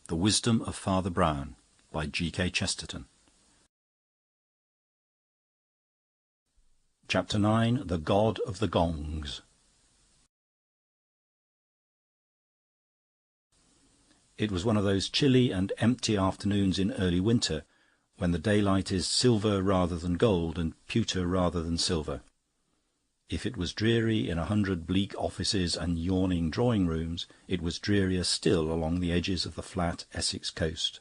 The Wisdom of Father Brown by G.K. Chesterton. Chapter 9. The God of the Gongs. It was one of those chilly and empty afternoons in early winter, when the daylight is silver rather than gold and pewter rather than silver. If it was dreary in 100 bleak offices and yawning drawing-rooms, it was drearier still along the edges of the flat Essex coast,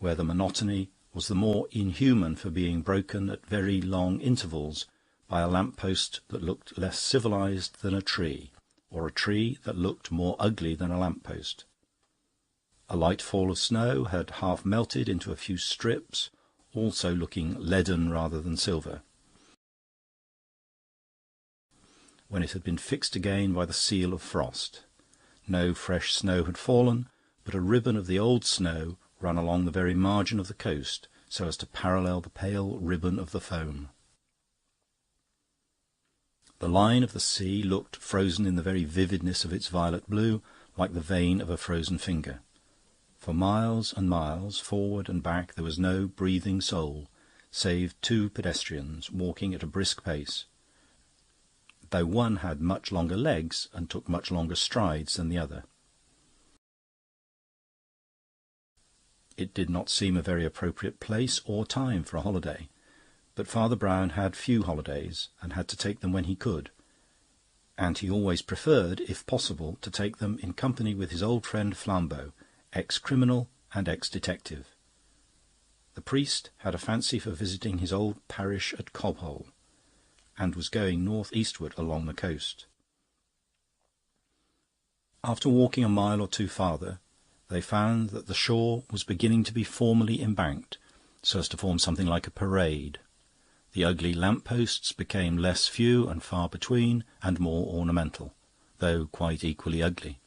where the monotony was the more inhuman for being broken at very long intervals by a lamp-post that looked less civilised than a tree, or a tree that looked more ugly than a lamp-post. A light fall of snow had half melted into a few strips, also looking leaden rather than silver, when it had been fixed again by the seal of frost. No fresh snow had fallen, but a ribbon of the old snow ran along the very margin of the coast, so as to parallel the pale ribbon of the foam. The line of the sea looked frozen in the very vividness of its violet blue, like the vein of a frozen finger. For miles and miles, forward and back, there was no breathing soul, save 2 pedestrians walking at a brisk pace, though one had much longer legs and took much longer strides than the other. It did not seem a very appropriate place or time for a holiday, but Father Brown had few holidays, and had to take them when he could, and he always preferred, if possible, to take them in company with his old friend Flambeau, ex-criminal and ex-detective. The priest had a fancy for visiting his old parish at Cobhole, and was going north-eastward along the coast. After walking a mile or 2 farther, they found that the shore was beginning to be formally embanked, so as to form something like a parade. The ugly lamp-posts became less few and far between, and more ornamental, though quite equally ugly.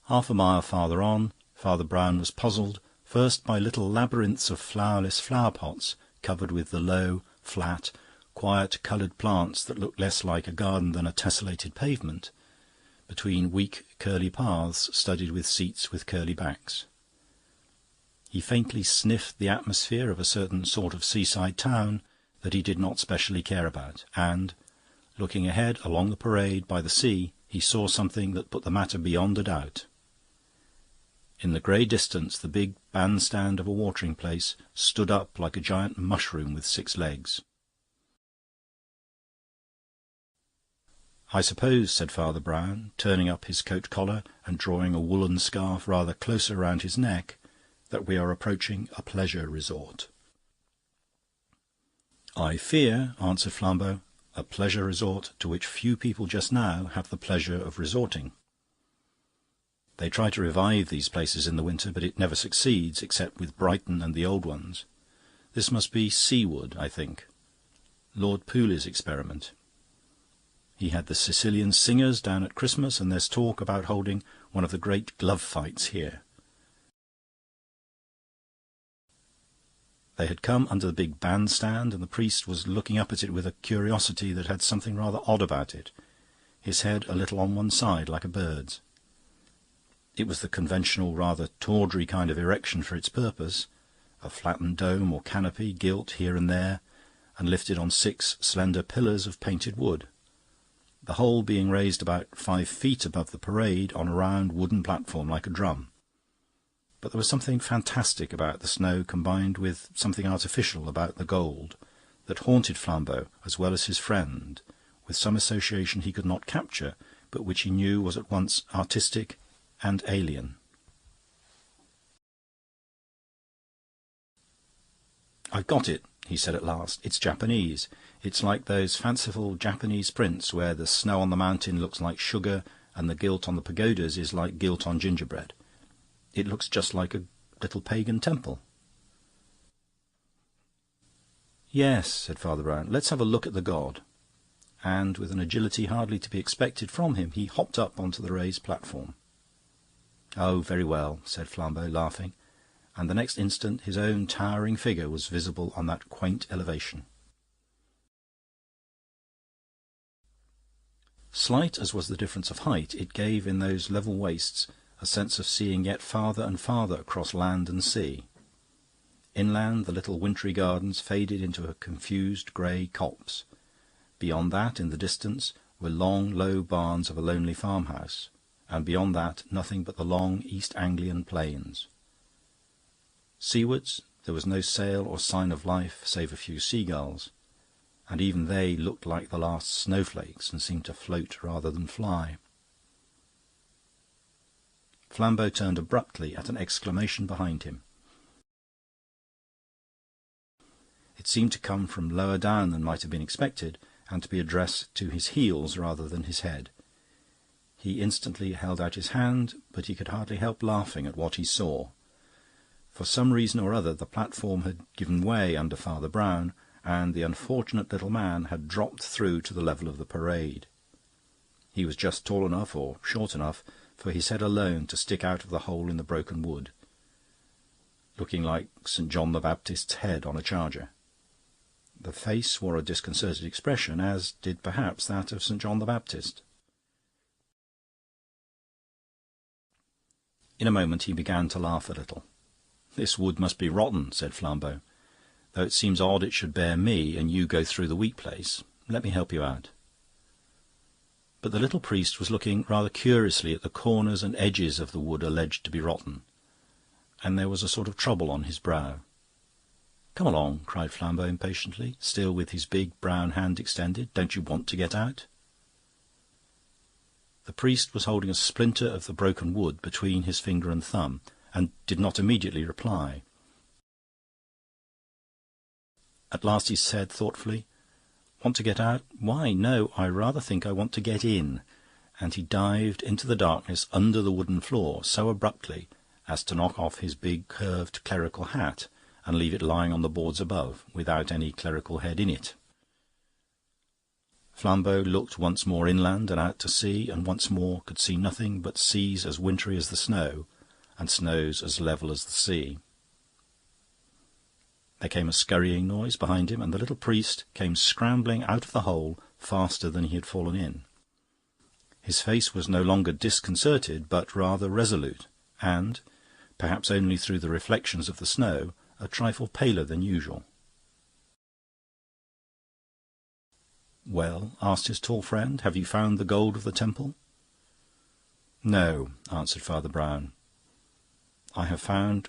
Half a mile farther on, Father Brown was puzzled, first by little labyrinths of flowerless flower-pots, covered with the low, flat, quiet coloured plants that looked less like a garden than a tessellated pavement, between weak curly paths studded with seats with curly backs. He faintly sniffed the atmosphere of a certain sort of seaside town that he did not specially care about, and, looking ahead along the parade by the sea, he saw something that put the matter beyond a doubt. In the grey distance the big bandstand of a watering-place stood up like a giant mushroom with 6 legs. "I suppose," said Father Brown, turning up his coat-collar and drawing a woollen scarf rather closer round his neck, "that we are approaching a pleasure resort." "I fear," answered Flambeau, "a pleasure resort to which few people just now have the pleasure of resorting. They try to revive these places in the winter, but it never succeeds, except with Brighton and the old ones. This must be Seawood, I think. Lord Pooley's experiment. He had the Sicilian singers down at Christmas, and there's talk about holding one of the great glove fights here." They had come under the big bandstand, and the priest was looking up at it with a curiosity that had something rather odd about it, his head a little on one side, like a bird's. It was the conventional, rather tawdry kind of erection for its purpose, a flattened dome or canopy, gilt here and there, and lifted on 6 slender pillars of painted wood, the whole being raised about 5 feet above the parade on a round wooden platform like a drum. But there was something fantastic about the snow, combined with something artificial about the gold, that haunted Flambeau as well as his friend, with some association he could not capture, but which he knew was at once artistic and alien. "I've got it," he said at last. "It's Japanese. It's like those fanciful Japanese prints where the snow on the mountain looks like sugar and the gilt on the pagodas is like gilt on gingerbread. It looks just like a little pagan temple." "Yes," said Father Brown, "let's have a look at the god." And, with an agility hardly to be expected from him, he hopped up onto the raised platform. "Oh, very well," said Flambeau, laughing, and the next instant his own towering figure was visible on that quaint elevation. Slight as was the difference of height, it gave in those level wastes a sense of seeing yet farther and farther across land and sea. Inland, the little wintry gardens faded into a confused grey copse. Beyond that, in the distance, were long, low barns of a lonely farmhouse, and beyond that nothing but the long East Anglian plains. Seawards there was no sail or sign of life save a few seagulls, and even they looked like the last snowflakes and seemed to float rather than fly. Flambeau turned abruptly at an exclamation behind him. It seemed to come from lower down than might have been expected, and to be addressed to his heels rather than his head. He instantly held out his hand, but he could hardly help laughing at what he saw. For some reason or other the platform had given way under Father Brown, and the unfortunate little man had dropped through to the level of the parade. He was just tall enough, or short enough, for his head alone to stick out of the hole in the broken wood, looking like St. John the Baptist's head on a charger. The face wore a disconcerted expression, as did perhaps that of St. John the Baptist. In a moment he began to laugh a little. "This wood must be rotten," said Flambeau, "though it seems odd it should bear me, and you go through the weak place. Let me help you out." But the little priest was looking rather curiously at the corners and edges of the wood alleged to be rotten, and there was a sort of trouble on his brow. "Come along," cried Flambeau impatiently, still with his big brown hand extended. "Don't you want to get out?" The priest was holding a splinter of the broken wood between his finger and thumb, and did not immediately reply. At last he said thoughtfully, "Want to get out? Why, no, I rather think I want to get in." And he dived into the darkness under the wooden floor so abruptly as to knock off his big curved clerical hat and leave it lying on the boards above, without any clerical head in it. Flambeau looked once more inland and out to sea, and once more could see nothing but seas as wintry as the snow, and snows as level as the sea. There came a scurrying noise behind him, and the little priest came scrambling out of the hole faster than he had fallen in. His face was no longer disconcerted, but rather resolute, and, perhaps only through the reflections of the snow, a trifle paler than usual. "Well," asked his tall friend, "have you found the gold of the temple?" "No," answered Father Brown. "I have found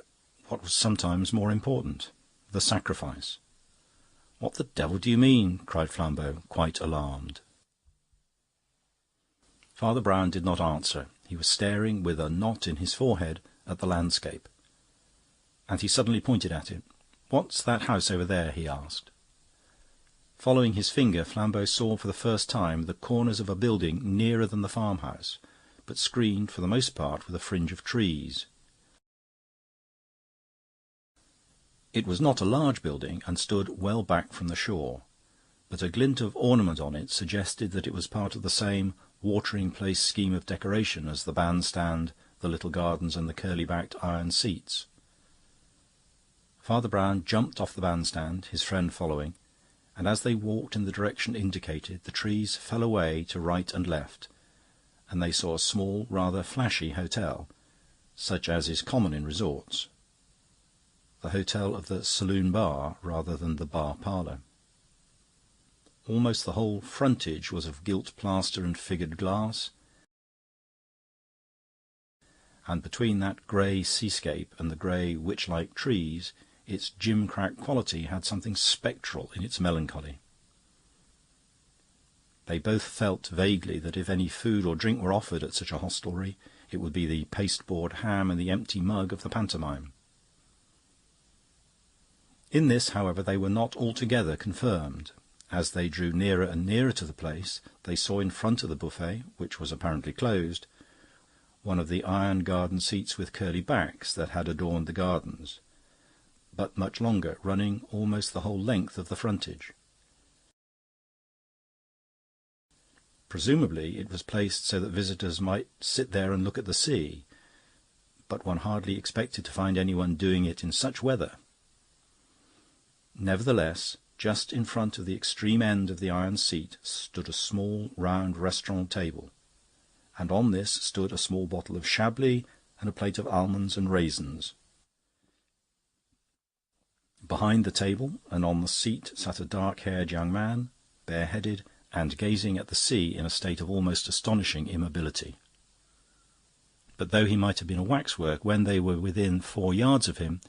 what was sometimes more important, the sacrifice." "What the devil do you mean?" cried Flambeau, quite alarmed. Father Brown did not answer. He was staring with a knot in his forehead at the landscape, and he suddenly pointed at it. "What's that house over there?" he asked. Following his finger, Flambeau saw for the first time the corners of a building nearer than the farmhouse, but screened for the most part with a fringe of trees. It was not a large building, and stood well back from the shore, but a glint of ornament on it suggested that it was part of the same watering-place scheme of decoration as the bandstand, the little gardens, and the curly-backed iron seats. Father Brown jumped off the bandstand, his friend following, and as they walked in the direction indicated, the trees fell away to right and left, and they saw a small, rather flashy hotel, such as is common in resorts. The hotel of the saloon-bar rather than the bar-parlour. Almost the whole frontage was of gilt plaster and figured glass, and between that grey seascape and the grey witch-like trees, its gimcrack quality had something spectral in its melancholy. They both felt vaguely that if any food or drink were offered at such a hostelry, it would be the pasteboard ham and the empty mug of the pantomime. In this, however, they were not altogether confirmed. As they drew nearer and nearer to the place, they saw in front of the buffet, which was apparently closed, one of the iron garden seats with curly backs that had adorned the gardens, but much longer, running almost the whole length of the frontage. Presumably it was placed so that visitors might sit there and look at the sea, but one hardly expected to find anyone doing it in such weather. Nevertheless, Just in front of the extreme end of the iron seat stood a small round restaurant table, and on this stood a small bottle of Chablis and a plate of almonds and raisins. Behind the table and on the seat sat a dark-haired young man, bareheaded, and gazing at the sea in a state of almost astonishing immobility. But though he might have been a waxwork, when they were within 4 yards of him,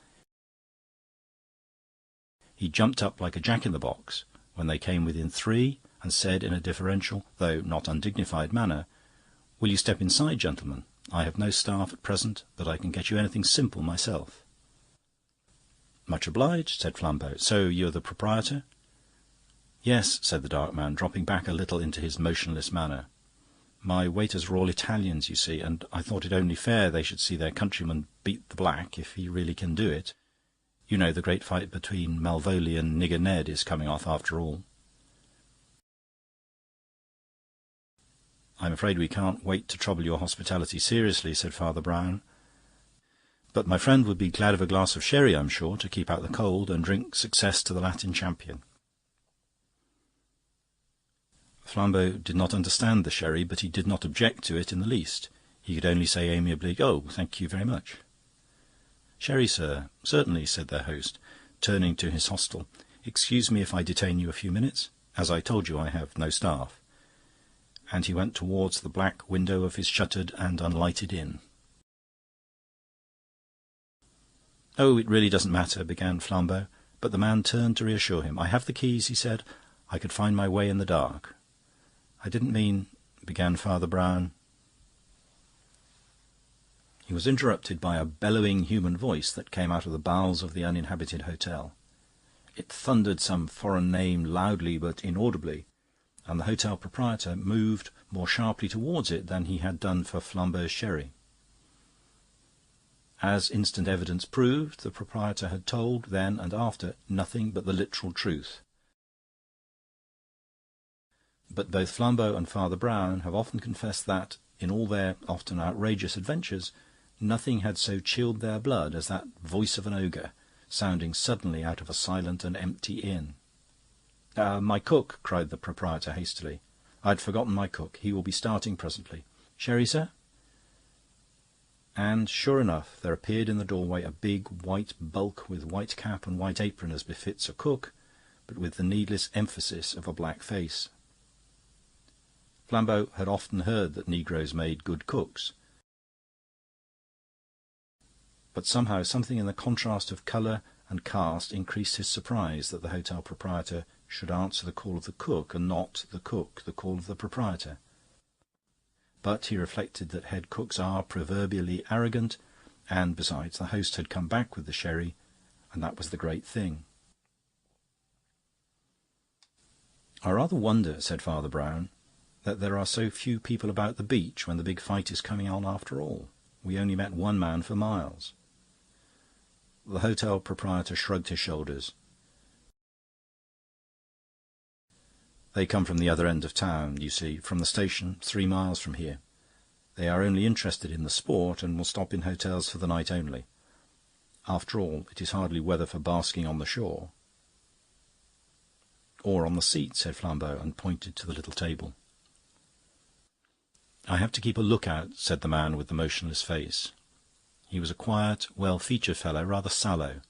he jumped up like a jack-in-the-box. When they came within 3, and said in a deferential, though not undignified manner, "Will you step inside, gentlemen? I have no staff at present, but I can get you anything simple myself." "Much obliged," said Flambeau. "So you're the proprietor?" "Yes," said the dark man, dropping back a little into his motionless manner. "My waiters were all Italians, you see, and I thought it only fair they should see their countryman beat the black, if he really can do it. You know, the great fight between Malvolio and Nigger Ned is coming off after all." "I'm afraid we can't wait to trouble your hospitality seriously," said Father Brown. "But my friend would be glad of a glass of sherry, I'm sure, to keep out the cold and drink success to the Latin champion." Flambeau did not understand the sherry, but he did not object to it in the least. He could only say amiably, "Oh, thank you very much." "Sherry, sir? Certainly," said their host, turning to his hostel. "Excuse me if I detain you a few minutes. As I told you, I have no staff." And he went towards the black window of his shuttered and unlighted inn. "Oh, it really doesn't matter," began Flambeau, but the man turned to reassure him. "I have the keys," he said. "I could find my way in the dark." "I didn't mean—" began Father Brown. He was interrupted by a bellowing human voice that came out of the bowels of the uninhabited hotel. It thundered some foreign name loudly but inaudibly, and the hotel proprietor moved more sharply towards it than he had done for Flambeau's sherry. As instant evidence proved, the proprietor had told, then and after, nothing but the literal truth. But both Flambeau and Father Brown have often confessed that, in all their often outrageous adventures, nothing had so chilled their blood as that voice of an ogre, sounding suddenly out of a silent and empty inn. My cook," cried the proprietor hastily. "I'd forgotten my cook. He will be starting presently. Sherry, sir?" And, sure enough, there appeared in the doorway a big white bulk with white cap and white apron as befits a cook, but with the needless emphasis of a black face. Flambeau had often heard that negroes made good cooks, but somehow something in the contrast of colour and caste increased his surprise that the hotel proprietor should answer the call of the cook, and not the cook the call of the proprietor. But he reflected that head cooks are proverbially arrogant, and besides, the host had come back with the sherry, and that was the great thing. "I rather wonder," said Father Brown, "that there are so few people about the beach when the big fight is coming on after all. We only met one man for miles." The hotel proprietor shrugged his shoulders. "They come from the other end of town, you see, from the station, 3 miles from here. They are only interested in the sport, and will stop in hotels for the night only. After all, it is hardly weather for basking on the shore." "Or on the seat," said Flambeau, and pointed to the little table. "I have to keep a look-out," said the man with the motionless face. He was a quiet, well-featured fellow, rather sallow.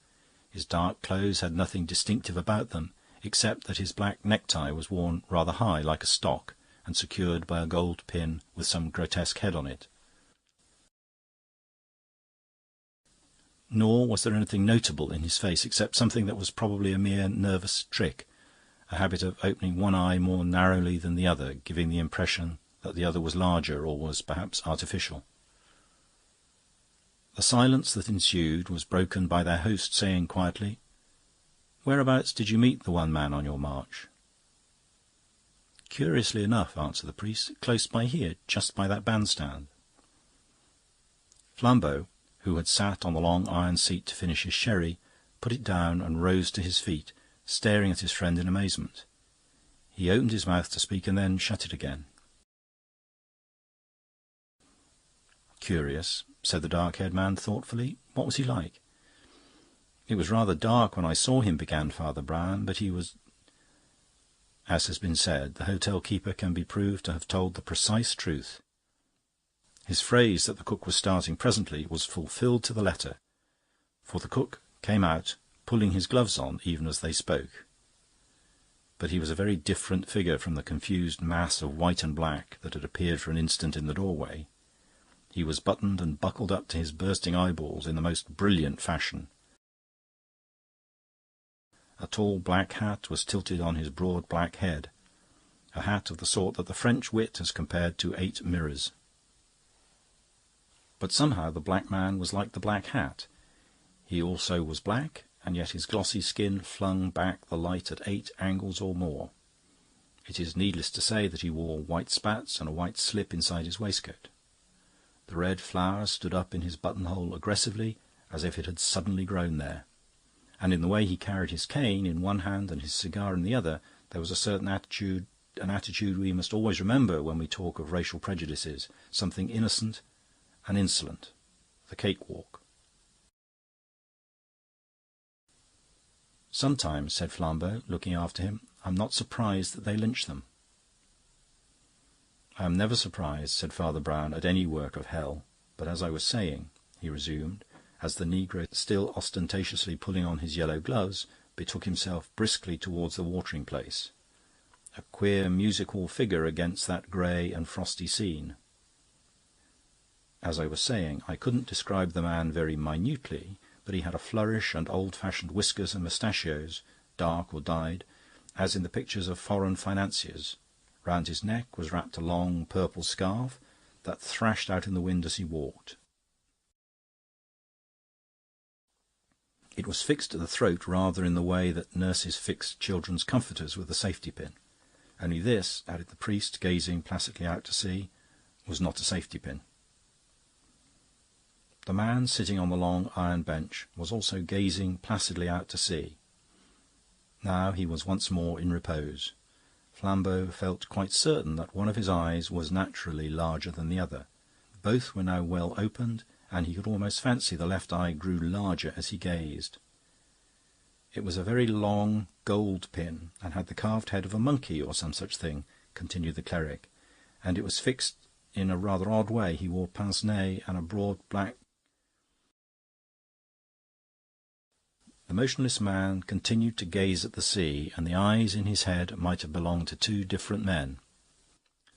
His dark clothes had nothing distinctive about them, except that his black necktie was worn rather high, like a stock, and secured by a gold pin with some grotesque head on it. Nor was there anything notable in his face, except something that was probably a mere nervous trick, a habit of opening one eye more narrowly than the other, giving the impression that the other was larger, or was perhaps artificial. The silence that ensued was broken by their host saying quietly, "Whereabouts did you meet the one man on your march?" "Curiously enough," answered the priest, "close by here, just by that bandstand." Flambeau, who had sat on the long iron seat to finish his sherry, put it down and rose to his feet, staring at his friend in amazement. He opened his mouth to speak and then shut it again. "Curious," said the dark-haired man thoughtfully. "What was he like?" "It was rather dark when I saw him," began Father Brown, "but he was As has been said, the hotel-keeper can be proved to have told the precise truth. His phrase that the cook was starting presently was fulfilled to the letter, for the cook came out, pulling his gloves on even as they spoke. But he was a very different figure from the confused mass of white and black that had appeared for an instant in the doorway. He was buttoned and buckled up to his bursting eyeballs in the most brilliant fashion. A tall black hat was tilted on his broad black head, a hat of the sort that the French wit has compared to 8 mirrors. But somehow the black man was like the black hat. He also was black, and yet his glossy skin flung back the light at 8 angles or more. It is needless to say that he wore white spats and a white slip inside his waistcoat. The red flower stood up in his buttonhole aggressively, as if it had suddenly grown there. And in the way he carried his cane in one hand and his cigar in the other, there was a certain attitude, an attitude we must always remember when we talk of racial prejudices, something innocent and insolent, the cakewalk. "Sometimes," said Flambeau, looking after him, "I'm not surprised that they lynch them." "I am never surprised," said Father Brown, "at any work of hell. But as I was saying," he resumed, as the negro, still ostentatiously pulling on his yellow gloves, betook himself briskly towards the watering-place, a queer music-hall figure against that grey and frosty scene. "As I was saying, I couldn't describe the man very minutely, but he had a flourish and old-fashioned whiskers and moustachios, dark or dyed, as in the pictures of foreign financiers. Round his neck was wrapped a long purple scarf that thrashed out in the wind as he walked. It was fixed at the throat rather in the way that nurses fix children's comforters with a safety-pin. Only this," added the priest, gazing placidly out to sea, "was not a safety-pin." The man sitting on the long iron bench was also gazing placidly out to sea. Now he was once more in repose. Flambeau felt quite certain that one of his eyes was naturally larger than the other. Both were now well opened, and he could almost fancy the left eye grew larger as he gazed. "It was a very long gold pin, and had the carved head of a monkey or some such thing," continued the cleric, "and it was fixed in a rather odd way. He wore pince-nez and a broad black..." The motionless man continued to gaze at the sea, and the eyes in his head might have belonged to 2 different men.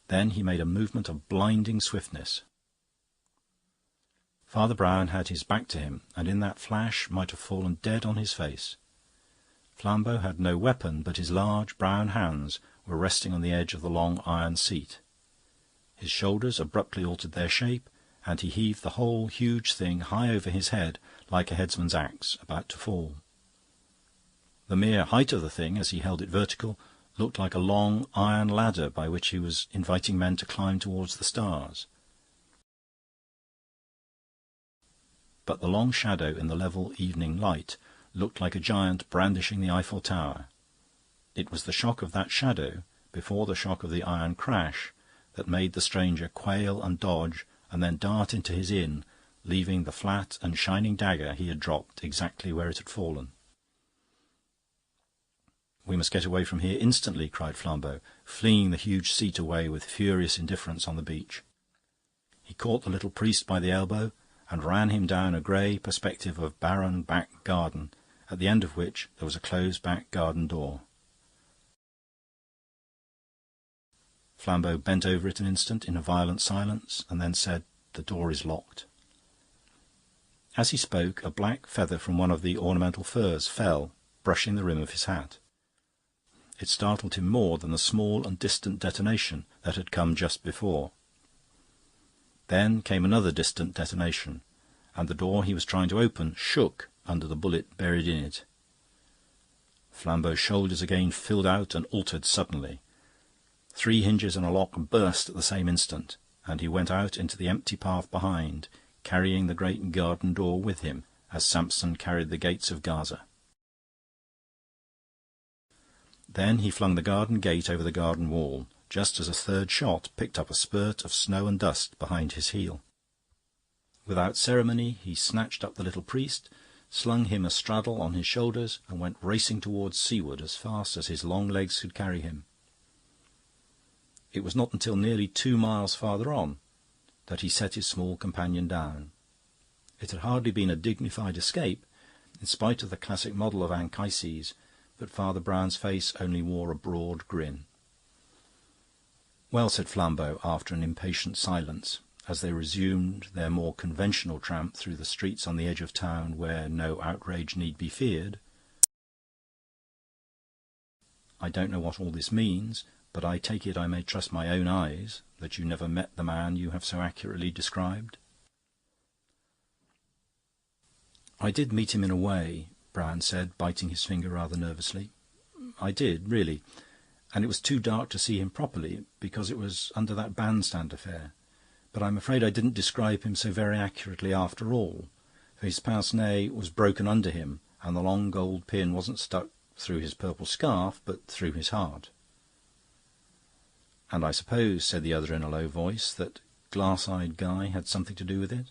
Then he made a movement of blinding swiftness. Father Brown had his back to him, and in that flash might have fallen dead on his face. Flambeau had no weapon, but his large brown hands were resting on the edge of the long iron seat. His shoulders abruptly altered their shape, and he heaved the whole huge thing high over his head like a headsman's axe about to fall. The mere height of the thing, as he held it vertical, looked like a long iron ladder by which he was inviting men to climb towards the stars. But the long shadow in the level evening light looked like a giant brandishing the Eiffel Tower. It was the shock of that shadow, before the shock of the iron crash, that made the stranger quail and dodge, and then dart into his inn, leaving the flat and shining dagger he had dropped exactly where it had fallen. "We must get away from here instantly," cried Flambeau, flinging the huge seat away with furious indifference on the beach. He caught the little priest by the elbow and ran him down a grey perspective of barren back garden, at the end of which there was a closed back garden door. Flambeau bent over it an instant in a violent silence, and then said, "The door is locked." As he spoke, a black feather from one of the ornamental furs fell, brushing the rim of his hat. It startled him more than the small and distant detonation that had come just before. Then came another distant detonation, and the door he was trying to open shook under the bullet buried in it. Flambeau's shoulders again filled out and altered suddenly. 3 hinges and a lock burst at the same instant, and he went out into the empty path behind, carrying the great garden door with him, as Samson carried the gates of Gaza. Then he flung the garden gate over the garden wall, just as a third shot picked up a spurt of snow and dust behind his heel. Without ceremony he snatched up the little priest, slung him astraddle on his shoulders, and went racing towards seaward as fast as his long legs could carry him. It was not until nearly 2 miles farther on that he set his small companion down. It had hardly been a dignified escape, in spite of the classic model of Anchises, but Father Brown's face only wore a broad grin. "Well," said Flambeau, after an impatient silence, as they resumed their more conventional tramp through the streets on the edge of town where no outrage need be feared, "I don't know what all this means, but I take it I may trust my own eyes that you never met the man you have so accurately described?" "I did meet him in a way," Brown said, biting his finger rather nervously. "I did, really. And it was too dark to see him properly, because it was under that bandstand affair. But I'm afraid I didn't describe him so very accurately after all, for his pince-nez was broken under him, and the long gold pin wasn't stuck through his purple scarf, but through his heart." "And I suppose," said the other in a low voice, "that glass-eyed Guy had something to do with it?"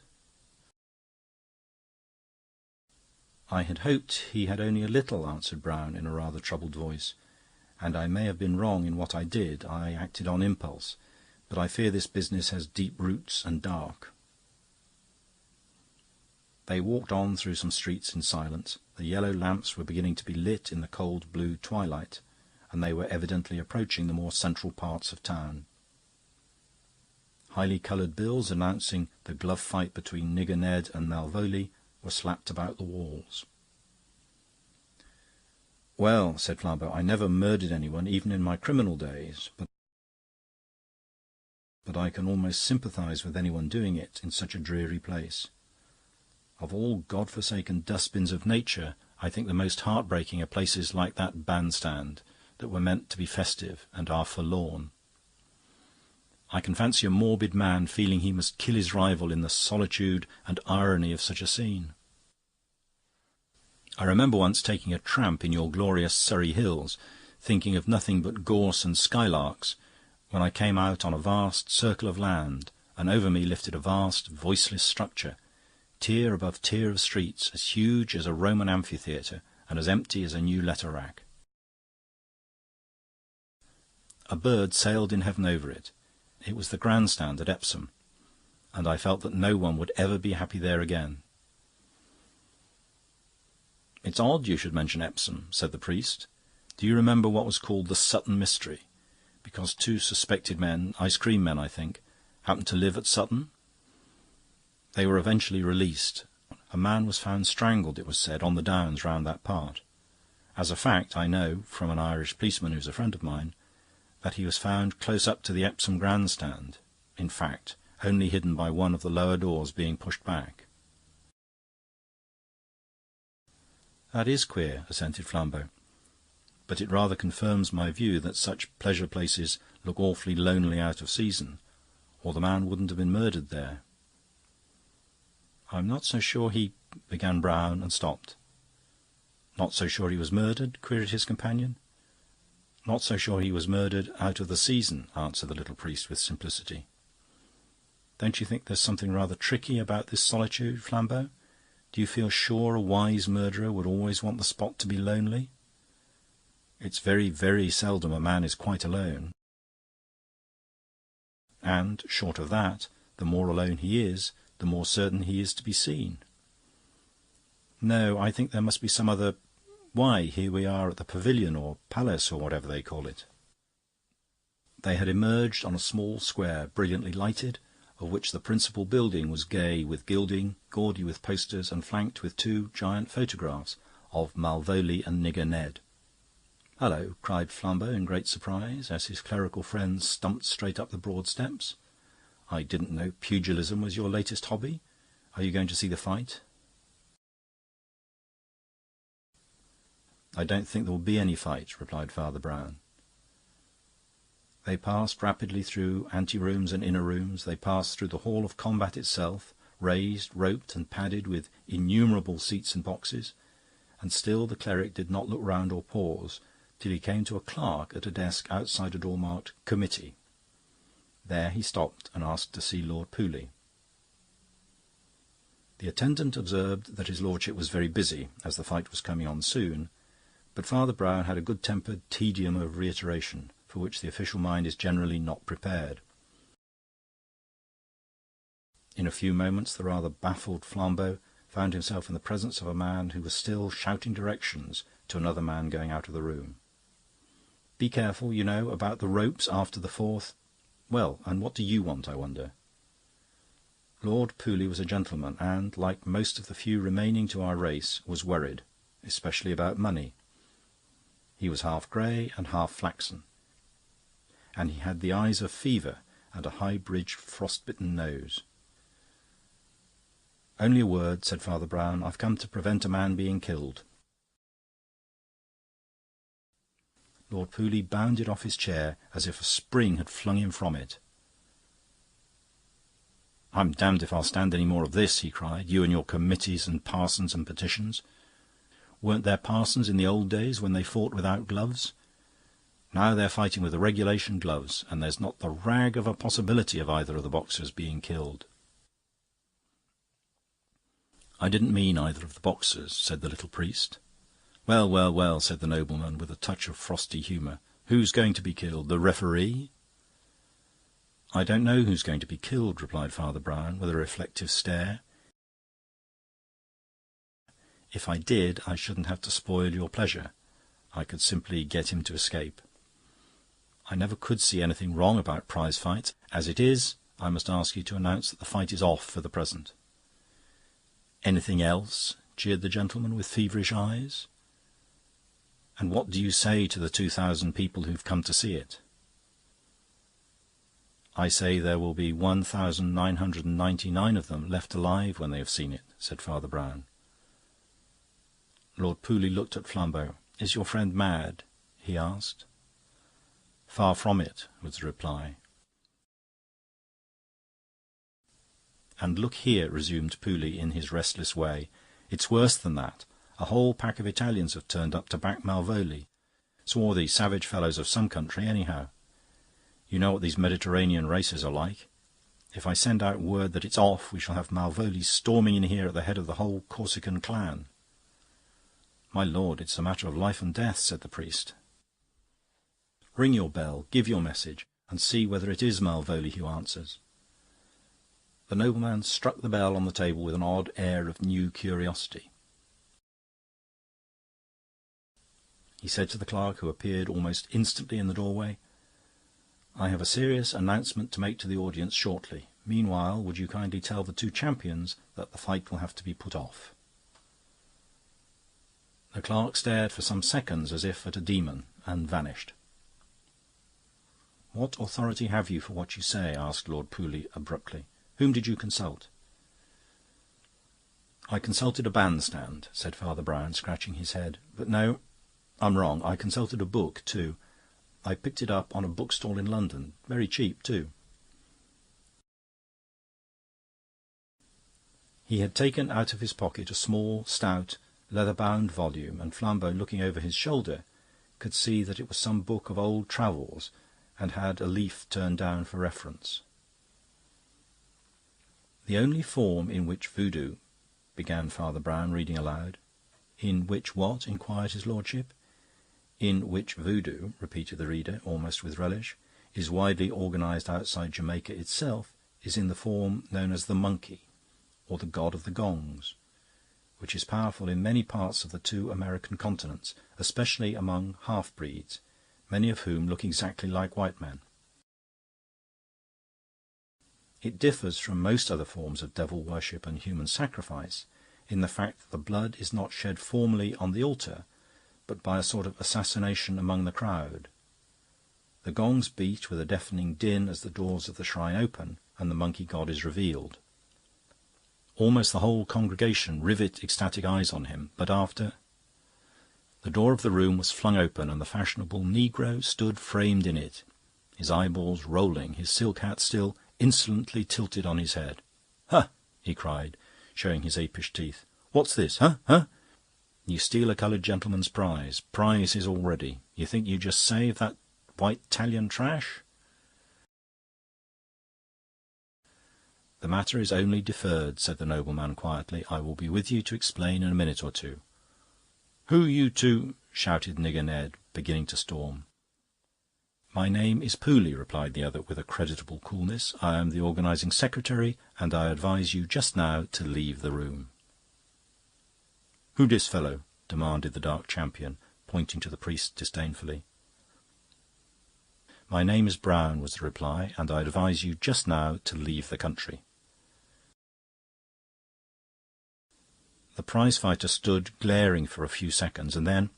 "I had hoped he had only a little," answered Brown in a rather troubled voice, "and I may have been wrong in what I did. I acted on impulse. But I fear this business has deep roots and dark." They walked on through some streets in silence. The yellow lamps were beginning to be lit in the cold blue twilight, and they were evidently approaching the more central parts of town. Highly coloured bills announcing the glove fight between Nigger Ned and Malvolio were slapped about the walls. "Well," said Flambeau, "I never murdered anyone, even in my criminal days, but I can almost sympathise with anyone doing it in such a dreary place. Of all God-forsaken dustbins of nature, I think the most heartbreaking are places like that bandstand, that were meant to be festive and are forlorn. I can fancy a morbid man feeling he must kill his rival in the solitude and irony of such a scene. I remember once taking a tramp in your glorious Surrey hills, thinking of nothing but gorse and skylarks, when I came out on a vast circle of land, and over me lifted a vast, voiceless structure, tier above tier of streets, as huge as a Roman amphitheatre and as empty as a new letter-rack. A bird sailed in heaven over it. It was the grandstand at Epsom, and I felt that no one would ever be happy there again." "It's odd you should mention Epsom," said the priest. "Do you remember what was called the Sutton Mystery? Because 2 suspected men, ice-cream men, I think, happened to live at Sutton. They were eventually released. A man was found strangled, it was said, on the downs round that part. As a fact, I know, from an Irish policeman who's a friend of mine, that he was found close up to the Epsom grandstand, in fact, only hidden by one of the lower doors being pushed back." "That is queer," assented Flambeau. "But it rather confirms my view that such pleasure places look awfully lonely out of season, or the man wouldn't have been murdered there." "I'm not so sure he—" began Brown, and stopped. "Not so sure he was murdered?" queried his companion. "Not so sure he was murdered out of the season," answered the little priest with simplicity. "Don't you think there's something rather tricky about this solitude, Flambeau? Do you feel sure a wise murderer would always want the spot to be lonely? It's very, very seldom a man is quite alone. And, short of that, the more alone he is, the more certain he is to be seen. No, I think there must be some other... Why, here we are at the pavilion, or palace, or whatever they call it." They had emerged on a small square, brilliantly lighted, of which the principal building was gay with gilding, gaudy with posters, and flanked with 2 giant photographs of Malvolio and Nigger Ned. "Hullo!" cried Flambeau in great surprise, as his clerical friends stumped straight up the broad steps. "I didn't know pugilism was your latest hobby. Are you going to see the fight?" "I don't think there will be any fight," replied Father Brown. They passed rapidly through ante-rooms and inner rooms. They passed through the hall of combat itself, raised, roped, and padded with innumerable seats and boxes, and still the cleric did not look round or pause till he came to a clerk at a desk outside a door marked "Committee." There he stopped and asked to see Lord Pooley. The attendant observed that his lordship was very busy, as the fight was coming on soon, but Father Brown had a good-tempered tedium of reiteration, for which the official mind is generally not prepared. In a few moments the rather baffled Flambeau found himself in the presence of a man who was still shouting directions to another man going out of the room. "Be careful, you know, about the ropes after the fourth. Well, and what do you want, I wonder?" Lord Pooley was a gentleman, and, like most of the few remaining to our race, was worried, especially about money. He was half grey and half flaxen, and he had the eyes of fever and a high-bridged frost-bitten nose. "Only a word," said Father Brown. "I've come to prevent a man being killed." Lord Pooley bounded off his chair as if a spring had flung him from it. "I'm damned if I'll stand any more of this," he cried. "You and your committees and parsons and petitions. Weren't there parsons in the old days when they fought without gloves? Now they're fighting with the regulation gloves, and there's not the rag of a possibility of either of the boxers being killed." "I didn't mean either of the boxers," said the little priest. "Well, well, well," said the nobleman, with a touch of frosty humour. "Who's going to be killed? The referee?" "I don't know who's going to be killed," replied Father Brown, with a reflective stare. "If I did, I shouldn't have to spoil your pleasure. I could simply get him to escape. I never could see anything wrong about prize fights. As it is, I must ask you to announce that the fight is off for the present." "Anything else?" jeered the gentleman with feverish eyes. "And what do you say to the 2,000 people who've come to see it?" "I say there will be 1,999 of them left alive when they have seen it," said Father Brown. Lord Pooley looked at Flambeau. "Is your friend mad?" he asked. "Far from it," was the reply. "And look here," resumed Pooley in his restless way, "it's worse than that. A whole pack of Italians have turned up to back Malvolio. Swarthy, savage fellows of some country, anyhow. You know what these Mediterranean races are like. If I send out word that it's off, we shall have Malvolio storming in here at the head of the whole Corsican clan." "My lord, it's a matter of life and death," said the priest. "Ring your bell, give your message, and see whether it is Malvolio who answers." The nobleman struck the bell on the table with an odd air of new curiosity. He said to the clerk, who appeared almost instantly in the doorway, "I have a serious announcement to make to the audience shortly. Meanwhile, would you kindly tell the two champions that the fight will have to be put off?" The clerk stared for some seconds as if at a demon, and vanished. "What authority have you for what you say?" asked Lord Pooley abruptly. "Whom did you consult?" "I consulted a bandstand," said Father Brown, scratching his head. "But no, I'm wrong. I consulted a book, too. I picked it up on a bookstall in London. Very cheap, too." He had taken out of his pocket a small, stout, leather-bound volume, and Flambeau, looking over his shoulder, could see that it was some book of old travels and had a leaf turned down for reference. "The only form in which voodoo," began Father Brown, reading aloud. "In which what?" inquired his lordship. "In which voodoo," repeated the reader, almost with relish, "is widely organised outside Jamaica itself, is in the form known as the monkey, or the god of the gongs, which is powerful in many parts of the two American continents, especially among half-breeds, many of whom look exactly like white men. It differs from most other forms of devil worship and human sacrifice in the fact that the blood is not shed formally on the altar, but by a sort of assassination among the crowd. The gongs beat with a deafening din as the doors of the shrine open, and the monkey god is revealed. Almost the whole congregation rivet ecstatic eyes on him, but after... The door of the room was flung open, and the fashionable negro stood framed in it, his eyeballs rolling, his silk hat still insolently tilted on his head. "Ha!" he cried, showing his apish teeth. "What's this? Huh? Huh? You steal a coloured gentleman's prize. Prize is already. You think you just saved that white Italian trash?" "The matter is only deferred," said the nobleman quietly. "I will be with you to explain in a minute or two." "Who you two?" shouted Nigger Ned, beginning to storm. "My name is Pooley," replied the other with a creditable coolness. "I am the organising secretary, and I advise you just now to leave the room." "Who dis fellow?" demanded the dark champion, pointing to the priest disdainfully. "My name is Brown," was the reply, "and I advise you just now to leave the country." The prize-fighter stood glaring for a few seconds, and then,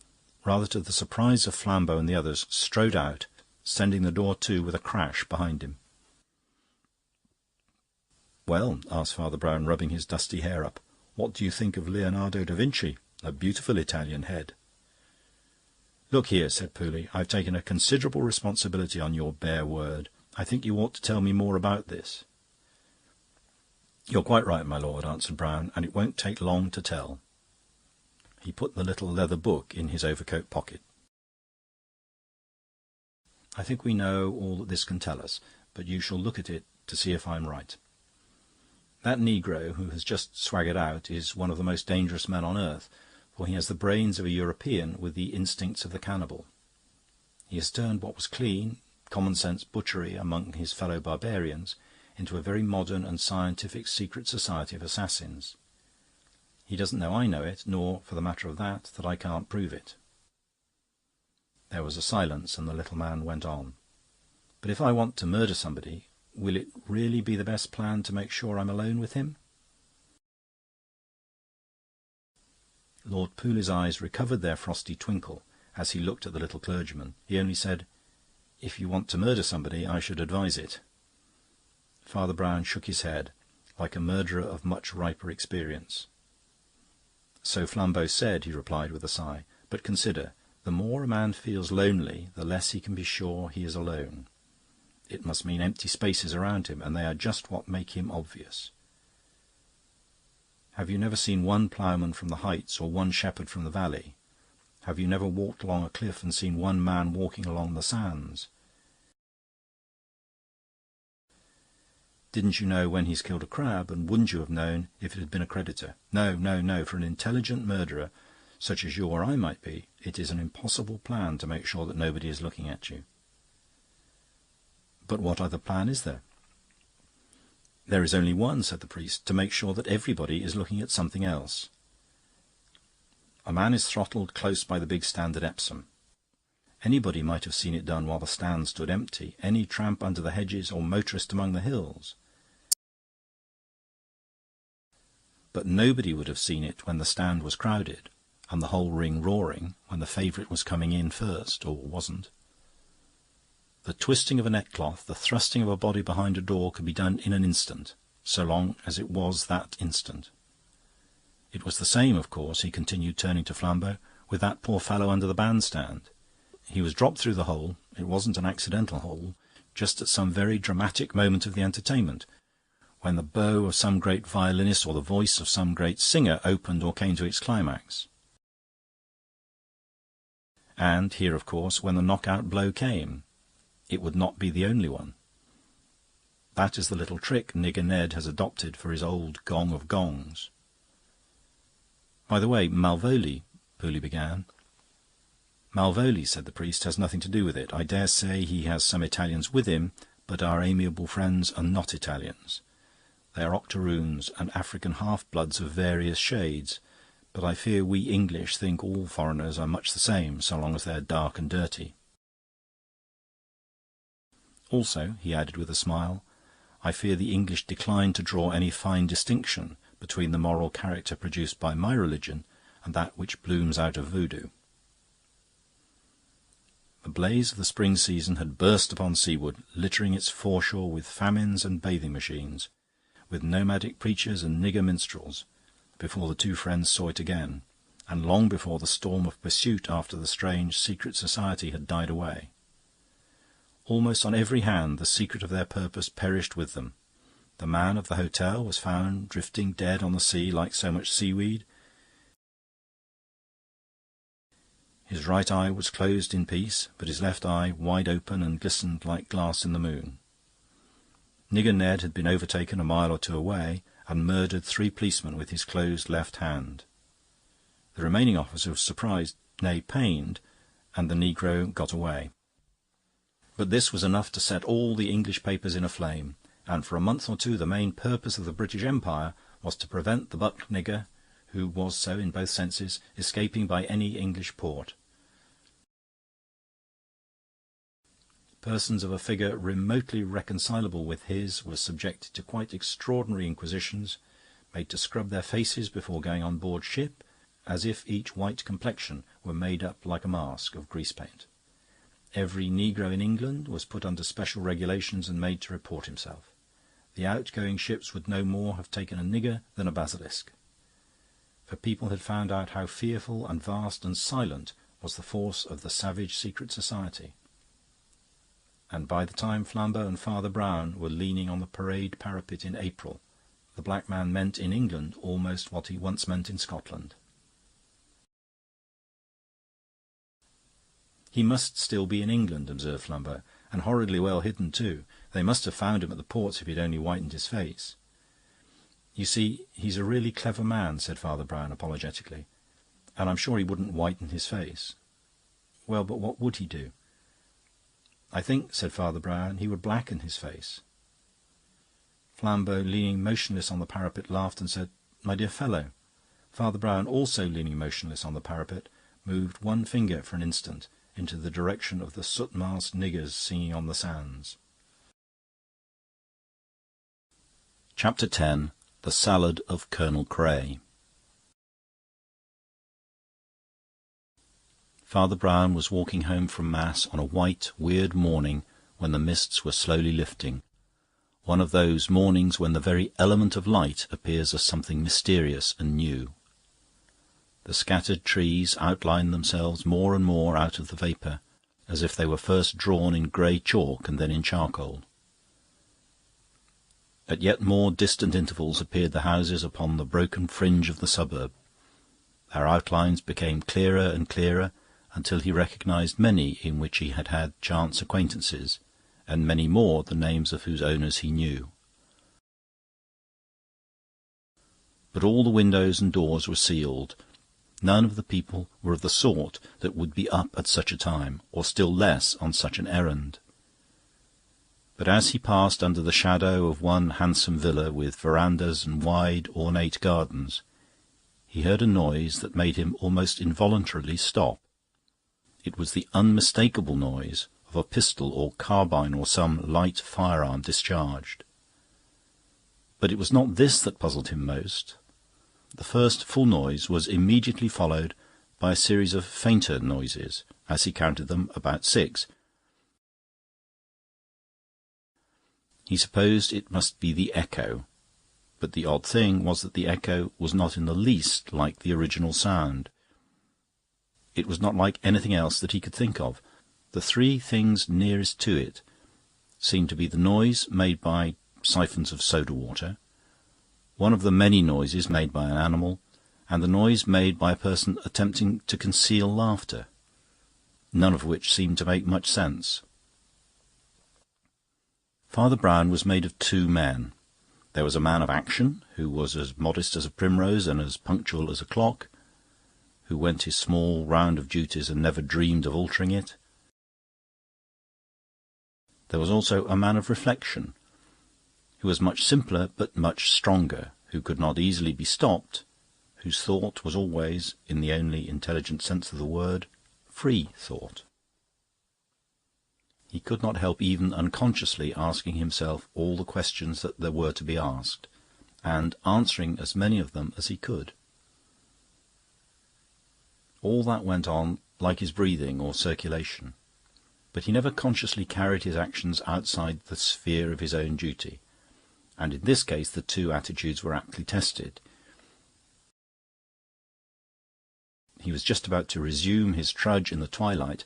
rather to the surprise of Flambeau and the others, strode out, sending the door to with a crash behind him. "Well," asked Father Brown, rubbing his dusty hair up, "what do you think of Leonardo da Vinci? A beautiful Italian head." "Look here," said Pooley, "I've taken a considerable responsibility on your bare word. I think you ought to tell me more about this." "You're quite right, my lord," answered Brown, "and it won't take long to tell." He put the little leather book in his overcoat pocket. "I think we know all that this can tell us, but you shall look at it to see if I'm right. That negro who has just swaggered out is one of the most dangerous men on earth, for he has the brains of a European with the instincts of the cannibal. He has turned what was clean, common-sense butchery among his fellow barbarians into a very modern and scientific secret society of assassins. He doesn't know I know it, nor, for the matter of that I can't prove it." There was a silence, and the little man went on. "But if I want to murder somebody, will it really be the best plan to make sure I'm alone with him?" Lord Pooley's eyes recovered their frosty twinkle as he looked at the little clergyman. He only said, "If you want to murder somebody, I should advise it." Father Brown shook his head, like a murderer of much riper experience. "So Flambeau said," he replied with a sigh. "But consider, the more a man feels lonely, the less he can be sure he is alone. It must mean empty spaces around him, and they are just what make him obvious. Have you never seen one ploughman from the heights or one shepherd from the valley? Have you never walked along a cliff and seen one man walking along the sands? Didn't you know when he's killed a crab, and wouldn't you have known if it had been a creditor? No, no, no. For an intelligent murderer, such as you or I might be, it is an impossible plan to make sure that nobody is looking at you." "But what other plan is there?" "There is only one," said the priest, "to make sure that everybody is looking at something else. A man is throttled close by the big stand at Epsom. Anybody might have seen it done while the stand stood empty, any tramp under the hedges or motorist among the hills. But nobody would have seen it when the stand was crowded, and the whole ring roaring, when the favourite was coming in first, or wasn't. The twisting of a neckcloth, the thrusting of a body behind a door could be done in an instant, so long as it was that instant. It was the same, of course," he continued, turning to Flambeau, "with that poor fellow under the bandstand. He was dropped through the hole. It wasn't an accidental hole, just at some very dramatic moment of the entertainment, when the bow of some great violinist or the voice of some great singer opened or came to its climax. And here, of course, when the knockout blow came. It would not be the only one. That is the little trick Nigger Ned has adopted for his old gong of gongs." "By the way, Malvolio," Pooley began. "Malvolio," said the priest, "has nothing to do with it. I dare say he has some Italians with him, but our amiable friends are not Italians. They are octoroons and African half-bloods of various shades, but I fear we English think all foreigners are much the same, so long as they're dark and dirty. Also," he added with a smile, "I fear the English decline to draw any fine distinction between the moral character produced by my religion and that which blooms out of voodoo." The blaze of the spring season had burst upon Seawood, littering its foreshore with famines and bathing machines, with nomadic preachers and nigger minstrels, before the two friends saw it again, and long before the storm of pursuit after the strange secret society had died away. Almost on every hand the secret of their purpose perished with them. The man of the hotel was found drifting dead on the sea like so much seaweed. His right eye was closed in peace, but his left eye wide open and glistened like glass in the moon. Nigger Ned had been overtaken a mile or two away and murdered 3 policemen with his closed left hand. The remaining officer was surprised, nay, pained, and the negro got away. But this was enough to set all the English papers in a flame, and for a month or two the main purpose of the British Empire was to prevent the buck nigger, who was so in both senses, escaping by any English port. Persons of a figure remotely reconcilable with his were subjected to quite extraordinary inquisitions, made to scrub their faces before going on board ship, as if each white complexion were made up like a mask of grease paint. Every negro in England was put under special regulations and made to report himself. The outgoing ships would no more have taken a nigger than a basilisk. For people had found out how fearful and vast and silent was the force of the savage secret society. And by the time Flambeau and Father Brown were leaning on the parade parapet in April, the black man meant in England almost what he once meant in Scotland. "He must still be in England," observed Flambeau, "and horridly well hidden too. They must have found him at the ports if he'd only whitened his face." "You see, he's a really clever man," said Father Brown apologetically, "and I'm sure he wouldn't whiten his face." "Well, but what would he do?" "I think," said Father Brown, "he would blacken his face." Flambeau, leaning motionless on the parapet, laughed and said, "My dear fellow." Father Brown, also leaning motionless on the parapet, moved one finger for an instant into the direction of the soot-masked niggers singing on the sands. Chapter 10. The Salad of Colonel Cray. Father Brown was walking home from Mass on a white, weird morning when the mists were slowly lifting, one of those mornings when the very element of light appears as something mysterious and new. The scattered trees outlined themselves more and more out of the vapour, as if they were first drawn in grey chalk and then in charcoal. At yet more distant intervals appeared the houses upon the broken fringe of the suburb. Their outlines became clearer and clearer, until he recognised many in which he had had chance acquaintances, and many more the names of whose owners he knew. But all the windows and doors were sealed. None of the people were of the sort that would be up at such a time, or still less on such an errand. But as he passed under the shadow of one handsome villa with verandahs and wide, ornate gardens, he heard a noise that made him almost involuntarily stop. It was the unmistakable noise of a pistol or carbine or some light firearm discharged. But it was not this that puzzled him most. The first full noise was immediately followed by a series of fainter noises, as he counted them, about 6. He supposed it must be the echo, but the odd thing was that the echo was not in the least like the original sound. It was not like anything else that he could think of. The 3 things nearest to it seemed to be the noise made by siphons of soda water, one of the many noises made by an animal, and the noise made by a person attempting to conceal laughter, none of which seemed to make much sense. Father Brown was made of 2 men. There was a man of action, who was as modest as a primrose and as punctual as a clock, who went his small round of duties and never dreamed of altering it. There was also a man of reflection, who was much simpler but much stronger, who could not easily be stopped, whose thought was always, in the only intelligent sense of the word, free thought. He could not help even unconsciously asking himself all the questions that there were to be asked, and answering as many of them as he could. All that went on like his breathing or circulation, but he never consciously carried his actions outside the sphere of his own duty, and in this case the 2 attitudes were aptly tested. He was just about to resume his trudge in the twilight,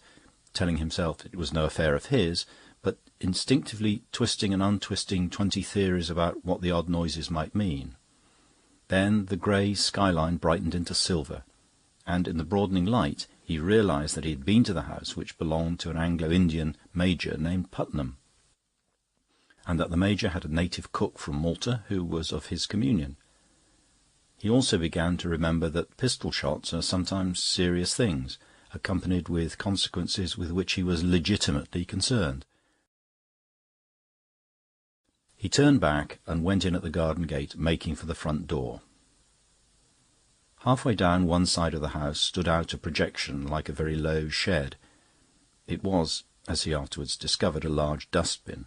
telling himself it was no affair of his, but instinctively twisting and untwisting 20 theories about what the odd noises might mean. Then the grey skyline brightened into silver, and in the broadening light he realised that he had been to the house which belonged to an Anglo-Indian major named Putnam, and that the major had a native cook from Malta who was of his communion. He also began to remember that pistol shots are sometimes serious things, accompanied with consequences with which he was legitimately concerned, He turned back and went in at the garden gate, making for the front door. Halfway down one side of the house stood out a projection like a very low shed. It was, as he afterwards discovered, a large dustbin.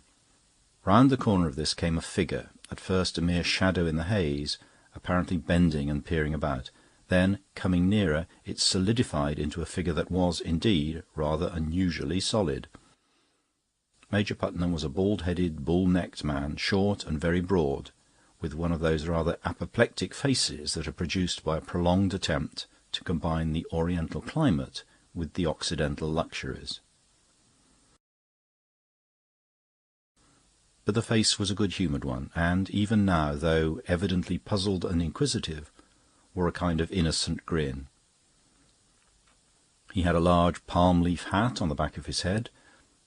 Round the corner of this came a figure, at first a mere shadow in the haze, apparently bending and peering about. Then, coming nearer, it solidified into a figure that was, indeed, rather unusually solid. Major Putnam was a bald-headed, bull-necked man, short and very broad, with one of those rather apoplectic faces that are produced by a prolonged attempt to combine the Oriental climate with the Occidental luxuries. But the face was a good-humoured one, and even now, though evidently puzzled and inquisitive, wore a kind of innocent grin. He had a large palm-leaf hat on the back of his head,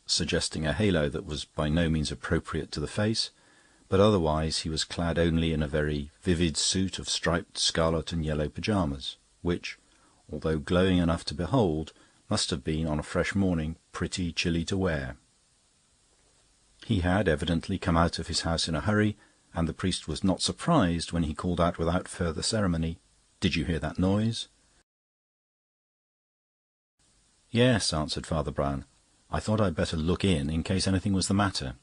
suggesting a halo that was by no means appropriate to the face, but otherwise he was clad only in a very vivid suit of striped scarlet and yellow pyjamas, which, although glowing enough to behold, must have been, on a fresh morning, pretty chilly to wear. He had evidently come out of his house in a hurry, and the priest was not surprised when he called out without further ceremony, "Did you hear that noise?" "Yes," answered Father Brown. "I thought I'd better look in case anything was the matter."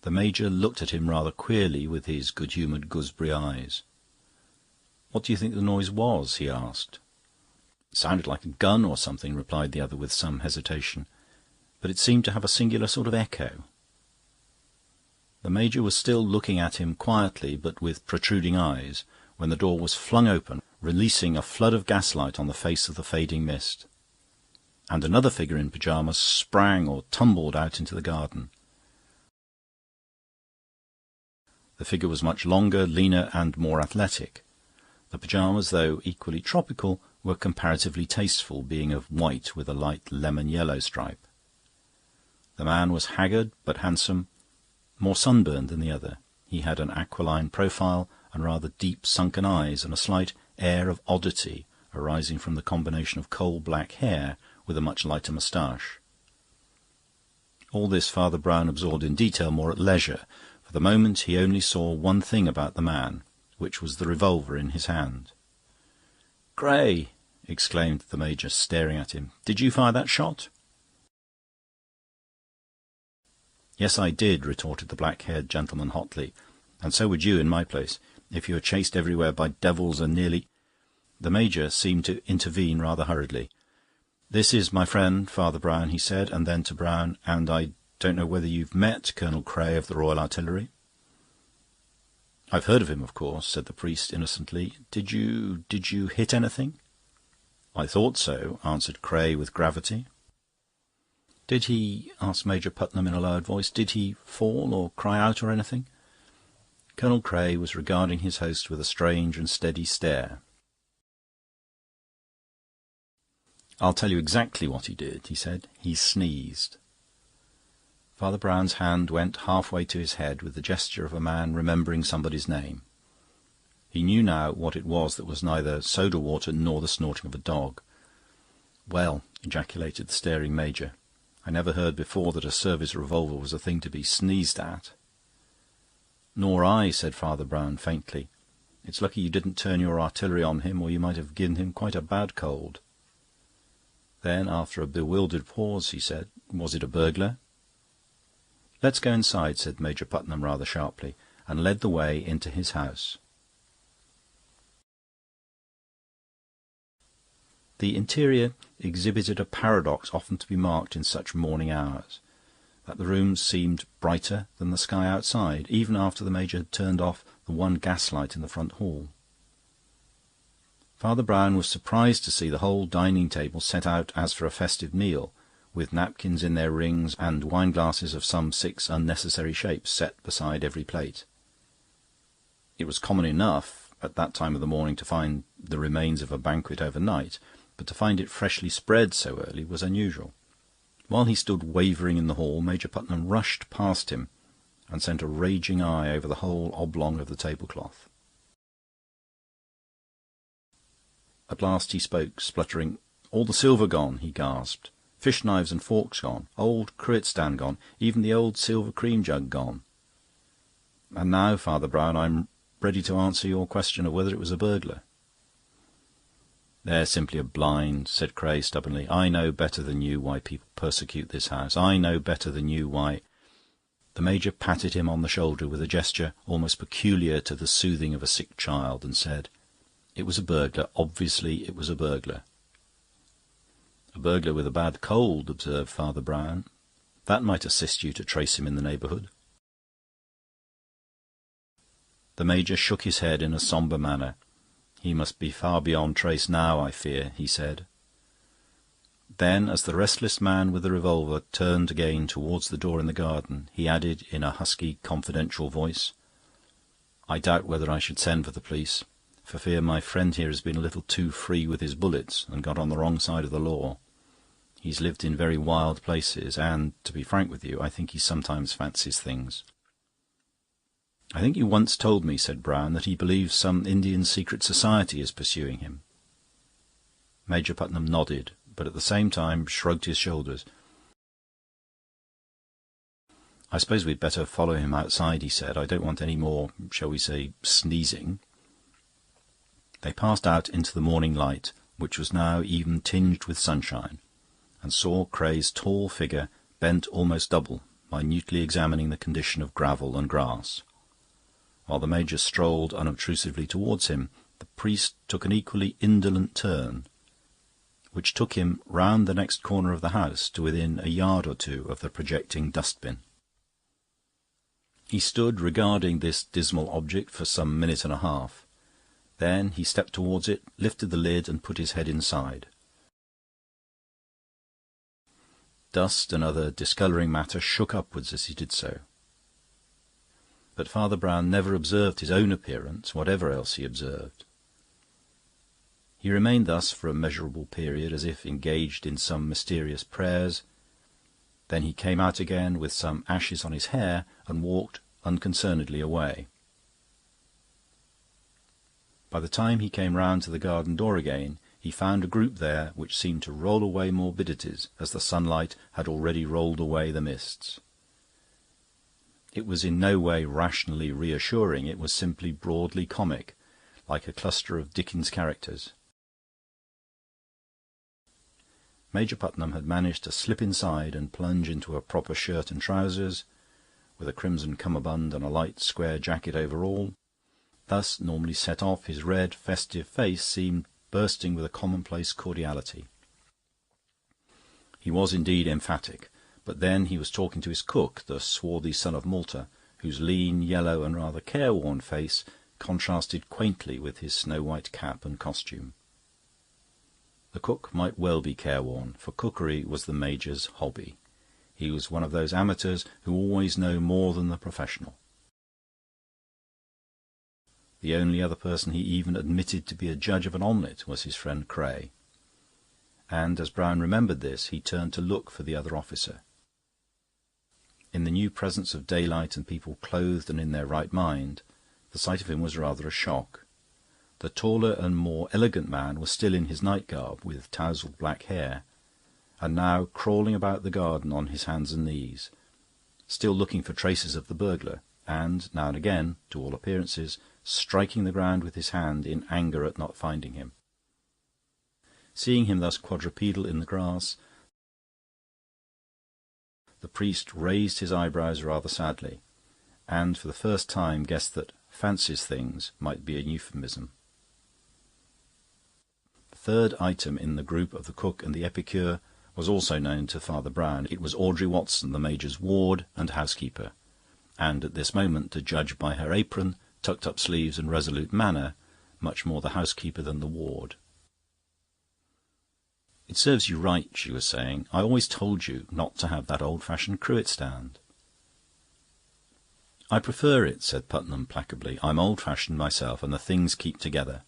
The Major looked at him rather queerly with his good-humoured gooseberry eyes. "What do you think the noise was?" he asked. "It sounded like a gun or something," replied the other with some hesitation, "but it seemed to have a singular sort of echo." The Major was still looking at him quietly but with protruding eyes when the door was flung open, releasing a flood of gaslight on the face of the fading mist, and another figure in pyjamas sprang or tumbled out into the garden. The figure was much longer, leaner, and more athletic. The pyjamas, though equally tropical, were comparatively tasteful, being of white with a light lemon-yellow stripe. The man was haggard but handsome, more sunburned than the other. He had an aquiline profile and rather deep sunken eyes, and a slight air of oddity arising from the combination of coal-black hair with a much lighter moustache. All this Father Brown absorbed in detail more at leisure. For the moment he only saw one thing about the man, which was the revolver in his hand. "Gray!" exclaimed the Major, staring at him. "Did you fire that shot?" "Yes, I did," retorted the black-haired gentleman hotly, "and so would you in my place, if you were chased everywhere by devils and nearly—" The Major seemed to intervene rather hurriedly. "This is my friend, Father Brown," he said, and then to Brown, "And I don't know whether you've met Colonel Cray of the Royal Artillery?" "I've heard of him, of course," said the priest innocently. Did you hit anything?" "I thought so," answered Cray with gravity. "Did he," asked Major Putnam in a lowered voice, "did he fall or cry out or anything?" Colonel Cray was regarding his host with a strange and steady stare. "I'll tell you exactly what he did," he said. "He sneezed." Father Brown's hand went half-way to his head with the gesture of a man remembering somebody's name. He knew now what it was that was neither soda-water nor the snorting of a dog. "Well," ejaculated the staring Major, "I never heard before that a service revolver was a thing to be sneezed at." "Nor I," said Father Brown faintly. "It's lucky you didn't turn your artillery on him, or you might have given him quite a bad cold." Then, after a bewildered pause, he said, "Was it a burglar?" "Let's go inside," said Major Putnam rather sharply, and led the way into his house. The interior exhibited a paradox often to be marked in such morning hours, that the rooms seemed brighter than the sky outside, even after the Major had turned off the one gaslight in the front hall. Father Brown was surprised to see the whole dining-table set out as for a festive meal, with napkins in their rings and wine-glasses of some 6 unnecessary shapes set beside every plate. It was common enough at that time of the morning to find the remains of a banquet overnight, but to find it freshly spread so early was unusual. While he stood wavering in the hall, Major Putnam rushed past him and sent a raging eye over the whole oblong of the tablecloth. At last he spoke, spluttering. "All the silver gone," he gasped. "Fish knives and forks gone. Old cruet stand gone. Even the old silver cream jug gone. And now, Father Brown, I'm ready to answer your question of whether it was a burglar." "They're simply a blind," said Cray stubbornly. "I know better than you why people persecute this house. I know better than you why—" The Major patted him on the shoulder with a gesture almost peculiar to the soothing of a sick child, and said, "It was a burglar. Obviously it was a burglar." "A burglar with a bad cold," observed Father Brown. "That might assist you to trace him in the neighbourhood." The Major shook his head in a sombre manner. "He must be far beyond trace now, I fear," he said. Then, as the restless man with the revolver turned again towards the door in the garden, he added in a husky, confidential voice, "I doubt whether I should send for the police, for fear my friend here has been a little too free with his bullets and got on the wrong side of the law. He's lived in very wild places, and, to be frank with you, I think he sometimes fancies things." "I think you once told me," said Brown, "that he believes some Indian secret society is pursuing him." Major Putnam nodded, but at the same time shrugged his shoulders. "I suppose we'd better follow him outside," he said. "I don't want any more, shall we say, sneezing." They passed out into the morning light, which was now even tinged with sunshine, and saw Cray's tall figure bent almost double, minutely examining the condition of gravel and grass. While the Major strolled unobtrusively towards him, the priest took an equally indolent turn, which took him round the next corner of the house to within a yard or two of the projecting dustbin. He stood regarding this dismal object for some minute and a half. Then he stepped towards it, lifted the lid, and put his head inside. Dust and other discolouring matter shook upwards as he did so. But Father Brown never observed his own appearance, whatever else he observed. He remained thus for a measurable period, as if engaged in some mysterious prayers. Then he came out again with some ashes on his hair and walked unconcernedly away. By the time he came round to the garden door again, he found a group there which seemed to roll away morbidities, as the sunlight had already rolled away the mists. It was in no way rationally reassuring, it was simply broadly comic, like a cluster of Dickens characters. Major Putnam had managed to slip inside and plunge into a proper shirt and trousers, with a crimson cummerbund and a light square jacket over all. Thus normally set off, his red, festive face seemed bursting with a commonplace cordiality. He was indeed emphatic, but then he was talking to his cook, the swarthy son of Malta, whose lean, yellow, and rather careworn face contrasted quaintly with his snow-white cap and costume. The cook might well be careworn, for cookery was the Major's hobby. He was one of those amateurs who always know more than the professional. The only other person he even admitted to be a judge of an omelette was his friend Cray. And as Brown remembered this, he turned to look for the other officer. In the new presence of daylight and people clothed and in their right mind, the sight of him was rather a shock. The taller and more elegant man was still in his night-garb, with tousled black hair, and now crawling about the garden on his hands and knees, still looking for traces of the burglar, and, now and again, to all appearances, striking the ground with his hand in anger at not finding him. Seeing him thus quadrupedal in the grass, the priest raised his eyebrows rather sadly, and for the first time guessed that "fancies things" might be a euphemism. The third item in the group of the cook and the epicure was also known to Father Brown. It was Audrey Watson, the Major's ward and housekeeper, and at this moment, to judge by her apron, tucked-up sleeves, and resolute manner, much more the housekeeper than the ward. "It serves you right," she was saying. "I always told you not to have that old-fashioned cruet stand." "I prefer it," said Putnam placably. "I'm old-fashioned myself, and the things keep together."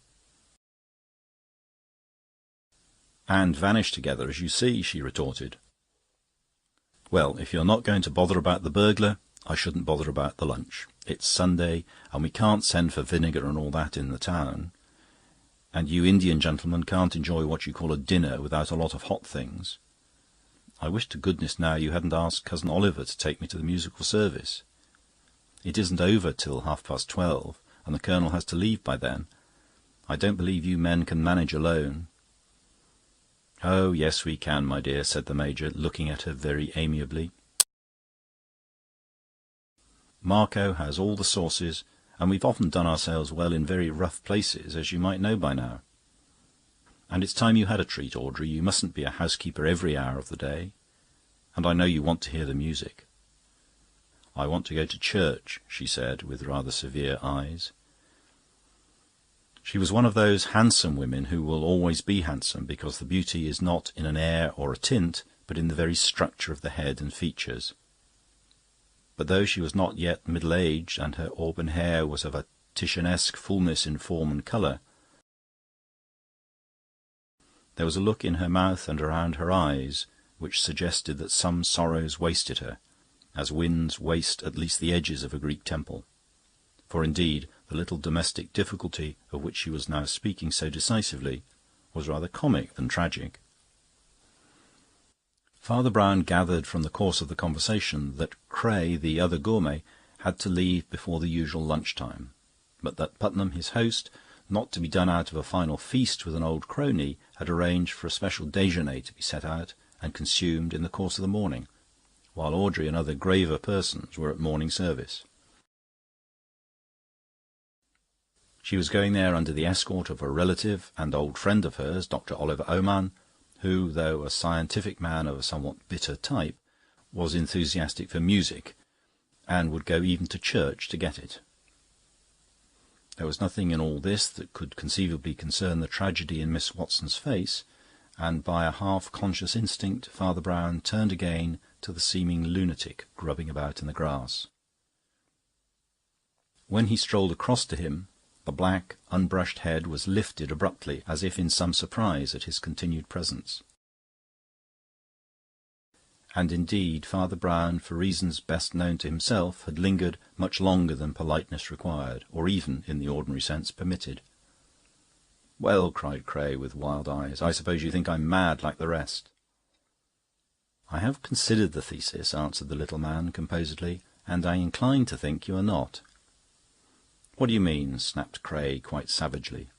"And vanish together, as you see," she retorted. "Well, if you're not going to bother about the burglar, I shouldn't bother about the lunch. It's Sunday, and we can't send for vinegar and all that in the town. And you Indian gentlemen can't enjoy what you call a dinner without a lot of hot things. I wish to goodness now you hadn't asked Cousin Oliver to take me to the musical service. It isn't over till 12:30, and the Colonel has to leave by then. I don't believe you men can manage alone." "Oh, yes, we can, my dear," said the Major, looking at her very amiably. "Marco has all the sauces, and we've often done ourselves well in very rough places, as you might know by now. And it's time you had a treat, Audrey. You mustn't be a housekeeper every hour of the day. And I know you want to hear the music." "I want to go to church," she said, with rather severe eyes. She was one of those handsome women who will always be handsome, because the beauty is not in an air or a tint, but in the very structure of the head and features. But though she was not yet middle-aged, and her auburn hair was of a Titianesque fullness in form and colour, there was a look in her mouth and around her eyes which suggested that some sorrows wasted her, as winds waste at least the edges of a Greek temple. For indeed the little domestic difficulty of which she was now speaking so decisively was rather comic than tragic. Father Brown gathered from the course of the conversation that Cray, the other gourmet, had to leave before the usual lunch-time, but that Putnam, his host, not to be done out of a final feast with an old crony, had arranged for a special déjeuner to be set out and consumed in the course of the morning, while Audrey and other graver persons were at morning service. She was going there under the escort of a relative and old friend of hers, Dr. Oliver Oman, who, though a scientific man of a somewhat bitter type, was enthusiastic for music, and would go even to church to get it. There was nothing in all this that could conceivably concern the tragedy in Miss Watson's face, and by a half-conscious instinct Father Brown turned again to the seeming lunatic grubbing about in the grass. When he strolled across to him, the black, unbrushed head was lifted abruptly, as if in some surprise at his continued presence. And indeed Father Brown, for reasons best known to himself, had lingered much longer than politeness required, or even, in the ordinary sense, permitted. "Well," cried Cray, with wild eyes, "I suppose you think I'm mad like the rest." "I have considered the thesis," answered the little man composedly, "and I incline to think you are not." "What do you mean?" snapped Cray quite savagely.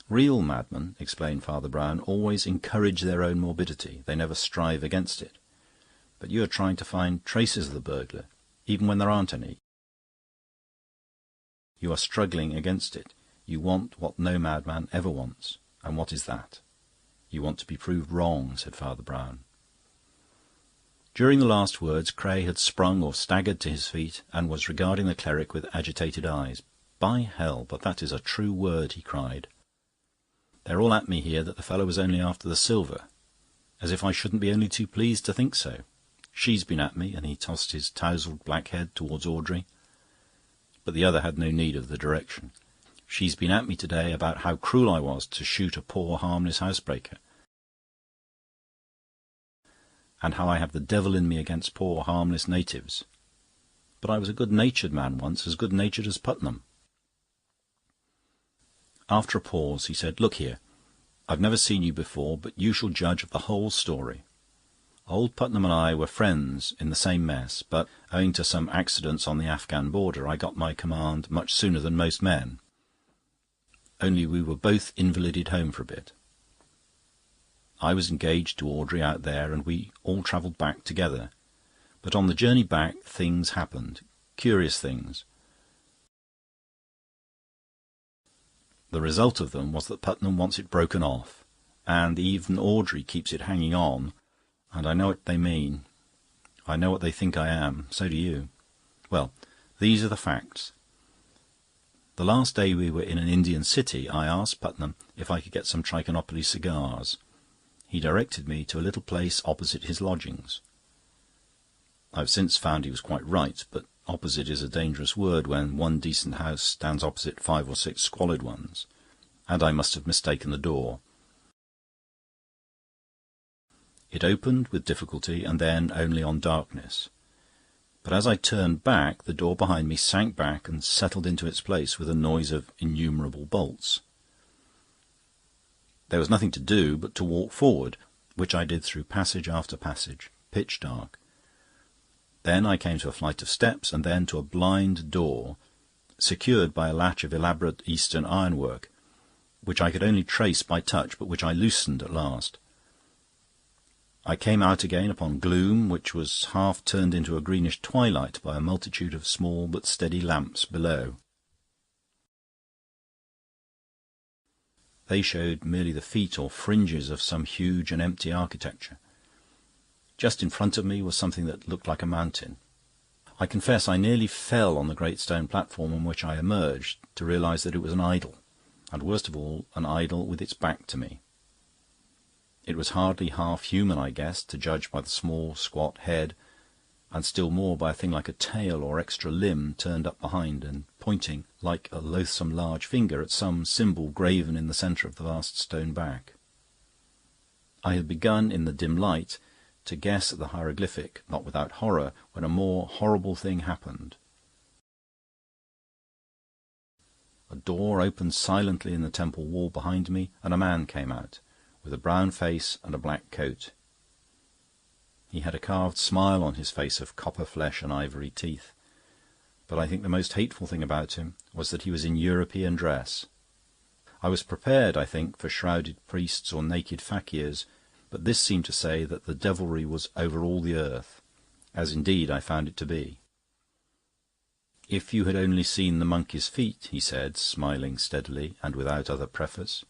"Real madmen," explained Father Brown, "always encourage their own morbidity. They never strive against it. But you are trying to find traces of the burglar, even when there aren't any. You are struggling against it. You want what no madman ever wants. And what is that? You want to be proved wrong," said Father Brown. During the last words Cray had sprung or staggered to his feet, and was regarding the cleric with agitated eyes. "By hell, but that is a true word," he cried. "They're all at me here that the fellow was only after the silver, as if I shouldn't be only too pleased to think so. She's been at me," and he tossed his tousled black head towards Audrey. But the other had no need of the direction. "She's been at me to-day about how cruel I was to shoot a poor harmless housebreaker, and how I have the devil in me against poor harmless natives. But I was a good-natured man once, as good-natured as Putnam." After a pause he said, "Look here, I've never seen you before, but you shall judge of the whole story. Old Putnam and I were friends in the same mess, but owing to some accidents on the Afghan border I got my command much sooner than most men. Only we were both invalided home for a bit. I was engaged to Audrey out there, and we all travelled back together. But on the journey back things happened, curious things. The result of them was that Putnam wants it broken off, and even Audrey keeps it hanging on, and I know what they mean. I know what they think I am. So do you. Well, these are the facts. The last day we were in an Indian city, I asked Putnam if I could get some Trichinopoly cigars. He directed me to a little place opposite his lodgings. I've since found he was quite right, but opposite is a dangerous word when one decent house stands opposite 5 or 6 squalid ones, and I must have mistaken the door. It opened with difficulty, and then only on darkness. But as I turned back, the door behind me sank back and settled into its place with a noise of innumerable bolts. There was nothing to do but to walk forward, which I did through passage after passage, pitch dark. Then I came to a flight of steps, and then to a blind door, secured by a latch of elaborate Eastern ironwork, which I could only trace by touch, but which I loosened at last. I came out again upon gloom, which was half turned into a greenish twilight by a multitude of small but steady lamps below. They showed merely the feet or fringes of some huge and empty architecture. Just in front of me was something that looked like a mountain. I confess I nearly fell on the great stone platform on which I emerged, to realise that it was an idol, and worst of all, an idol with its back to me. It was hardly half human, I guessed, to judge by the small, squat head, and still more by a thing like a tail or extra limb turned up behind and pointing, like a loathsome large finger, at some symbol graven in the centre of the vast stone back. I had begun, in the dim light, to guess at the hieroglyphic, not without horror, when a more horrible thing happened. A door opened silently in the temple wall behind me, and a man came out, with a brown face and a black coat. He had a carved smile on his face of copper flesh and ivory teeth, but I think the most hateful thing about him was that he was in European dress. I was prepared, I think, for shrouded priests or naked fakirs, but this seemed to say that the devilry was over all the earth, as indeed I found it to be. "If you had only seen the monkey's feet," he said, smiling steadily and without other preface,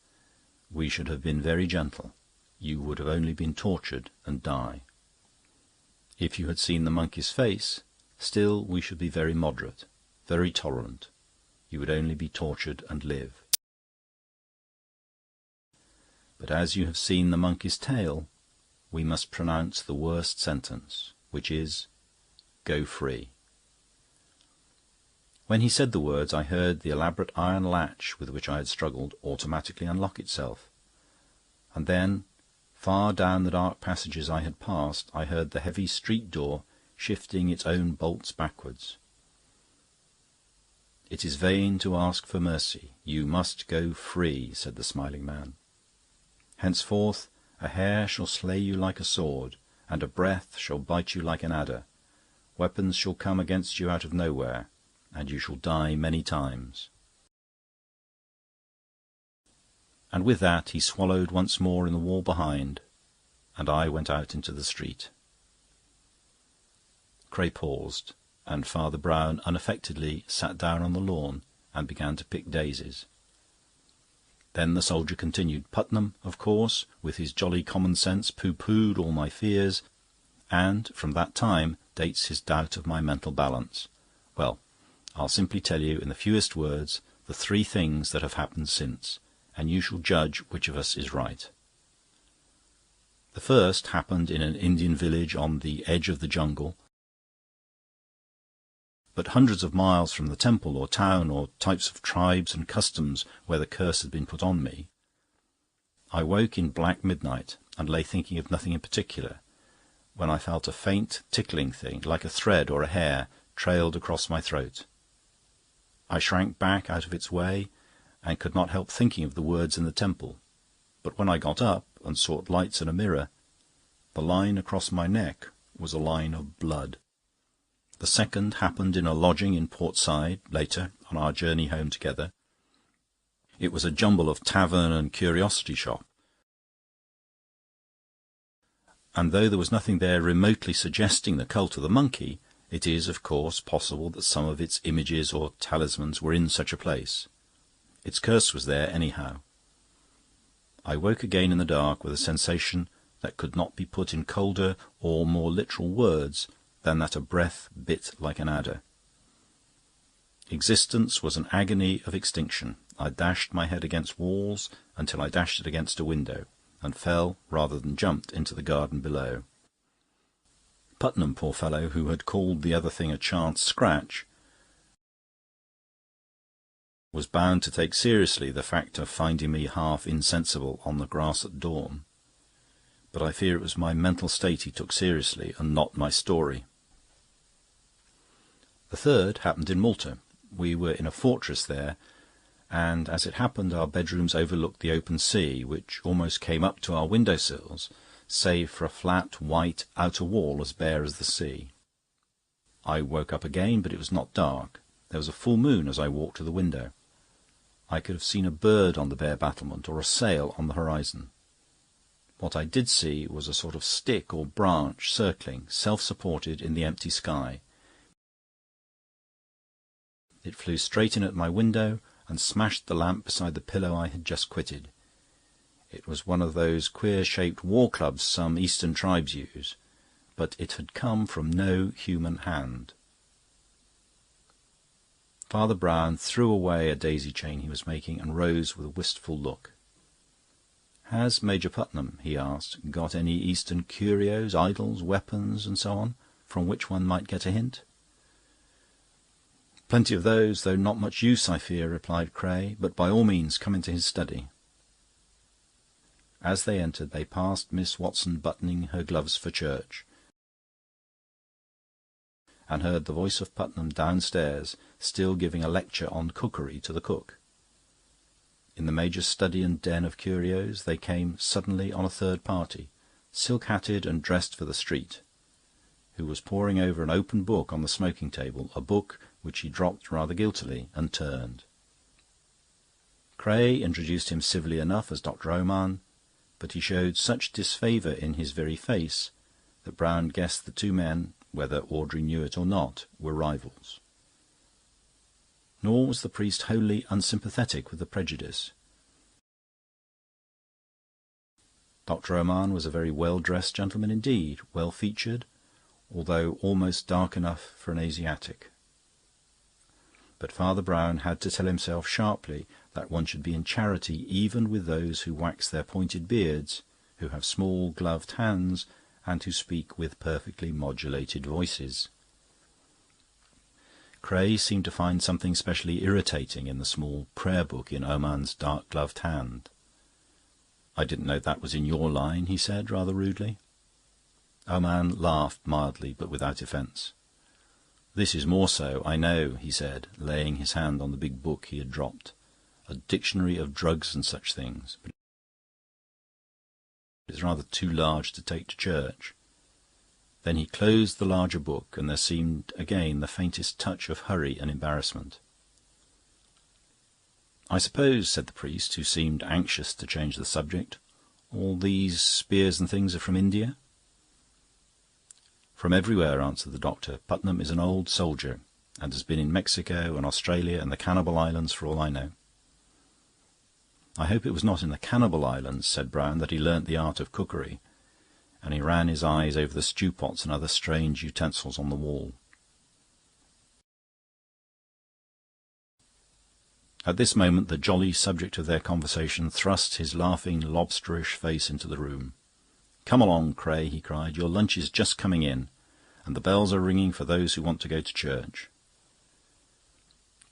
"we should have been very gentle. You would have only been tortured and die. If you had seen the monkey's face, still we should be very moderate, very tolerant. You would only be tortured and live. But as you have seen the monkey's tail, we must pronounce the worst sentence, which is, go free." When he said the words, I heard the elaborate iron latch with which I had struggled automatically unlock itself. And then, far down the dark passages I had passed, I heard the heavy street door shifting its own bolts backwards. "It is vain to ask for mercy. You must go free," said the smiling man. "Henceforth a hair shall slay you like a sword, and a breath shall bite you like an adder. Weapons shall come against you out of nowhere, and you shall die many times." And with that he swallowed once more in the wall behind, and I went out into the street. Cray paused, and Father Brown unaffectedly sat down on the lawn and began to pick daisies. Then the soldier continued. "Putnam, of course, with his jolly common sense, pooh-poohed all my fears, and from that time dates his doubt of my mental balance. Well, I'll simply tell you in the fewest words the three things that have happened since, and you shall judge which of us is right. The first happened in an Indian village on the edge of the jungle, but hundreds of miles from the temple or town or types of tribes and customs where the curse had been put on me. I woke in black midnight and lay thinking of nothing in particular, when I felt a faint tickling thing, like a thread or a hair, trailed across my throat. I shrank back out of its way, and could not help thinking of the words in the temple. But when I got up and sought lights and a mirror, the line across my neck was a line of blood. The second happened in a lodging in Port Said, later, on our journey home together. It was a jumble of tavern and curiosity shop, and though there was nothing there remotely suggesting the cult of the monkey, it is, of course, possible that some of its images or talismans were in such a place. Its curse was there anyhow. I woke again in the dark with a sensation that could not be put in colder or more literal words than that a breath bit like an adder. Existence was an agony of extinction. I dashed my head against walls until I dashed it against a window, and fell, rather than jumped, into the garden below. Putnam, poor fellow, who had called the other thing a chance scratch, was bound to take seriously the fact of finding me half insensible on the grass at dawn. But I fear it was my mental state he took seriously, and not my story. The third happened in Malta. We were in a fortress there, and as it happened our bedrooms overlooked the open sea, which almost came up to our window-sills, save for a flat white outer wall as bare as the sea. I woke up again, but it was not dark. There was a full moon as I walked to the window. I could have seen a bird on the bare battlement, or a sail on the horizon. What I did see was a sort of stick or branch circling, self-supported, in the empty sky. It flew straight in at my window and smashed the lamp beside the pillow I had just quitted. It was one of those queer-shaped war clubs some Eastern tribes use, but it had come from no human hand. Father Brown threw away a daisy chain he was making and rose with a wistful look. "Has Major Putnam," he asked, "got any Eastern curios, idols, weapons, and so on, from which one might get a hint?" "Plenty of those, though not much use, I fear," replied Cray. "But by all means come into his study." As they entered, they passed Miss Watson buttoning her gloves for church, and heard the voice of Putnam downstairs, still giving a lecture on cookery to the cook. In the Major's study and den of curios they came suddenly on a third party, silk-hatted and dressed for the street, who was poring over an open book on the smoking-table, a book which he dropped rather guiltily and turned. Cray introduced him civilly enough as Dr. Oman, but he showed such disfavour in his very face that Brown guessed the two men, whether Audrey knew it or not, were rivals. Nor was the priest wholly unsympathetic with the prejudice. Dr. Oman was a very well-dressed gentleman indeed, well-featured, although almost dark enough for an Asiatic. But Father Brown had to tell himself sharply that one should be in charity even with those who wax their pointed beards, who have small gloved hands, and who speak with perfectly modulated voices. Cray seemed to find something specially irritating in the small prayer-book in Oman's dark-gloved hand. "I didn't know that was in your line," he said, rather rudely. Oman laughed mildly, but without offence. "This is more so, I know," he said, laying his hand on the big book he had dropped. "A dictionary of drugs and such things. But it's rather too large to take to church." Then he closed the larger book, and there seemed again the faintest touch of hurry and embarrassment. "I suppose," said the priest, who seemed anxious to change the subject, "all these spears and things are from India?" "From everywhere," answered the doctor. "Putnam is an old soldier, and has been in Mexico and Australia and the Cannibal Islands for all I know." "I hope it was not in the Cannibal Islands," said Brown, "that he learnt the art of cookery," and he ran his eyes over the stew-pots and other strange utensils on the wall. At this moment the jolly subject of their conversation thrust his laughing, lobsterish face into the room. "Come along, Cray," he cried. "Your lunch is just coming in, and the bells are ringing for those who want to go to church."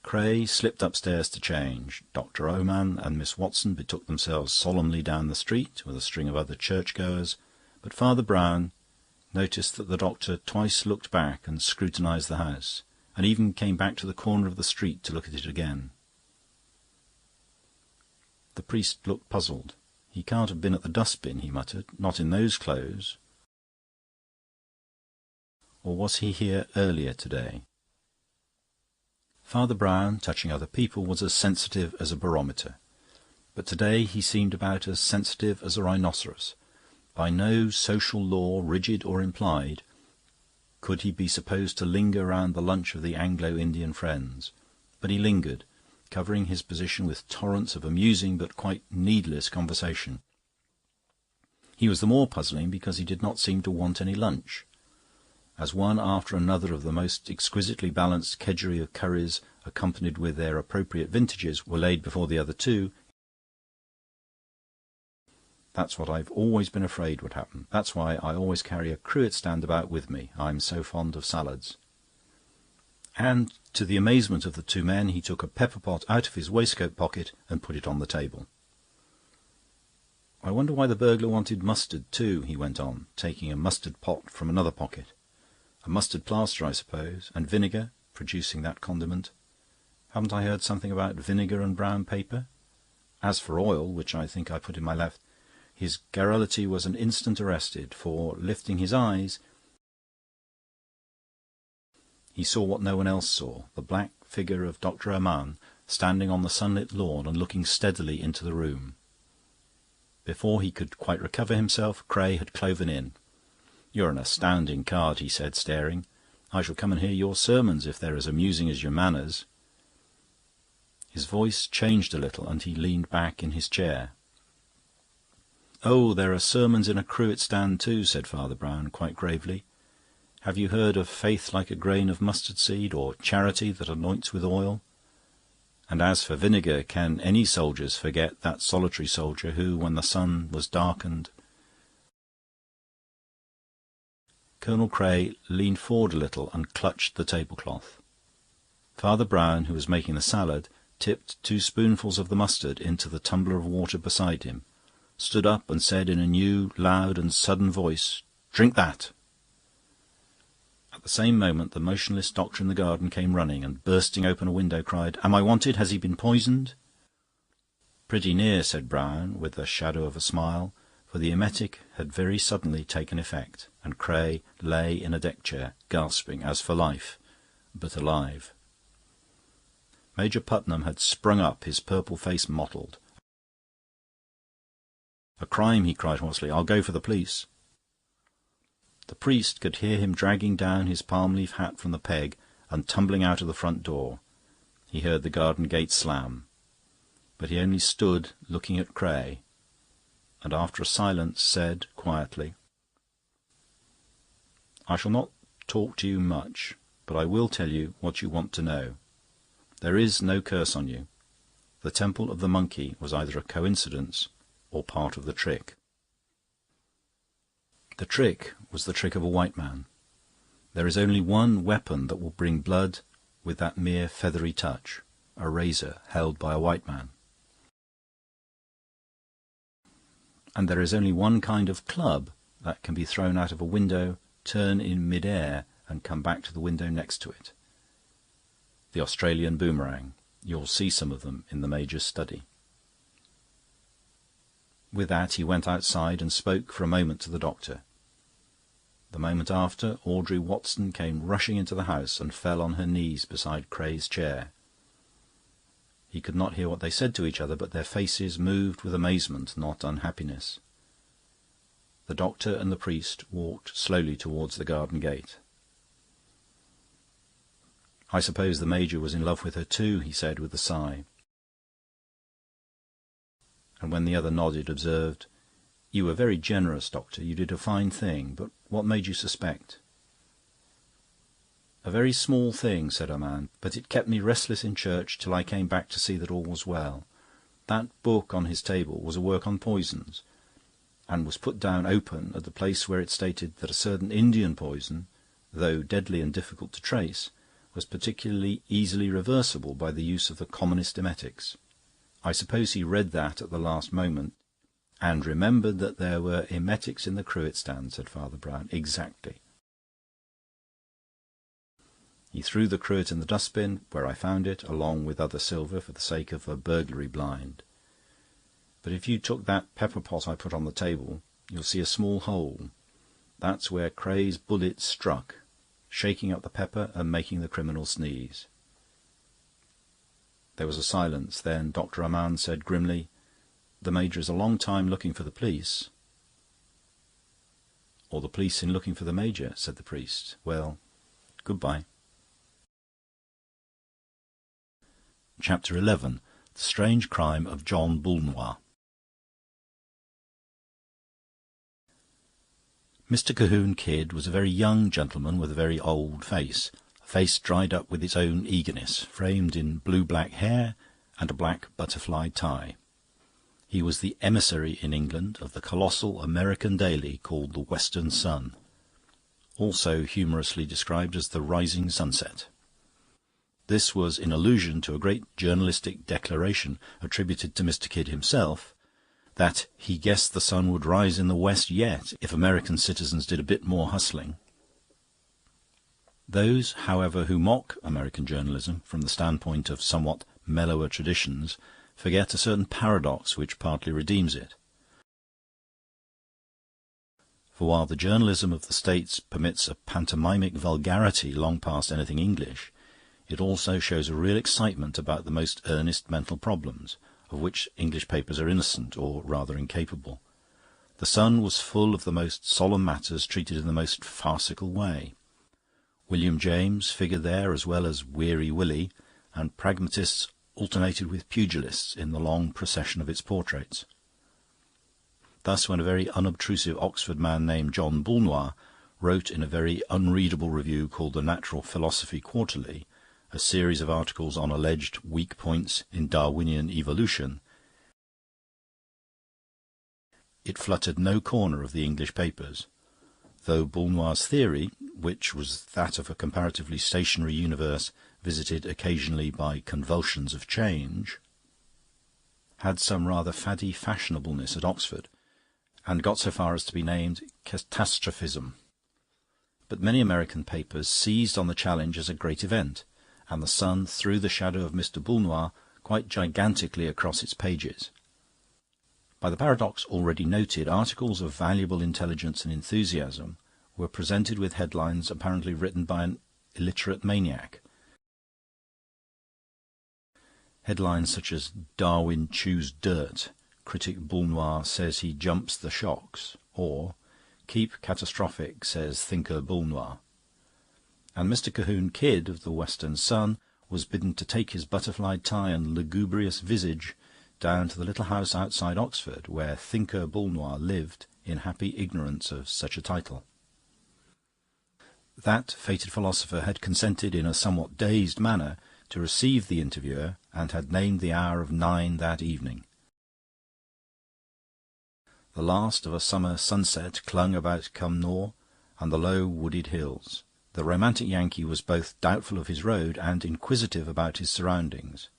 Cray slipped upstairs to change. Dr. Oman and Miss Watson betook themselves solemnly down the street with a string of other churchgoers, but Father Brown noticed that the doctor twice looked back and scrutinised the house, and even came back to the corner of the street to look at it again. The priest looked puzzled. "He can't have been at the dustbin," he muttered. "Not in those clothes. Or was he here earlier to-day?" Father Brown, touching other people, was as sensitive as a barometer, but to-day he seemed about as sensitive as a rhinoceros. By no social law, rigid or implied, could he be supposed to linger round the lunch of the Anglo-Indian friends, but he lingered, covering his position with torrents of amusing but quite needless conversation. He was the more puzzling because he did not seem to want any lunch. As one after another of the most exquisitely balanced kedgeree of curries, accompanied with their appropriate vintages, were laid before the other two, "That's what I've always been afraid would happen. That's why I always carry a cruet stand about with me. I'm so fond of salads." And, to the amazement of the two men, he took a pepper-pot out of his waistcoat pocket and put it on the table. "I wonder why the burglar wanted mustard too," he went on, taking a mustard pot from another pocket. "A mustard plaster, I suppose, and vinegar," producing that condiment. "Haven't I heard something about vinegar and brown paper? As for oil, which I think I put in my left..." His garrulity was an instant arrested, for, lifting his eyes, He saw what no one else saw, the black figure of Dr. Armand standing on the sunlit lawn and looking steadily into the room. Before he could quite recover himself, Cray had cloven in. "You're an astounding card," he said, staring. "I shall come and hear your sermons if they're as amusing as your manners." His voice changed a little, and he leaned back in his chair. "Oh, there are sermons in a cruet stand too," said Father Brown, quite gravely. "Have you heard of faith like a grain of mustard seed, or charity that anoints with oil? And as for vinegar, can any soldiers forget that solitary soldier who, when the sun was darkened..." Colonel Cray leaned forward a little and clutched the tablecloth. Father Brown, who was making the salad, tipped 2 spoonfuls of the mustard into the tumbler of water beside him, stood up and said in a new, loud and sudden voice, "Drink that!" At the same moment the motionless doctor in the garden came running, and bursting open a window cried, "Am I wanted? Has he been poisoned?" "Pretty near," said Brown, with the shadow of a smile, for the emetic had very suddenly taken effect, and Cray lay in a deck-chair, gasping as for life, but alive. Major Putnam had sprung up, his purple face mottled. "A crime!" he cried hoarsely. "I'll go for the police." The priest could hear him dragging down his palm-leaf hat from the peg and tumbling out of the front door. He heard the garden gate slam. But he only stood looking at Cray, and after a silence said quietly, "I shall not talk to you much, but I will tell you what you want to know. There is no curse on you. The temple of the monkey was either a coincidence or part of the trick. The trick was the trick of a white man. There is only one weapon that will bring blood with that mere feathery touch, a razor held by a white man. And there is only one kind of club that can be thrown out of a window, turn in mid-air, and come back to the window next to it. The Australian boomerang. You'll see some of them in the Major's study." With that he went outside and spoke for a moment to the doctor. The moment after, Audrey Watson came rushing into the house and fell on her knees beside Cray's chair. He could not hear what they said to each other, but their faces moved with amazement, not unhappiness. The doctor and the priest walked slowly towards the garden gate. "I suppose the Major was in love with her too," he said with a sigh. And when the other nodded, observed, "You were very generous, Doctor. You did a fine thing. But what made you suspect?" "A very small thing," said Armand, "but it kept me restless in church till I came back to see that all was well. That book on his table was a work on poisons, and was put down open at the place where it stated that a certain Indian poison, though deadly and difficult to trace, was particularly easily reversible by the use of the commonest emetics. I suppose he read that at the last moment, and remembered that there were emetics in the cruet stand," said Father Brown. "Exactly. He threw the cruet in the dustbin, where I found it, along with other silver, for the sake of a burglary blind. But if you took that pepper pot I put on the table, you'll see a small hole. That's where Cray's bullet struck, shaking up the pepper and making the criminal sneeze." There was a silence. Then Dr. Armand said grimly, "The Major is a long time looking for the police." "Or the police in looking for the Major," said the priest. "Well, good-bye." Chapter 11. The Strange Crime of John Boulnois. Mr. Cahoon Kidd was a very young gentleman with a very old face, a face dried up with its own eagerness, framed in blue-black hair and a black butterfly tie. He was the emissary in England of the colossal American daily called the Western Sun, also humorously described as the Rising Sunset. This was in allusion to a great journalistic declaration attributed to Mr. Kidd himself, that he guessed the sun would rise in the west yet if American citizens did a bit more hustling. Those, however, who mock American journalism from the standpoint of somewhat mellower traditions forget a certain paradox which partly redeems it. For while the journalism of the States permits a pantomimic vulgarity long past anything English, it also shows a real excitement about the most earnest mental problems, of which English papers are innocent, or rather incapable. The Sun was full of the most solemn matters treated in the most farcical way. William James figured there as well as Weary Willie, and pragmatists alternated with pugilists in the long procession of its portraits. Thus, when a very unobtrusive Oxford man named John Bulnois wrote in a very unreadable review called the Natural Philosophy Quarterly a series of articles on alleged weak points in Darwinian evolution, it fluttered no corner of the English papers, though Bulnois' theory, which was that of a comparatively stationary universe visited occasionally by convulsions of change, had some rather faddy fashionableness at Oxford, and got so far as to be named catastrophism. But many American papers seized on the challenge as a great event, and the Sun threw the shadow of Mr. Bulnois quite gigantically across its pages. By the paradox already noted, articles of valuable intelligence and enthusiasm were presented with headlines apparently written by an illiterate maniac. Headlines such as "Darwin chews dirt, critic Bulnois says he jumps the shocks," or "Keep catastrophic, says thinker Bulnois." And Mr. Cahoon Kidd of the Western Sun was bidden to take his butterfly tie and lugubrious visage down to the little house outside Oxford, where thinker Bulnois lived in happy ignorance of such a title. That fated philosopher had consented in a somewhat dazed manner to receive the interviewer, and had named the hour of 9 that evening. The last of a summer sunset clung about Cumnor and the low wooded hills. The romantic Yankee was both doubtful of his road and inquisitive about his surroundings,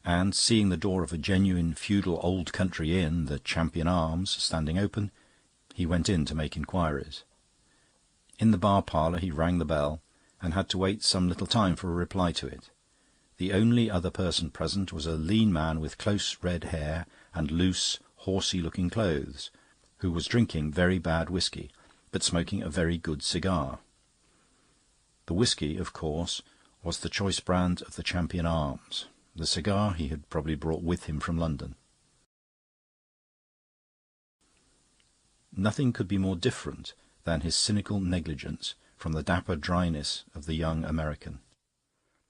and, seeing the door of a genuine feudal old country inn, the Champion Arms, standing open, he went in to make inquiries. In the bar-parlour he rang the bell, and had to wait some little time for a reply to it. The only other person present was a lean man with close red hair and loose, horsey-looking clothes, who was drinking very bad whisky, but smoking a very good cigar. The whisky, of course, was the choice brand of the Champion Arms. The cigar he had probably brought with him from London. Nothing could be more different than his cynical negligence from the dapper dryness of the young American.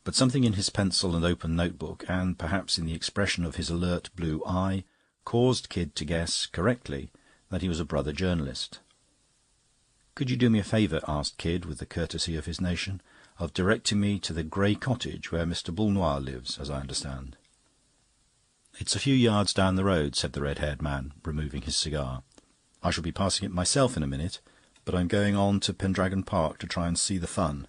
But something in his pencil and open notebook, and perhaps in the expression of his alert blue eye, caused Kidd to guess, correctly, that he was a brother journalist. "Could you do me a favour," asked Kidd, with the courtesy of his nation, "of directing me to the grey cottage where Mr. Bulnois lives, as I understand?" "It's a few yards down the road," said the red-haired man, removing his cigar. "I shall be passing it myself in a minute, but I'm going on to Pendragon Park to try and see the fun."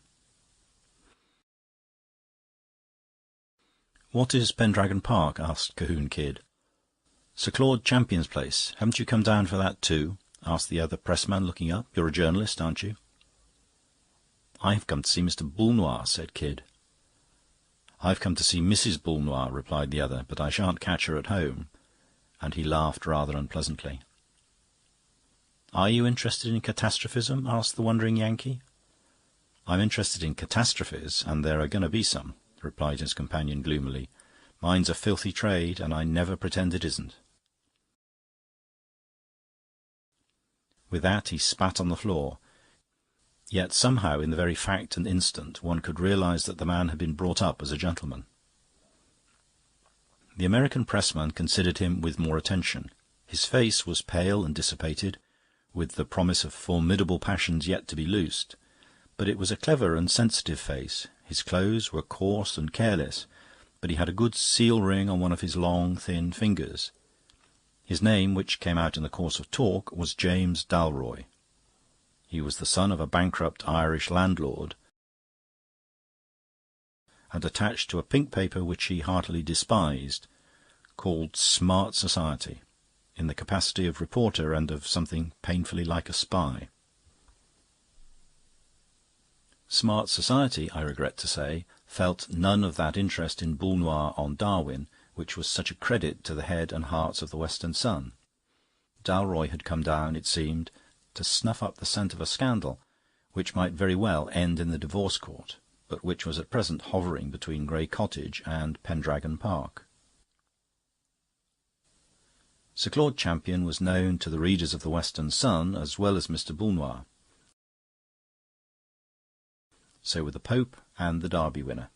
"What is Pendragon Park?" asked Cahoon Kidd. "Sir Claude Champion's place. Haven't you come down for that too?" asked the other pressman, looking up. "You're a journalist, aren't you?" "I've come to see Mr. Bulnois," said Kidd. "I've come to see Mrs. Bulnois," replied the other, "but I shan't catch her at home." And he laughed rather unpleasantly. "Are you interested in catastrophism?" asked the wondering Yankee. "I'm interested in catastrophes, and there are going to be some," replied his companion gloomily. "Mine's a filthy trade, and I never pretend it isn't." With that he spat on the floor. Yet somehow, in the very fact and instant, one could realise that the man had been brought up as a gentleman. The American pressman considered him with more attention. His face was pale and dissipated, with the promise of formidable passions yet to be loosed, but it was a clever and sensitive face. His clothes were coarse and careless, but he had a good seal ring on one of his long, thin fingers. His name, which came out in the course of talk, was James Dalroy. He was the son of a bankrupt Irish landlord, and attached to a pink paper which he heartily despised, called Smart Society, in the capacity of reporter and of something painfully like a spy. Smart Society, I regret to say, felt none of that interest in Bulnois on Darwin which was such a credit to the head and hearts of the Western Sun. Dalroy had come down, it seemed, to snuff up the scent of a scandal which might very well end in the divorce court, but which was at present hovering between Grey Cottage and Pendragon Park. Sir Claude Champion was known to the readers of the Western Sun as well as Mr. Boulnois. So were the Pope and the Derby winner.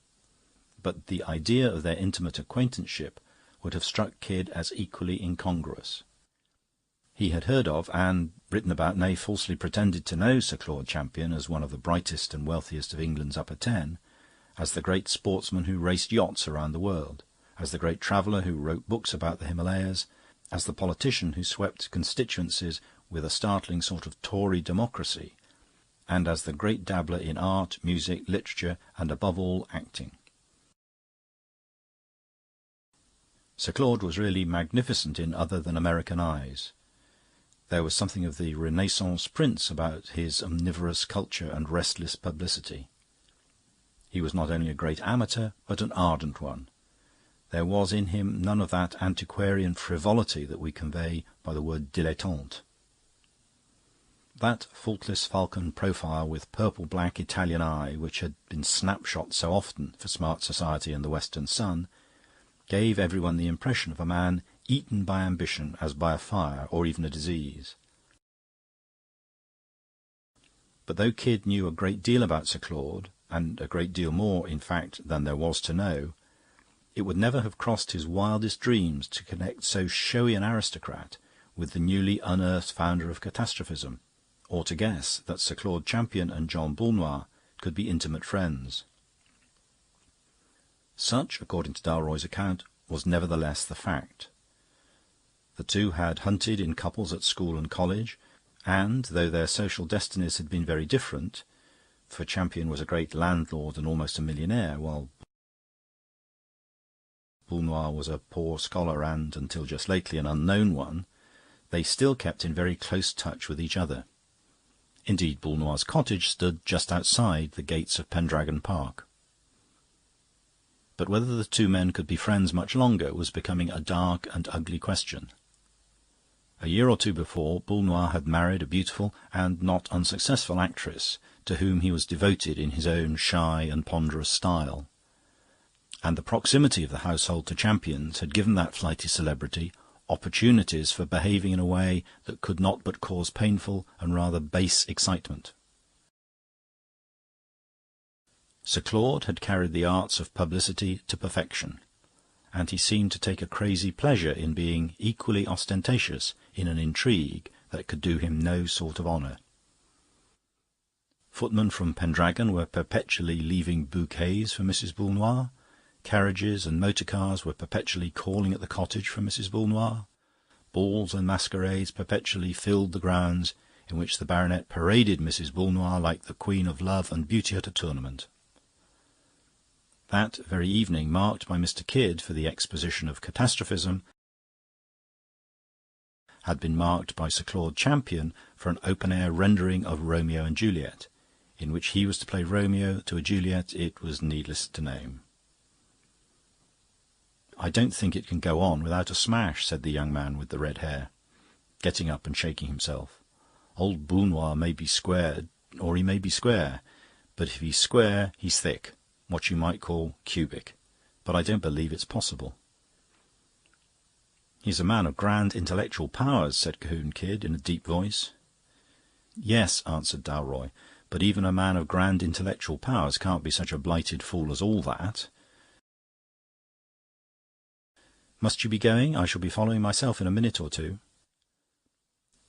But the idea of their intimate acquaintanceship would have struck Kidd as equally incongruous. He had heard of, and written about, nay, falsely pretended to know Sir Claude Champion as one of the brightest and wealthiest of England's upper ten, as the great sportsman who raced yachts around the world, as the great traveller who wrote books about the Himalayas, as the politician who swept constituencies with a startling sort of Tory democracy, and as the great dabbler in art, music, literature, and above all acting. Sir Claude was really magnificent in other than American eyes. There was something of the Renaissance prince about his omnivorous culture and restless publicity. He was not only a great amateur, but an ardent one. There was in him none of that antiquarian frivolity that we convey by the word dilettante. That faultless falcon profile with purple-black Italian eye, which had been snapshot so often for smart society and the Western Sun, gave everyone the impression of a man eaten by ambition as by a fire or even a disease. But though Kidd knew a great deal about Sir Claude, and a great deal more, in fact, than there was to know, it would never have crossed his wildest dreams to connect so showy an aristocrat with the newly unearthed founder of catastrophism, or to guess that Sir Claude Champion and John Boulnois could be intimate friends. Such, according to Dalroy's account, was nevertheless the fact. The two had hunted in couples at school and college, and, though their social destinies had been very different, for Champion was a great landlord and almost a millionaire, while Boulnois was a poor scholar and, until just lately, an unknown one, they still kept in very close touch with each other. Indeed, Boulnois' cottage stood just outside the gates of Pendragon Park. But whether the two men could be friends much longer was becoming a dark and ugly question. A year or two before, Boulnois had married a beautiful and not unsuccessful actress, to whom he was devoted in his own shy and ponderous style. And the proximity of the household to Champion's had given that flighty celebrity opportunities for behaving in a way that could not but cause painful and rather base excitement. Sir Claude had carried the arts of publicity to perfection, and he seemed to take a crazy pleasure in being equally ostentatious in an intrigue that could do him no sort of honour. Footmen from Pendragon were perpetually leaving bouquets for Mrs. Boulnois. Carriages and motor-cars were perpetually calling at the cottage for Mrs. Boulnois. Balls and masquerades perpetually filled the grounds in which the baronet paraded Mrs. Boulnois like the queen of love and beauty at a tournament. That very evening, marked by Mr. Kidd for the exposition of catastrophism, had been marked by Sir Claude Champion for an open-air rendering of Romeo and Juliet, in which he was to play Romeo to a Juliet it was needless to name. "I don't think it can go on without a smash," said the young man with the red hair, getting up and shaking himself. "Old Boulnois may be squared, or he may be square, but if he's square, he's thick, what you might call cubic. But I don't believe it's possible." "He's a man of grand intellectual powers," said Cahoon Kidd in a deep voice. "Yes," answered Dalroy, "but even a man of grand intellectual powers can't be such a blighted fool as all that. Must you be going? I shall be following myself in a minute or two."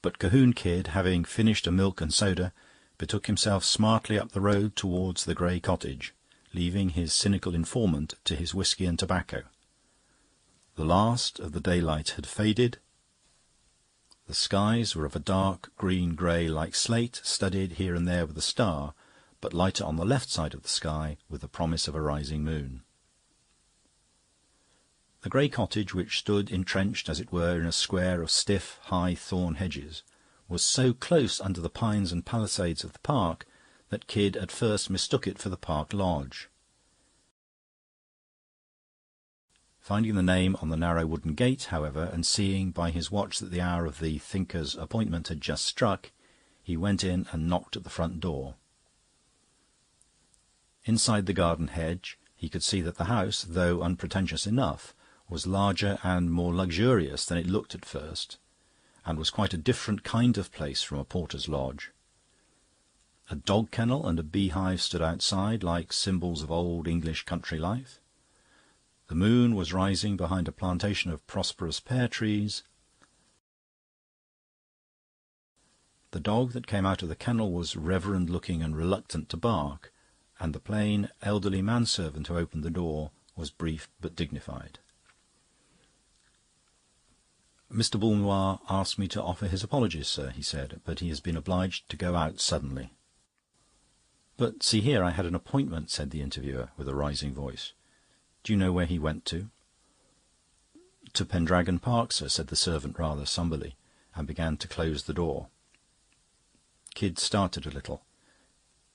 But Cahoon Kidd, having finished a milk and soda, betook himself smartly up the road towards the Grey Cottage, leaving his cynical informant to his whisky and tobacco. The last of the daylight had faded. The skies were of a dark green-grey like slate, studded here and there with a star, but lighter on the left side of the sky with the promise of a rising moon. The Grey Cottage, which stood entrenched, as it were, in a square of stiff, high thorn hedges, was so close under the pines and palisades of the park that Kidd at first mistook it for the Park Lodge. Finding the name on the narrow wooden gate, however, and seeing by his watch that the hour of the thinker's appointment had just struck, he went in and knocked at the front door. Inside the garden hedge he could see that the house, though unpretentious enough, was larger and more luxurious than it looked at first, and was quite a different kind of place from a porter's lodge. A dog kennel and a beehive stood outside, like symbols of old English country life. The moon was rising behind a plantation of prosperous pear trees. The dog that came out of the kennel was reverend-looking and reluctant to bark, and the plain, elderly manservant who opened the door was brief but dignified. "Mr. Boulnois asked me to offer his apologies, sir," he said, "but he has been obliged to go out suddenly." "But see here, I had an appointment," said the interviewer, with a rising voice. "Do you know where he went to?" "To Pendragon Park, sir," said the servant rather sombrely, and began to close the door. Kidd started a little.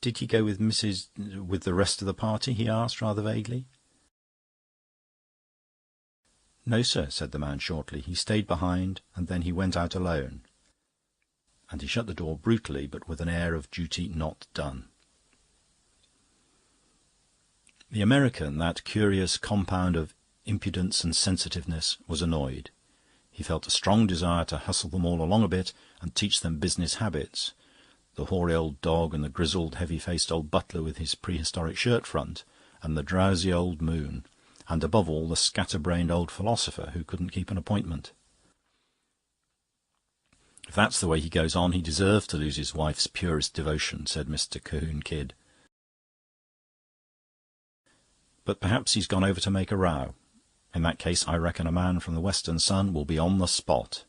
"Did he go with with the rest of the party?" he asked, rather vaguely. "No, sir," said the man shortly. "He stayed behind, and then he went out alone." And he shut the door brutally, but with an air of duty not done. The American, that curious compound of impudence and sensitiveness, was annoyed. He felt a strong desire to hustle them all along a bit and teach them business habits. The hoary old dog, and the grizzled, heavy-faced old butler with his prehistoric shirt-front, and the drowsy old moon, and above all the scatter-brained old philosopher who couldn't keep an appointment. "If that's the way he goes on, he deserves to lose his wife's purest devotion," said Mr. Colquhoun Kidd. "But perhaps he's gone over to make a row. In that case, I reckon a man from the Western Sun will be on the spot."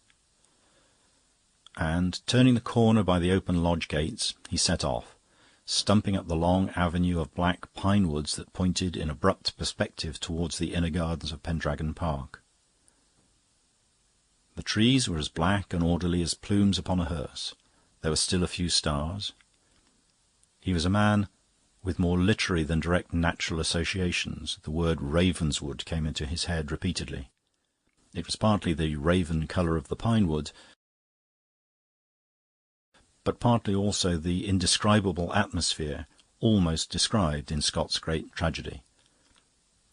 And, turning the corner by the open lodge gates, he set off, stumping up the long avenue of black pine woods that pointed in abrupt perspective towards the inner gardens of Pendragon Park. The trees were as black and orderly as plumes upon a hearse. There were still a few stars. He was a man with more literary than direct natural associations. The word Ravenswood came into his head repeatedly. It was partly the raven colour of the pine wood, but partly also the indescribable atmosphere almost described in Scott's great tragedy.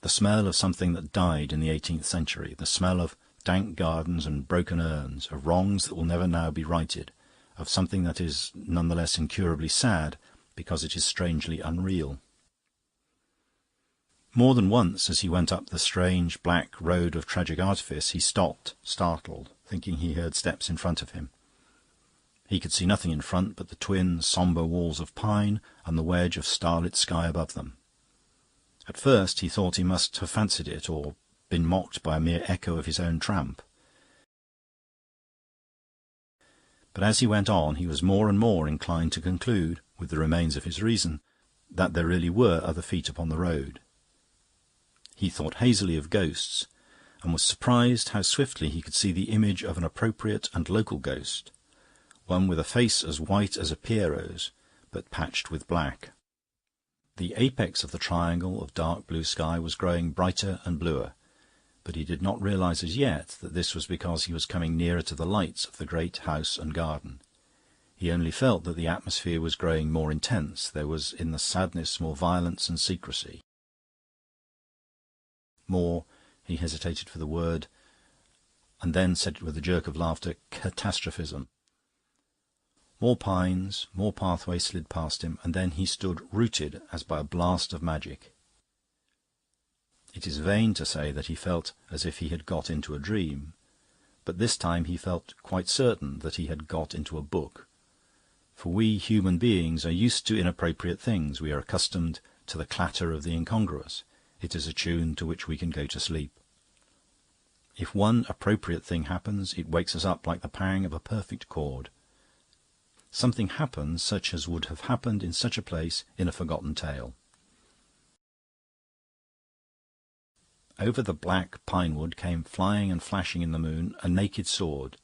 The smell of something that died in the 18th century, the smell of dank gardens and broken urns, of wrongs that will never now be righted, of something that is none the less incurably sad because it is strangely unreal. More than once, as he went up the strange black road of tragic artifice, he stopped, startled, thinking he heard steps in front of him. He could see nothing in front but the twin sombre walls of pine and the wedge of starlit sky above them. At first he thought he must have fancied it, or been mocked by a mere echo of his own tramp. But as he went on, he was more and more inclined to conclude, with the remains of his reason, that there really were other feet upon the road. He thought hazily of ghosts, and was surprised how swiftly he could see the image of an appropriate and local ghost, one with a face as white as a pierrot's, but patched with black. The apex of the triangle of dark blue sky was growing brighter and bluer, but he did not realise as yet that this was because he was coming nearer to the lights of the great house and garden. He only felt that the atmosphere was growing more intense. There was in the sadness more violence and secrecy. More, he hesitated for the word, and then said it with a jerk of laughter, catastrophism. More pines, more pathways slid past him, and then he stood rooted as by a blast of magic. It is vain to say that he felt as if he had got into a dream, but this time he felt quite certain that he had got into a book. For we human beings are used to inappropriate things. We are accustomed to the clatter of the incongruous. It is a tune to which we can go to sleep. If one appropriate thing happens, it wakes us up like the pang of a perfect chord. Something happens such as would have happened in such a place in a forgotten tale. Over the black pine-wood came flying and flashing in the moon a naked sword,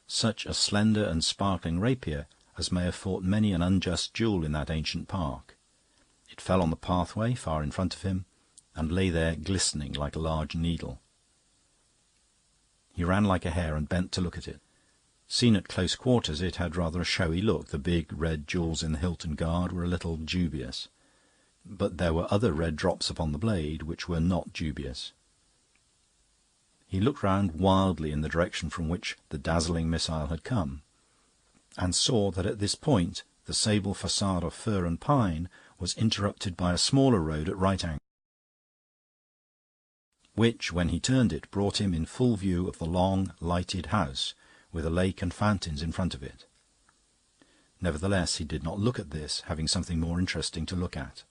such a slender and sparkling rapier as may have fought many an unjust duel in that ancient park. It fell on the pathway far in front of him, and lay there glistening like a large needle. He ran like a hare and bent to look at it. Seen at close quarters it had rather a showy look. The big red jewels in the hilt and guard were a little dubious, but there were other red drops upon the blade which were not dubious. He looked round wildly in the direction from which the dazzling missile had come, and saw that at this point the sable facade of fir and pine was interrupted by a smaller road at right angles, which, when he turned it, brought him in full view of the long, lighted house, with a lake and fountains in front of it. Nevertheless, he did not look at this, having something more interesting to look at.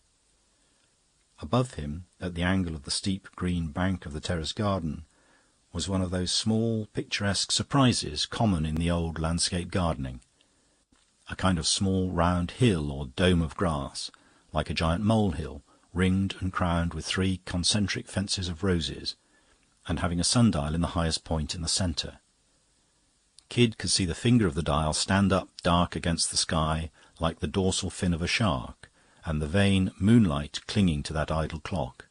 Above him, at the angle of the steep green bank of the terrace garden, was one of those small, picturesque surprises common in the old landscape gardening, a kind of small round hill or dome of grass, like a giant molehill, ringed and crowned with 3 concentric fences of roses, and having a sundial in the highest point in the centre. Kid could see the finger of the dial stand up dark against the sky like the dorsal fin of a shark, and the vain moonlight clinging to that idle clock.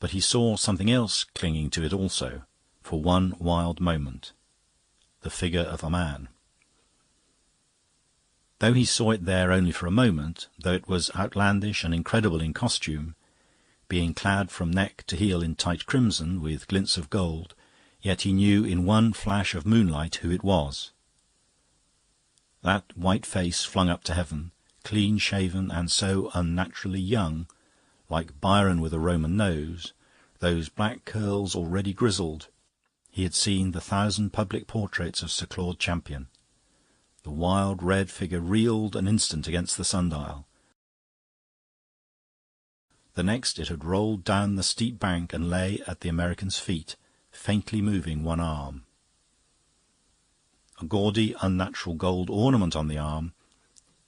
But he saw something else clinging to it also, for one wild moment: the figure of a man. Though he saw it there only for a moment, though it was outlandish and incredible in costume, being clad from neck to heel in tight crimson with glints of gold, yet he knew in one flash of moonlight who it was. That white face flung up to heaven, clean-shaven and so unnaturally young, like Byron with a Roman nose, those black curls already grizzled. He had seen the 1,000 public portraits of Sir Claude Champion. The wild red figure reeled an instant against the sundial. The next it had rolled down the steep bank and lay at the American's feet, faintly moving one arm. A gaudy, unnatural gold ornament on the arm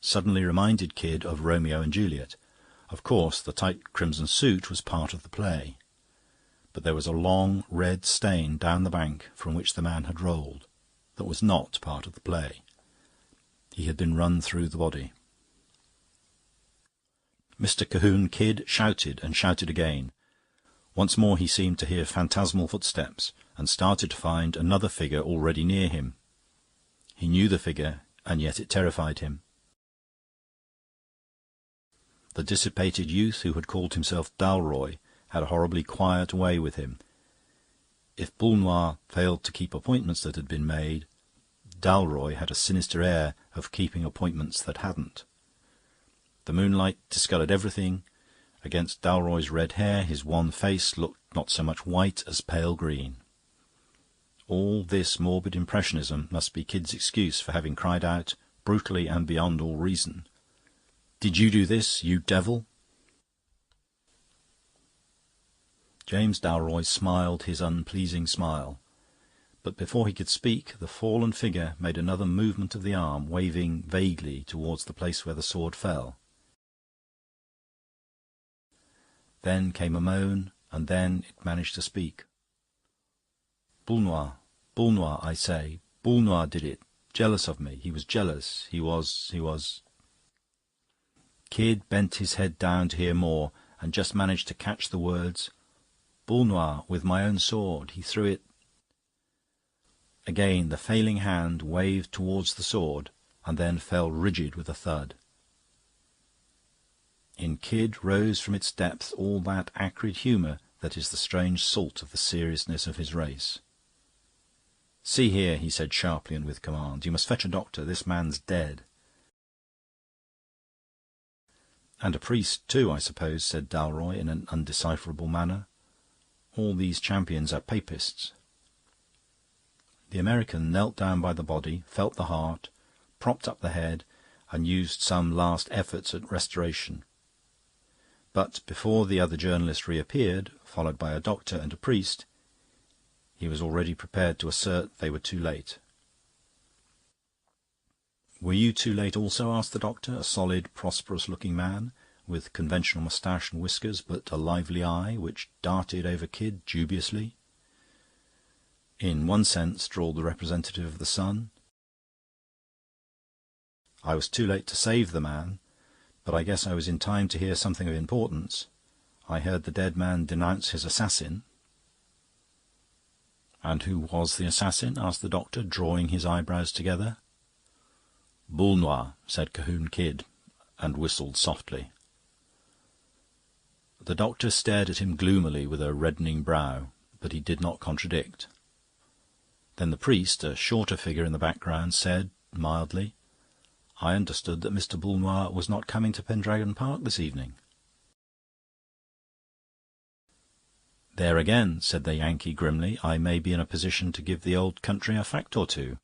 suddenly reminded Kid of Romeo and Juliet. Of course, the tight crimson suit was part of the play, but there was a long red stain down the bank from which the man had rolled that was not part of the play. He had been run through the body. Mr. Cahoon Kid shouted and shouted again. Once more he seemed to hear phantasmal footsteps, and started to find another figure already near him. He knew the figure, and yet it terrified him. The dissipated youth who had called himself Dalroy had a horribly quiet way with him. If Boulnois failed to keep appointments that had been made, Dalroy had a sinister air of keeping appointments that hadn't. The moonlight discoloured everything. Against Dalroy's red hair his wan face looked not so much white as pale green. All this morbid impressionism must be Kid's excuse for having cried out, brutally and beyond all reason, "Did you do this, you devil?" James Dalroy smiled his unpleasing smile, but before he could speak the fallen figure made another movement of the arm, waving vaguely towards the place where the sword fell. Then came a moan, and then it managed to speak. "Boulnois, Boulnois, I say. Boulnois did it. Jealous of me. He was jealous. He was... Kid bent his head down to hear more, and just managed to catch the words, "Boulnois, with my own sword. He threw it..." Again the failing hand waved towards the sword, and then fell rigid with a thud. In Kid rose from its depth all that acrid humour that is the strange salt of the seriousness of his race. "See here," he said sharply and with command, "you must fetch a doctor. This man's dead." "And a priest, too, I suppose," said Dalroy in an undecipherable manner. "All these champions are papists." The American knelt down by the body, felt the heart, propped up the head, and used some last efforts at restoration. But before the other journalist reappeared, followed by a doctor and a priest, he was already prepared to assert they were too late. "Were you too late also?" asked the doctor, a solid, prosperous-looking man, with conventional moustache and whiskers, but a lively eye, which darted over Kid dubiously. "In one sense," drawled the representative of the Sun. "I was too late to save the man, but I guess I was in time to hear something of importance. I heard the dead man denounce his assassin." "And who was the assassin?" asked the doctor, drawing his eyebrows together. "Boule Noir," said Cahoon Kid, and whistled softly. The doctor stared at him gloomily with a reddening brow, but he did not contradict. Then the priest, a shorter figure in the background, said mildly, "I understood that Mr. Boule Noir was not coming to Pendragon Park this evening." "There again," said the Yankee grimly, "I may be in a position to give the old country a fact or two.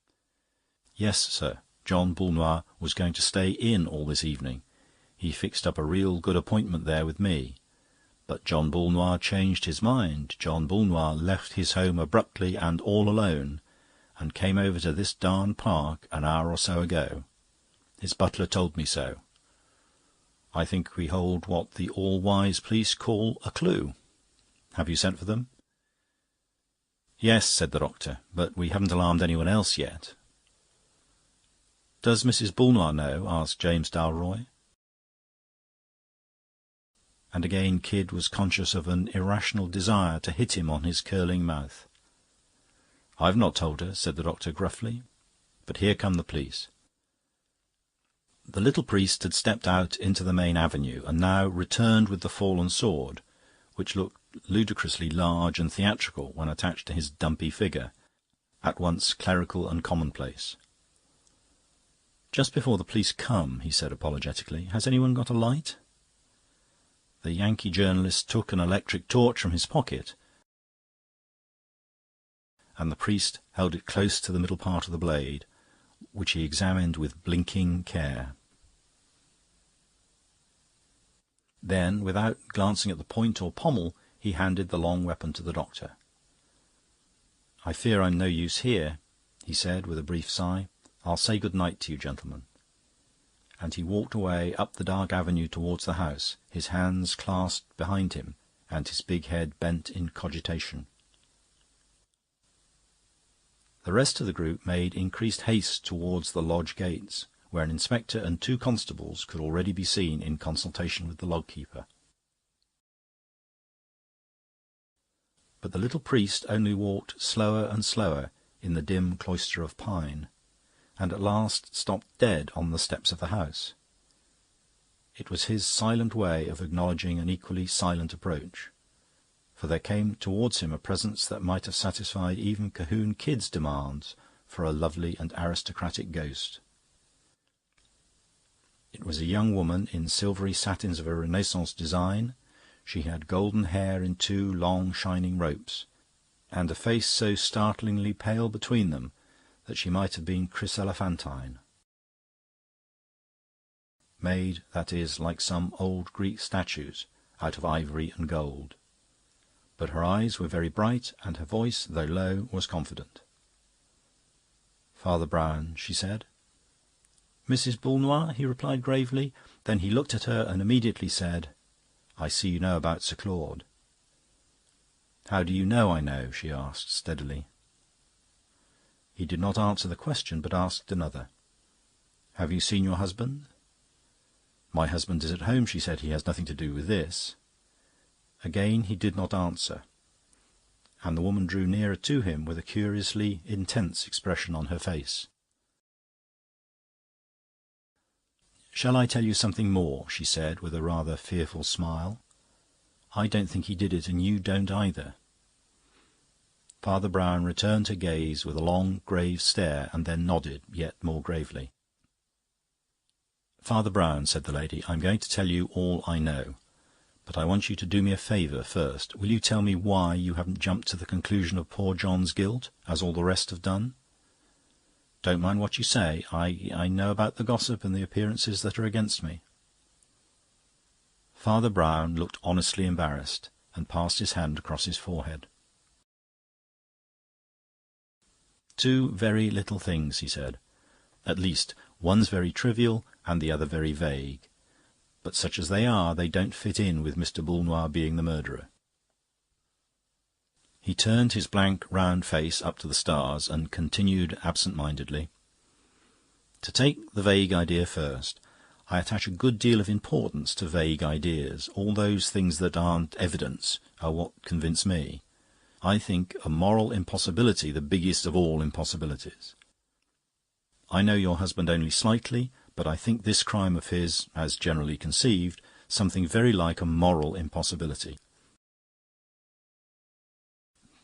Yes, sir, John Boule Noir was going to stay in all this evening. He fixed up a real good appointment there with me. But John Boule Noir changed his mind. John Boule Noir left his home abruptly and all alone, and came over to this darn park an hour or so ago. His butler told me so. I think we hold what the all-wise police call a clue. Have you sent for them?" "Yes," said the doctor, "but we haven't alarmed anyone else yet." "Does Mrs. Boule Noir know?" asked James Dalroy. And again Kidd was conscious of an irrational desire to hit him on his curling mouth. "I've not told her," said the doctor gruffly. "But here come the police." The little priest had stepped out into the main avenue, and now returned with the fallen sword, which looked ludicrously large and theatrical when attached to his dumpy figure, at once clerical and commonplace. "Just before the police come," he said apologetically, "has anyone got a light?" The Yankee journalist took an electric torch from his pocket, and the priest held it close to the middle part of the blade, which he examined with blinking care. Then, without glancing at the point or pommel, he handed the long weapon to the doctor. "I fear I'm no use here," he said with a brief sigh. "I'll say good night to you, gentlemen." And he walked away up the dark avenue towards the house, his hands clasped behind him and his big head bent in cogitation. The rest of the group made increased haste towards the lodge gates, where an inspector and 2 constables could already be seen in consultation with the log-keeper. But the little priest only walked slower and slower in the dim cloister of pine, and at last stopped dead on the steps of the house. It was his silent way of acknowledging an equally silent approach, for there came towards him a presence that might have satisfied even Cahoon Kid's demands for a lovely and aristocratic ghost. It was a young woman in silvery satins of a Renaissance design. She had golden hair in 2 long shining ropes, and a face so startlingly pale between them that she might have been chryselephantine. Made, that is, like some old Greek statues, out of ivory and gold. But her eyes were very bright, and her voice, though low, was confident. "Father Brown," she said. "Mrs. Boule Noir," he replied gravely. Then he looked at her and immediately said, "I see you know about Sir Claude." "How do you know I know?" she asked steadily. He did not answer the question, but asked another. "Have you seen your husband?" "My husband is at home," she said. "He has nothing to do with this." Again he did not answer, and the woman drew nearer to him with a curiously intense expression on her face. "Shall I tell you something more?" she said, with a rather fearful smile. "I don't think he did it, and you don't either." Father Brown returned her gaze with a long, grave stare, and then nodded, yet more gravely. "Father Brown," said the lady, "I'm going to tell you all I know. But I want you to do me a favour first. Will you tell me why you haven't jumped to the conclusion of poor John's guilt, as all the rest have done? Don't mind what you say. I know about the gossip and the appearances that are against me." Father Brown looked honestly embarrassed, and passed his hand across his forehead. "2 very little things," he said. "At least, one's very trivial and the other very vague. But such as they are, they don't fit in with Mr. Boule Noir being the murderer." He turned his blank, round face up to the stars and continued absent-mindedly. "To take the vague idea first, I attach a good deal of importance to vague ideas. All those things that aren't evidence are what convince me. I think a moral impossibility the biggest of all impossibilities. I know your husband only slightly, but I think this crime of his, as generally conceived, something very like a moral impossibility.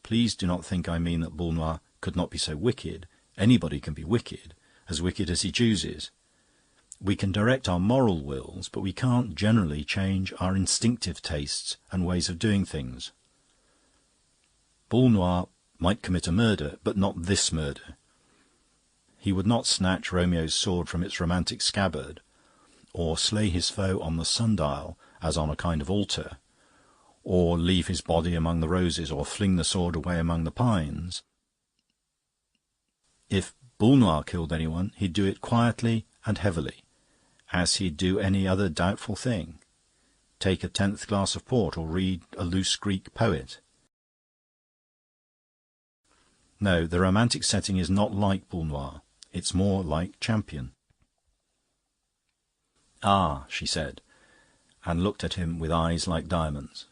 Please do not think I mean that Boulnois could not be so wicked. Anybody can be wicked as he chooses. We can direct our moral wills, but we can't generally change our instinctive tastes and ways of doing things. Boulnois might commit a murder, but not this murder. He would not snatch Romeo's sword from its romantic scabbard, or slay his foe on the sundial as on a kind of altar, or leave his body among the roses, or fling the sword away among the pines. If Boulnois killed anyone, he'd do it quietly and heavily, as he'd do any other doubtful thing. Take a 10th glass of port, or read a loose Greek poet. No, the romantic setting is not like Boulnois. It's more like Champion. "Ah," she said, and looked at him with eyes like diamonds.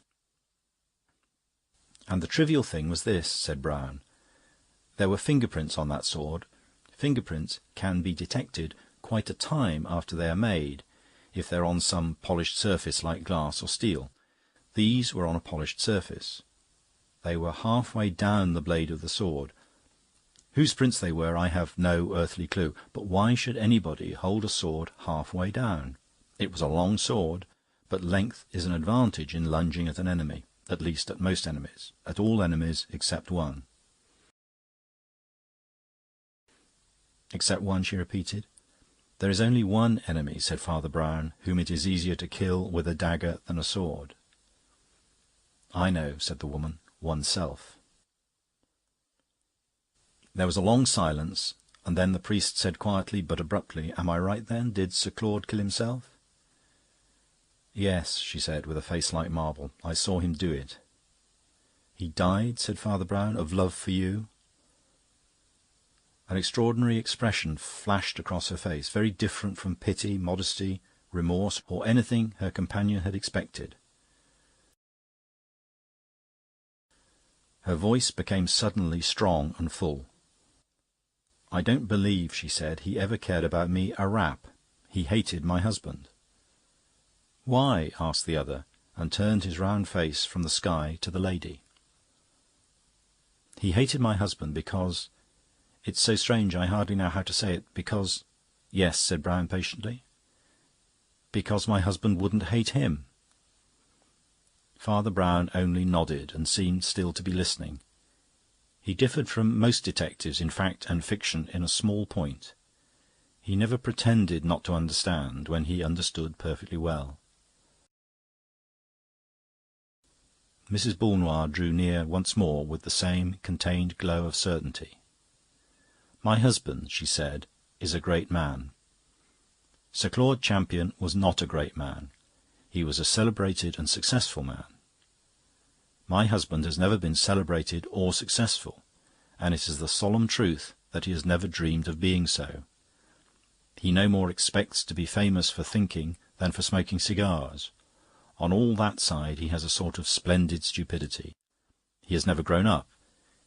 "And the trivial thing was this," said Brown. "There were fingerprints on that sword. Fingerprints can be detected quite a time after they are made, if they're on some polished surface like glass or steel. These were on a polished surface. They were half-way down the blade of the sword. Whose prints they were, I have no earthly clue. But why should anybody hold a sword half-way down? It was a long sword, but length is an advantage in lunging at an enemy, at least at most enemies, at all enemies except one." "Except one," she repeated. "There is only one enemy," said Father Brown, "whom it is easier to kill with a dagger than a sword." "I know," said the woman, "oneself." There was a long silence, and then the priest said quietly but abruptly, "Am I right, then? Did Sir Claude kill himself?" "Yes," she said, with a face like marble. "I saw him do it." "He died," said Father Brown, "of love for you?" An extraordinary expression flashed across her face, very different from pity, modesty, remorse, or anything her companion had expected. Her voice became suddenly strong and full. "I don't believe," she said, "he ever cared about me a rap. He hated my husband." "Why?" asked the other, and turned his round face from the sky to the lady. "He hated my husband because... It's so strange, I hardly know how to say it. Because..." "Yes," said Brown patiently. "Because my husband wouldn't hate him." Father Brown only nodded, and seemed still to be listening. He differed from most detectives in fact and fiction in a small point. He never pretended not to understand when he understood perfectly well. Mrs. Boulnois drew near once more with the same contained glow of certainty. "My husband," she said, "is a great man. Sir Claude Champion was not a great man. He was a celebrated and successful man. My husband has never been celebrated or successful, and it is the solemn truth that he has never dreamed of being so. He no more expects to be famous for thinking than for smoking cigars. On all that side he has a sort of splendid stupidity. He has never grown up.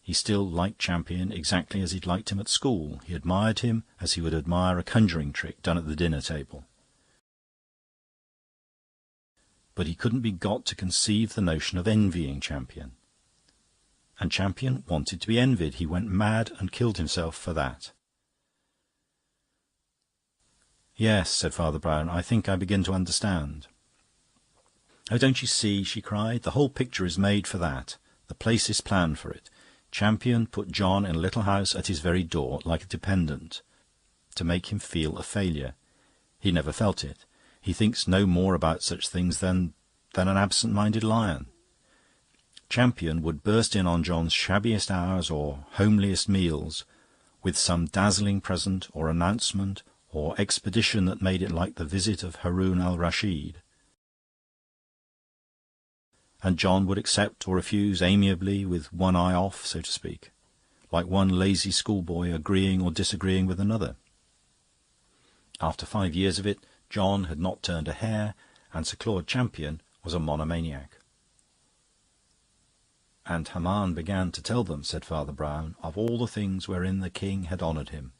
He still liked Champion exactly as he'd liked him at school. He admired him as he would admire a conjuring trick done at the dinner-table. But he couldn't be got to conceive the notion of envying Champion. And Champion wanted to be envied. He went mad and killed himself for that." "Yes," said Father Brown, "I think I begin to understand." "Oh, don't you see?" she cried. "The whole picture is made for that. The place is planned for it. Champion put John in a little house at his very door, like a dependent, to make him feel a failure. He never felt it. He thinks no more about such things than an absent-minded lion. Champion would burst in on John's shabbiest hours or homeliest meals with some dazzling present or announcement or expedition that made it like the visit of Haroun al-Rashid. And John would accept or refuse amiably, with one eye off, so to speak, like one lazy schoolboy agreeing or disagreeing with another. After 5 years of it, John had not turned a hair, and Sir Claude Champion was a monomaniac. And Haman began to tell them, said Father Brown, of all the things wherein the king had honoured him.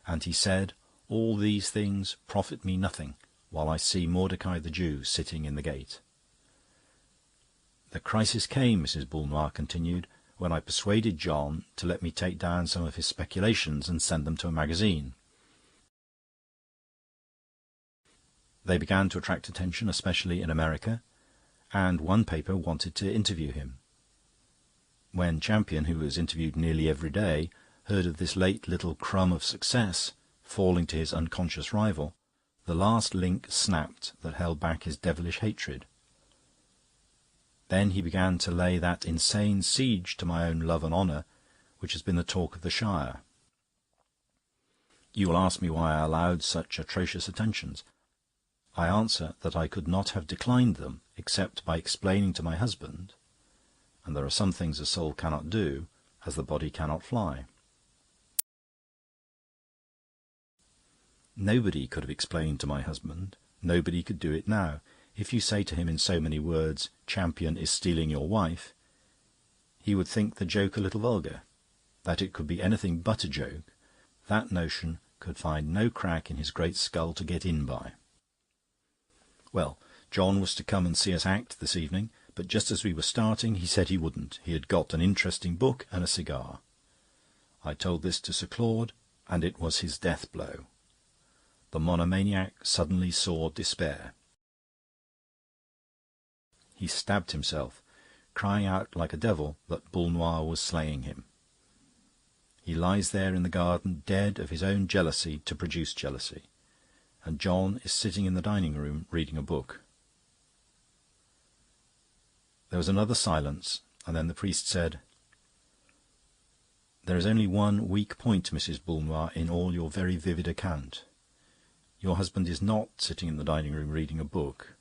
And he said, all these things profit me nothing, while I see Mordecai the Jew sitting in the gate. The crisis came, Mrs. Boulnois continued, when I persuaded John to let me take down some of his speculations and send them to a magazine. They began to attract attention, especially in America, and one paper wanted to interview him. When Champion, who was interviewed nearly every day, heard of this late little crumb of success falling to his unconscious rival, the last link snapped that held back his devilish hatred. Then he began to lay that insane siege to my own love and honour, which has been the talk of the Shire. You will ask me why I allowed such atrocious attentions. I answer that I could not have declined them except by explaining to my husband, and there are some things a soul cannot do, as the body cannot fly. Nobody could have explained to my husband, nobody could do it now. If you say to him in so many words, Champion is stealing your wife, he would think the joke a little vulgar. That it could be anything but a joke, that notion could find no crack in his great skull to get in by. Well, John was to come and see us act this evening, but just as we were starting he said he wouldn't. He had got an interesting book and a cigar. I told this to Sir Claude, and it was his death-blow. The monomaniac suddenly saw despair. He stabbed himself, crying out like a devil that Boulnois was slaying him. He lies there in the garden, dead of his own jealousy to produce jealousy, and John is sitting in the dining-room reading a book. There was another silence, and then the priest said, "There is only one weak point, Mrs. Boulnois, in all your very vivid account. Your husband is not sitting in the dining-room reading a book.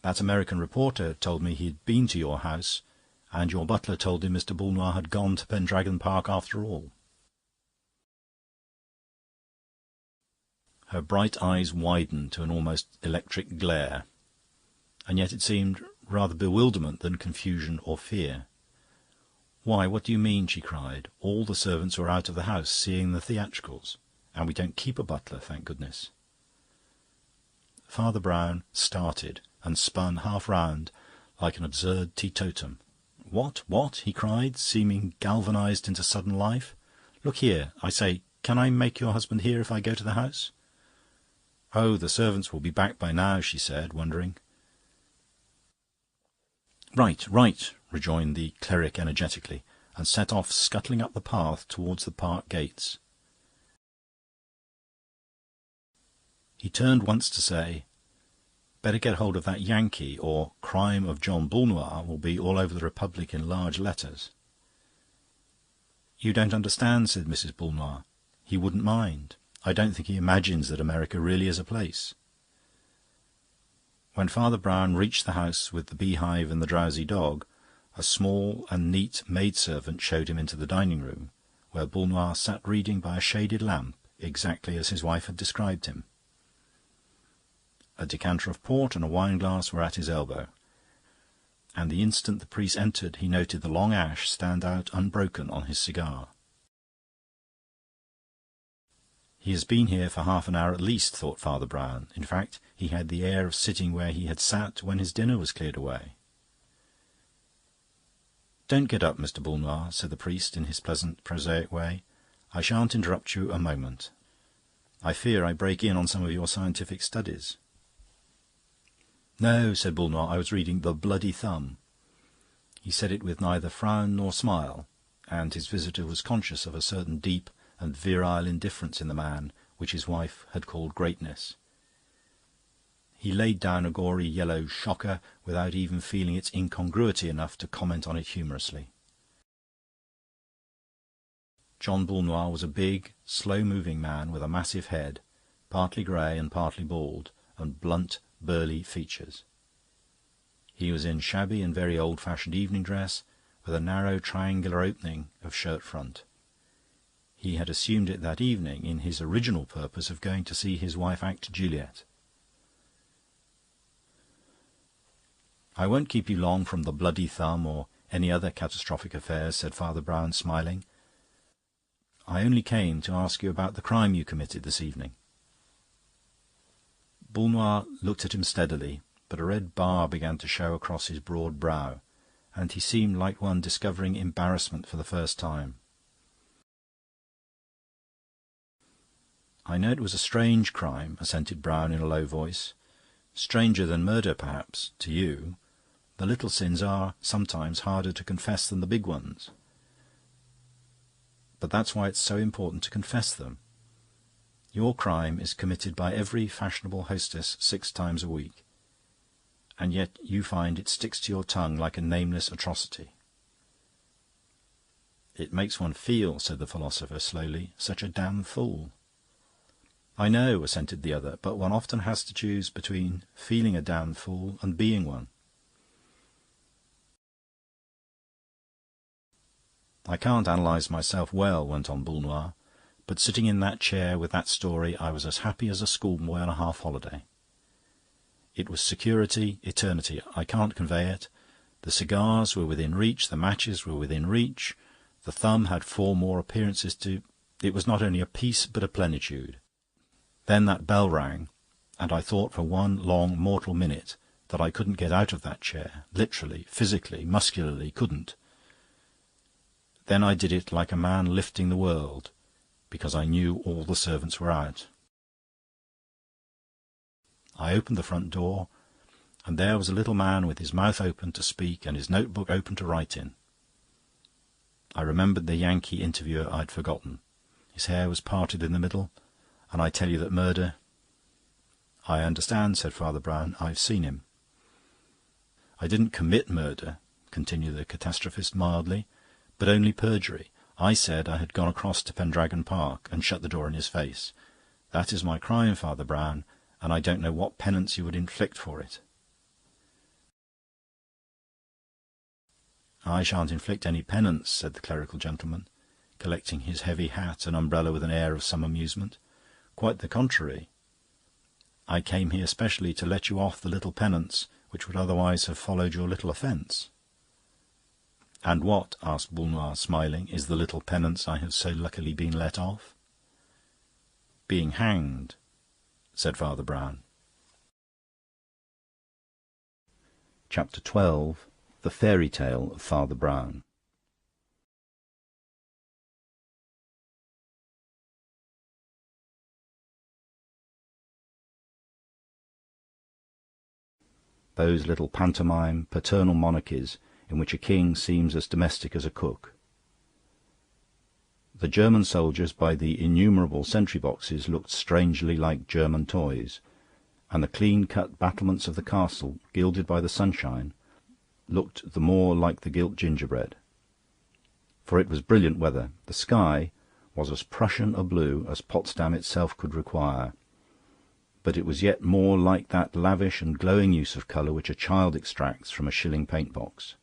That American reporter told me he had been to your house, and your butler told him Mr. Boulnois had gone to Pendragon Park after all." Her bright eyes widened to an almost electric glare, and yet it seemed rather bewilderment than confusion or fear. "Why, what do you mean?" she cried. "All the servants were out of the house seeing the theatricals, and we don't keep a butler, thank goodness." Father Brown started and spun half round like an absurd teetotum. What?" he cried, seeming galvanised into sudden life. "Look here, I say, can I make your husband hear if I go to the house?" "Oh, the servants will be back by now," she said, wondering. Right, rejoined the cleric energetically, and set off scuttling up the path towards the park gates. He turned once to say, "Better get hold of that Yankee, or Crime of John Boulnois will be all over the Republic in large letters." "You don't understand," said Mrs. Boulnois. "He wouldn't mind. I don't think he imagines that America really is a place." When Father Brown reached the house with the beehive and the drowsy dog, a small and neat maidservant showed him into the dining-room, where Boulnois sat reading by a shaded lamp, exactly as his wife had described him. A decanter of port and a wine-glass were at his elbow, and the instant the priest entered he noted the long ash stand out unbroken on his cigar. He has been here for half an hour at least, thought Father Brown. In fact, he had the air of sitting where he had sat when his dinner was cleared away. "Don't get up, Mr. Boulnois," said the priest in his pleasant, prosaic way. "I shan't interrupt you a moment. I fear I break in on some of your scientific studies." "No," said Boulnois, "I was reading The Bloody Thumb." He said it with neither frown nor smile, and his visitor was conscious of a certain deep and virile indifference in the man which his wife had called greatness. He laid down a gory yellow shocker without even feeling its incongruity enough to comment on it humorously. John Boulnois was a big, slow-moving man with a massive head, partly grey and partly bald, and blunt, burly features. He was in shabby and very old-fashioned evening dress, with a narrow triangular opening of shirt-front. He had assumed it that evening in his original purpose of going to see his wife act Juliet. "I won't keep you long from The Bloody Thumb or any other catastrophic affairs," said Father Brown, smiling. "I only came to ask you about the crime you committed this evening." Boulnois looked at him steadily, but a red bar began to show across his broad brow, and he seemed like one discovering embarrassment for the first time. "I know it was a strange crime," assented Brown in a low voice. "Stranger than murder, perhaps, to you. The little sins are, sometimes, harder to confess than the big ones. But that's why it's so important to confess them. Your crime is committed by every fashionable hostess 6 times a week, and yet you find it sticks to your tongue like a nameless atrocity." "It makes one feel," said the philosopher slowly, "such a damn fool." "I know," assented the other, "but one often has to choose between feeling a damn fool and being one." "I can't analyse myself well," went on Boulnois, "but sitting in that chair with that story, I was as happy as a schoolboy on a half-holiday. It was security, eternity. I can't convey it. The cigars were within reach, the matches were within reach, the thumb had 4 more appearances to... It was not only a peace, but a plenitude. Then that bell rang, and I thought for one long mortal minute that I couldn't get out of that chair, literally, physically, muscularly, couldn't. Then I did it like a man lifting the world, because I knew all the servants were out. I opened the front door, and there was a little man with his mouth open to speak and his notebook open to write in. I remembered the Yankee interviewer I'd forgotten. His hair was parted in the middle, and I tell you that murder..." "I understand," said Father Brown. "I've seen him." "I didn't commit murder," continued the catastrophist mildly, "but only perjury. I said I had gone across to Pendragon Park and shut the door in his face. That is my crime, Father Brown, and I don't know what penance you would inflict for it." "I shan't inflict any penance," said the clerical gentleman, collecting his heavy hat and umbrella with an air of some amusement. "Quite the contrary. I came here specially to let you off the little penance which would otherwise have followed your little offence." "And what," asked Boulnois, smiling, "is the little penance I have so luckily been let off?" "Being hanged," said Father Brown. Chapter 12. The Fairy Tale of Father Brown. Those little pantomime, paternal monarchies in which a king seems as domestic as a cook. The German soldiers by the innumerable sentry-boxes looked strangely like German toys, and the clean-cut battlements of the castle, gilded by the sunshine, looked the more like the gilt gingerbread. For it was brilliant weather. The sky was as Prussian a blue as Potsdam itself could require, but it was yet more like that lavish and glowing use of colour which a child extracts from a shilling paint-box.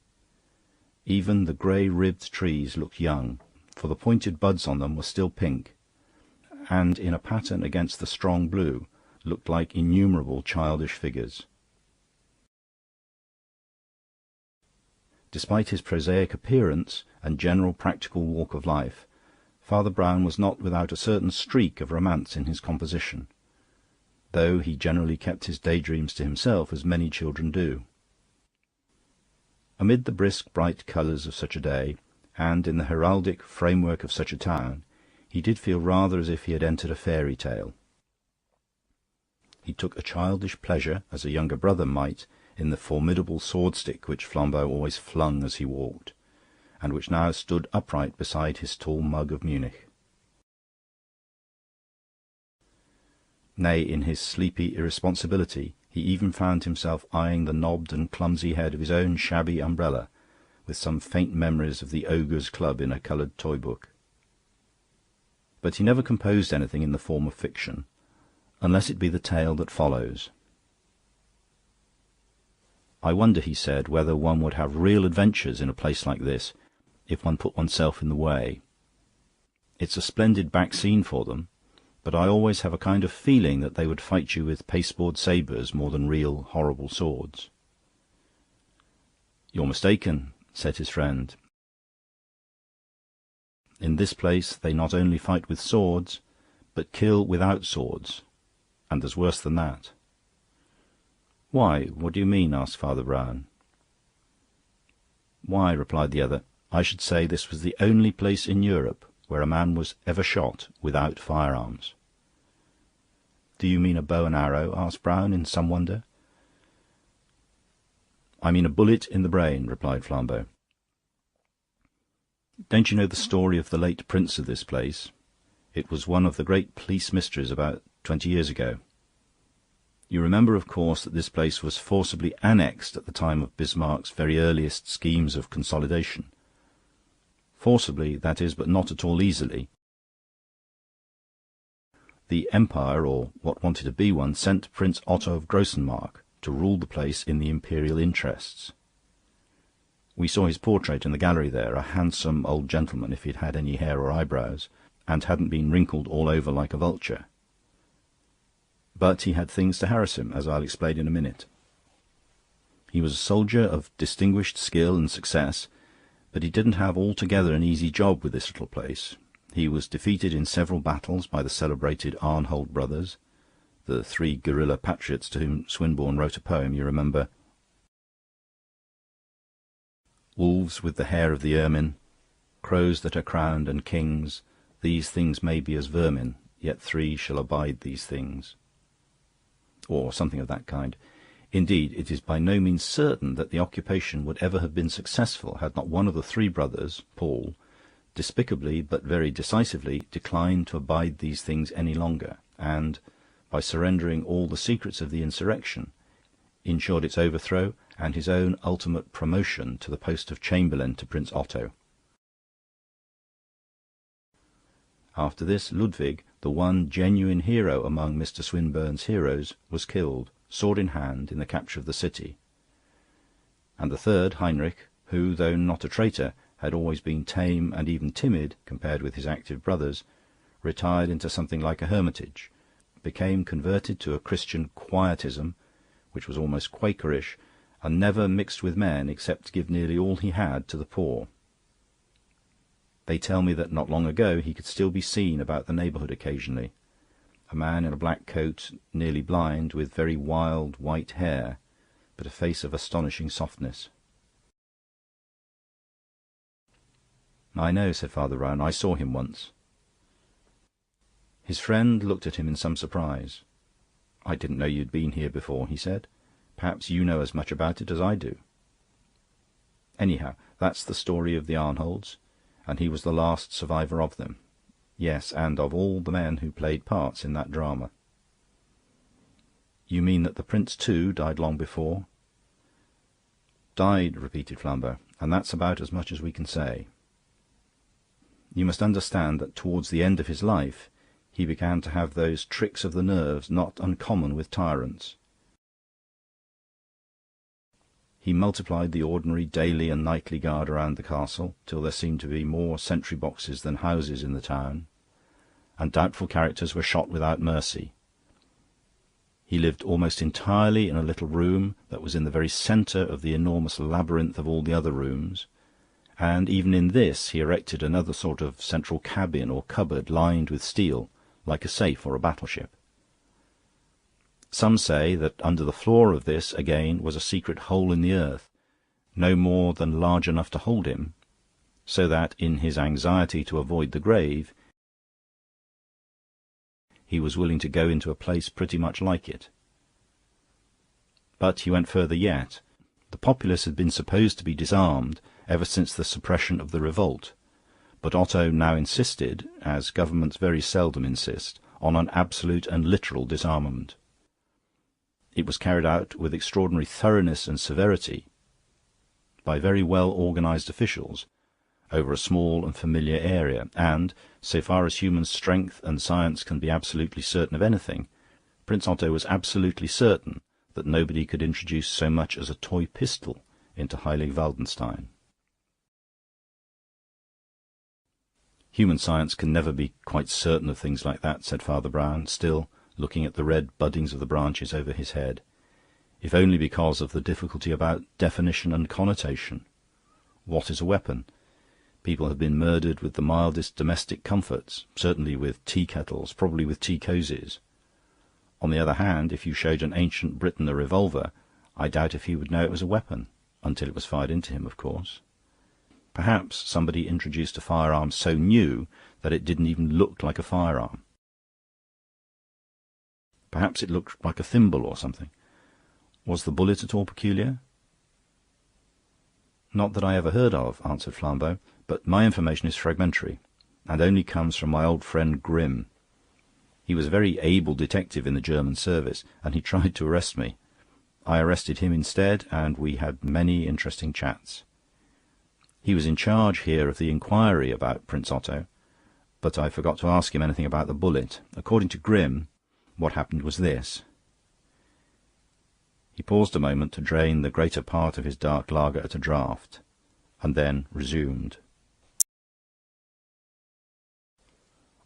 Even the grey-ribbed trees looked young, for the pointed buds on them were still pink, and in a pattern against the strong blue looked like innumerable childish figures. Despite his prosaic appearance and general practical walk of life, Father Brown was not without a certain streak of romance in his composition, though he generally kept his daydreams to himself, as many children do. Amid the brisk bright colours of such a day, and in the heraldic framework of such a town, he did feel rather as if he had entered a fairy tale. He took a childish pleasure, as a younger brother might, in the formidable sword-stick which Flambeau always flung as he walked, and which now stood upright beside his tall mug of Munich. Nay, in his sleepy irresponsibility, he even found himself eyeing the knobbed and clumsy head of his own shabby umbrella, with some faint memories of the Ogres' Club in a coloured toy-book. But he never composed anything in the form of fiction, unless it be the tale that follows. "I wonder," he said, "whether one would have real adventures in a place like this, if one put oneself in the way. It's a splendid back scene for them, but I always have a kind of feeling that they would fight you with pasteboard sabres more than real horrible swords." "You're mistaken," said his friend. "In this place they not only fight with swords, but kill without swords, and there's worse than that." "Why, what do you mean?" asked Father Brown. "Why," replied the other, "I should say this was the only place in Europe where a man was ever shot without firearms." "Do you mean a bow and arrow?" asked Brown, in some wonder. "I mean a bullet in the brain," replied Flambeau. "Don't you know the story of the late prince of this place? It was one of the great police mysteries about 20 years ago. You remember, of course, that this place was forcibly annexed at the time of Bismarck's very earliest schemes of consolidation. Forcibly, that is, but not at all easily. The Empire, or what wanted to be one, sent Prince Otto of Grossenmark to rule the place in the imperial interests. We saw his portrait in the gallery there, a handsome old gentleman if he'd had any hair or eyebrows, and hadn't been wrinkled all over like a vulture. But he had things to harass him, as I'll explain in a minute. He was a soldier of distinguished skill and success, but he didn't have altogether an easy job with this little place. He was defeated in several battles by the celebrated Arnhold brothers, the 3 guerrilla patriots to whom Swinburne wrote a poem, you remember. Wolves with the hair of the ermine, crows that are crowned and kings, these things may be as vermin, yet 3 shall abide these things. Or something of that kind. Indeed, it is by no means certain that the occupation would ever have been successful had not one of the 3 brothers, Paul, despicably but very decisively declined to abide these things any longer, and, by surrendering all the secrets of the insurrection, ensured its overthrow and his own ultimate promotion to the post of Chamberlain to Prince Otto. After this, Ludwig, the one genuine hero among Mr. Swinburne's heroes, was killed, sword in hand, in the capture of the city. And the third, Heinrich, who, though not a traitor, had always been tame and even timid compared with his active brothers, retired into something like a hermitage, became converted to a Christian quietism, which was almost Quakerish, and never mixed with men except to give nearly all he had to the poor. They tell me that not long ago he could still be seen about the neighbourhood occasionally, a man in a black coat, nearly blind, with very wild white hair, but a face of astonishing softness. "I know," said Father Brown. "I saw him once." His friend looked at him in some surprise. "I didn't know you'd been here before," he said. "Perhaps you know as much about it as I do." "Anyhow, that's the story of the Arnholds, and he was the last survivor of them. Yes, and of all the men who played parts in that drama." "You mean that the Prince, too, died long before?" "Died," repeated Flambeau, "and that's about as much as we can say. You must understand that towards the end of his life he began to have those tricks of the nerves not uncommon with tyrants. He multiplied the ordinary daily and nightly guard around the castle, till there seemed to be more sentry-boxes than houses in the town, and doubtful characters were shot without mercy. He lived almost entirely in a little room that was in the very centre of the enormous labyrinth of all the other rooms, and even in this he erected another sort of central cabin or cupboard lined with steel, like a safe or a battleship. Some say that under the floor of this, again, was a secret hole in the earth, no more than large enough to hold him, so that, in his anxiety to avoid the grave, he was willing to go into a place pretty much like it. But he went further yet. The populace had been supposed to be disarmed ever since the suppression of the revolt, but Otto now insisted, as governments very seldom insist, on an absolute and literal disarmament. It was carried out with extraordinary thoroughness and severity by very well-organised officials over a small and familiar area, and, so far as human strength and science can be absolutely certain of anything, Prince Otto was absolutely certain that nobody could introduce so much as a toy pistol into Heilig Waldenstein. "Human science can never be quite certain of things like that," said Father Brown, still looking at the red buddings of the branches over his head, "if only because of the difficulty about definition and connotation. What is a weapon? People have been murdered with the mildest domestic comforts, certainly with tea-kettles, probably with tea-cosies. On the other hand, if you showed an ancient Briton a revolver, I doubt if he would know it was a weapon, until it was fired into him, of course. Perhaps somebody introduced a firearm so new that it didn't even look like a firearm. Perhaps it looked like a thimble or something. Was the bullet at all peculiar? Not that I ever heard of, answered Flambeau, but my information is fragmentary, and only comes from my old friend Grimm. He was a very able detective in the German service, and he tried to arrest me. I arrested him instead, and we had many interesting chats. He was in charge here of the inquiry about Prince Otto, but I forgot to ask him anything about the bullet. According to Grimm, what happened was this. He paused a moment to drain the greater part of his dark lager at a draught, and then resumed.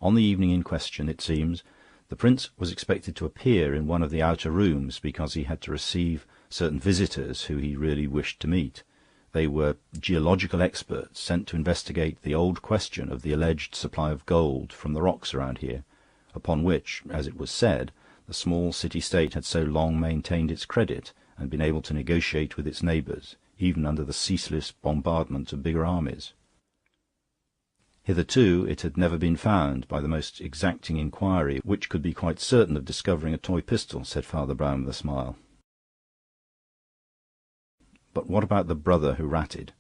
On the evening in question, it seems, the Prince was expected to appear in one of the outer rooms because he had to receive certain visitors who he really wished to meet. They were geological experts sent to investigate the old question of the alleged supply of gold from the rocks around here, upon which, as it was said, the small city-state had so long maintained its credit and been able to negotiate with its neighbours, even under the ceaseless bombardment of bigger armies. Hitherto it had never been found by the most exacting inquiry which could be quite certain of discovering a toy pistol, said Father Brown with a smile. But what about the brother who ratted?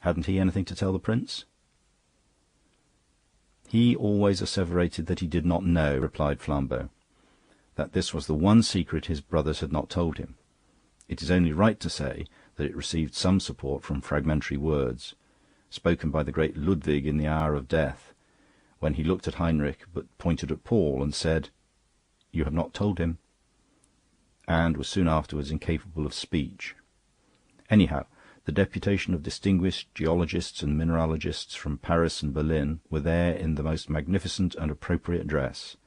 Hadn't he anything to tell the Prince? He always asseverated that he did not know, replied Flambeau, that this was the one secret his brothers had not told him. It is only right to say that it received some support from fragmentary words, spoken by the great Ludwig in the hour of death, when he looked at Heinrich but pointed at Paul and said, "You have not told him," and was soon afterwards incapable of speech. Anyhow, the deputation of distinguished geologists and mineralogists from Paris and Berlin were there in the most magnificent and appropriate dress,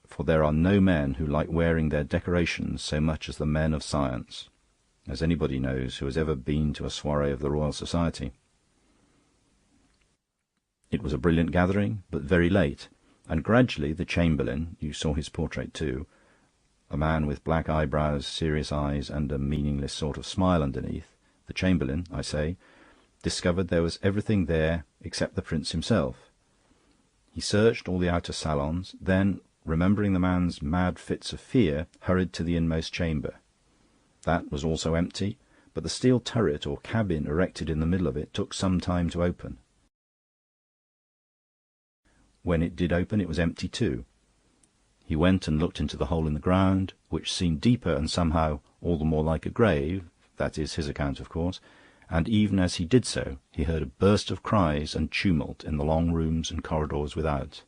for there are no men who like wearing their decorations so much as the men of science, as anybody knows who has ever been to a soirée of the Royal Society. It was a brilliant gathering, but very late, and gradually the Chamberlain, you saw his portrait too, a man with black eyebrows, serious eyes, and a meaningless sort of smile underneath, the Chamberlain, I say, discovered there was everything there except the Prince himself. He searched all the outer salons, then, remembering the man's mad fits of fear, hurried to the inmost chamber. That was also empty, but the steel turret or cabin erected in the middle of it took some time to open. When it did open, it was empty too. He went and looked into the hole in the ground, which seemed deeper and somehow all the more like a grave, that is his account, of course, and even as he did so he heard a burst of cries and tumult in the long rooms and corridors without.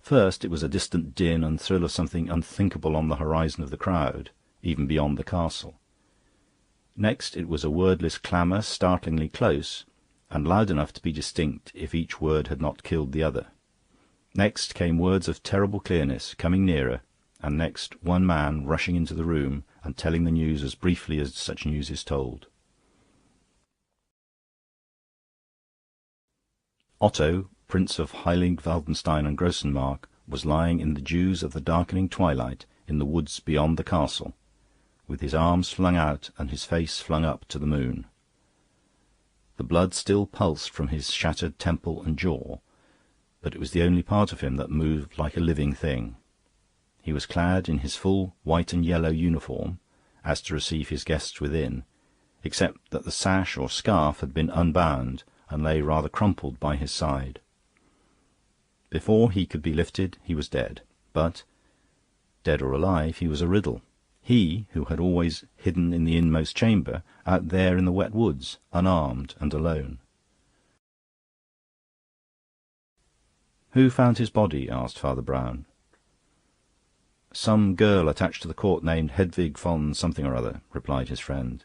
First it was a distant din and thrill of something unthinkable on the horizon of the crowd, even beyond the castle. Next it was a wordless clamour, startlingly close, and loud enough to be distinct if each word had not killed the other. Next came words of terrible clearness, coming nearer, and next one man rushing into the room and telling the news as briefly as such news is told. Otto, Prince of Heilig Waldenstein and Grossenmark, was lying in the dews of the darkening twilight in the woods beyond the castle, with his arms flung out and his face flung up to the moon. The blood still pulsed from his shattered temple and jaw, but it was the only part of him that moved like a living thing. He was clad in his full white and yellow uniform, as to receive his guests within, except that the sash or scarf had been unbound and lay rather crumpled by his side. Before he could be lifted he was dead, but, dead or alive, he was a riddle. He, who had always hidden in the inmost chamber, out there in the wet woods, unarmed and alone. "Who found his body?" asked Father Brown. "Some girl attached to the court named Hedwig von something or other," replied his friend,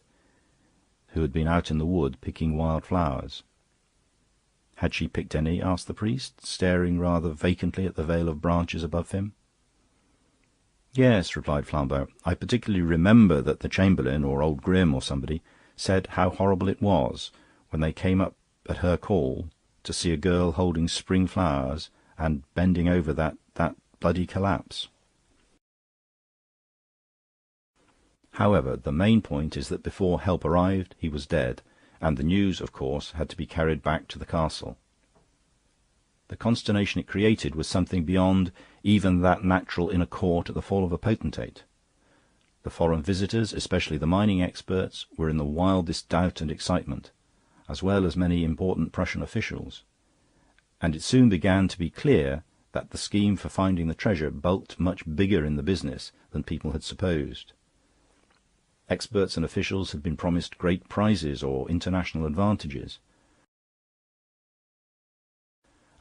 "who had been out in the wood picking wild flowers." "Had she picked any?" asked the priest, staring rather vacantly at the veil of branches above him. "Yes," replied Flambeau. "I particularly remember that the Chamberlain, or old Grim, or somebody, said how horrible it was when they came up at her call to see a girl holding spring flowers and bending over that bloody collapse. However, the main point is that before help arrived he was dead, and the news, of course, had to be carried back to the castle. The consternation it created was something beyond even that natural in a court at the fall of a potentate. The foreign visitors, especially the mining experts, were in the wildest doubt and excitement, as well as many important Prussian officials, and it soon began to be clear that the scheme for finding the treasure bulked much bigger in the business than people had supposed. Experts and officials had been promised great prizes or international advantages,